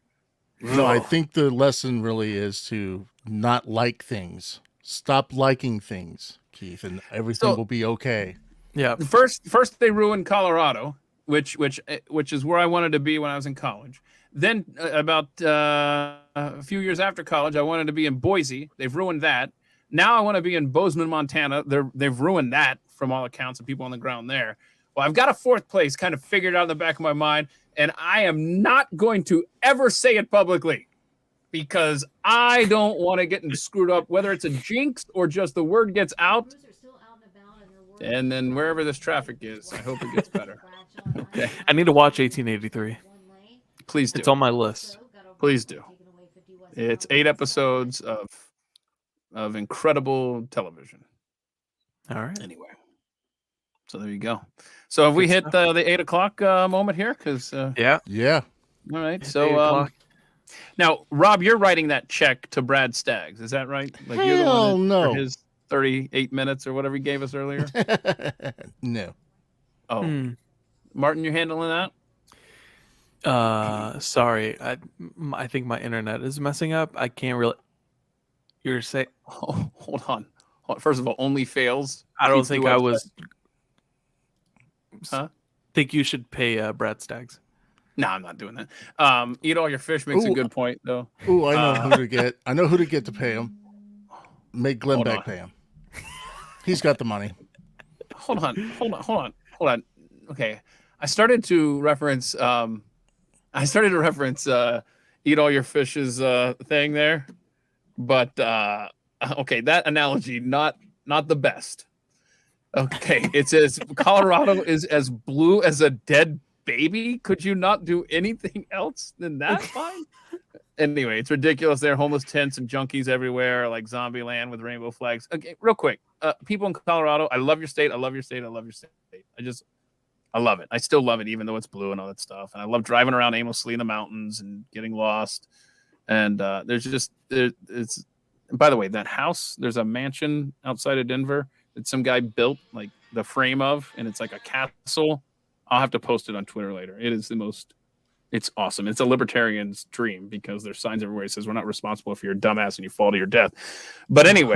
No, I think the lesson really is to not like things. Stop liking things, Keith, and everything will be okay. Yeah. First they ruined Colorado, which is where I wanted to be when I was in college. Then about a few years after college, I wanted to be in Boise. They've ruined that. Now I want to be in Bozeman, Montana. They've ruined that from all accounts of people on the ground there. Well, I've got a fourth place kind of figured out in the back of my mind, and I am not going to ever say it publicly, because I don't want to get screwed up, whether it's a jinx or just the word gets out. And then wherever this traffic is, I hope it gets better. Okay. I need to watch 1883. Please do. It's on my list. Please do. It's 8 episodes of incredible television. All right. Anyway, so there you go. So have we hit the 8 o'clock moment here? Because yeah. All right. So now, Rob, you're writing that check to Brad Staggs. Is that right? Like, you're the one no. For his 38 minutes or whatever he gave us earlier. No. Oh, Martin, you're handling that? Sorry. I think my internet is messing up. I can't really. You're saying? Oh, hold on. First of all, only fails. I don't think I was. Huh? Think you should pay Brad Staggs. No, I'm not doing that. Eat all your fish makes a good point, though. Ooh, I know who to get. I know who to get to pay him. Make Glenn Beck pay him. He's got the money. Hold on. Okay, I started to reference. Eat all your fish's thing there, but okay, that analogy not the best. Okay, it says Colorado is as blue as a dead baby. Could you not do anything else than that? Fine. Anyway, it's ridiculous. There are homeless tents and junkies everywhere, like zombie land with rainbow flags. Okay, real quick. People in Colorado, I love your state. I love your state. I love it. I still love it, even though it's blue and all that stuff. And I love driving around aimlessly in the mountains and getting lost. And it's, by the way, that house, there's a mansion outside of Denver that some guy built, like the frame of, and it's like a castle. I'll have to post it on Twitter later. It is it's awesome. It's a libertarian's dream, because there's signs everywhere that says we're not responsible if you're a dumbass and you fall to your death. But anyway,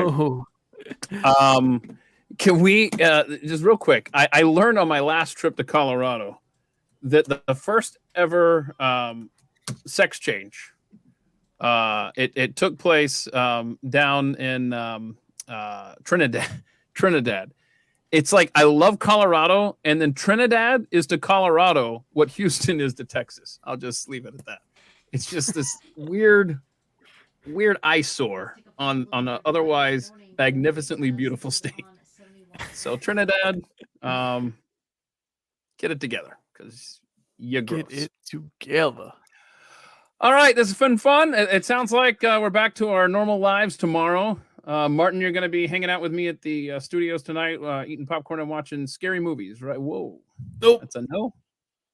can we just real quick? I learned on my last trip to Colorado that the first ever sex change it took place down in Trinidad. It's like, I love Colorado, and then Trinidad is to Colorado what Houston is to Texas. I'll just leave it at that. It's just this weird eyesore on an otherwise magnificently beautiful state. So Trinidad, get it together, because you're gross. Get it together. All right, this has been fun. It sounds like we're back to our normal lives tomorrow. Martin, you're going to be hanging out with me at the studios tonight, eating popcorn and watching scary movies, right? Whoa. Nope. That's a no?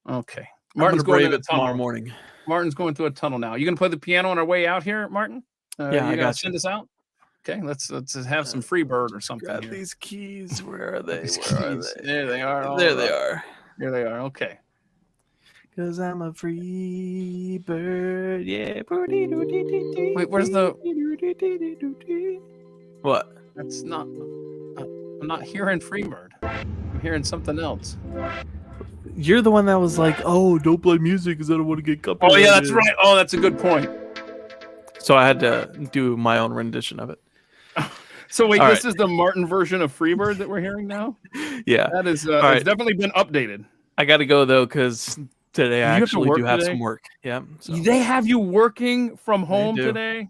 Okay. Martin's going to tomorrow morning. Martin's going through a tunnel now. You going to play the piano on our way out here, Martin? Yeah, I got send us out? Okay, let's have some free bird or something. Grab these keys. Where are they? Where are they? There they are. There they are. Here they are. Okay. Because I'm a free bird. Yeah. Wait, where's the... What? That's not... I'm not hearing Freebird. I'm hearing something else. You're the one that was like, oh, don't play music because I don't want to get copyrighted. Oh, yeah, that's right. Oh, that's a good point. So I had to do my own rendition of it. So wait, All this right. is the Martin version of Freebird that we're hearing now? Yeah. That is, All right. it's definitely been updated. I got to go though, because today I You have to actually work do have today? some work. Yeah. So They have you working from home do. today?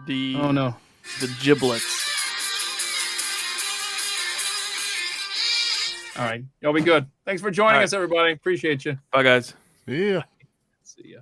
the Oh no. the giblets. All right. You'll be good. Thanks for joining All right. us, everybody. Appreciate you. Bye, guys. Yeah. See ya.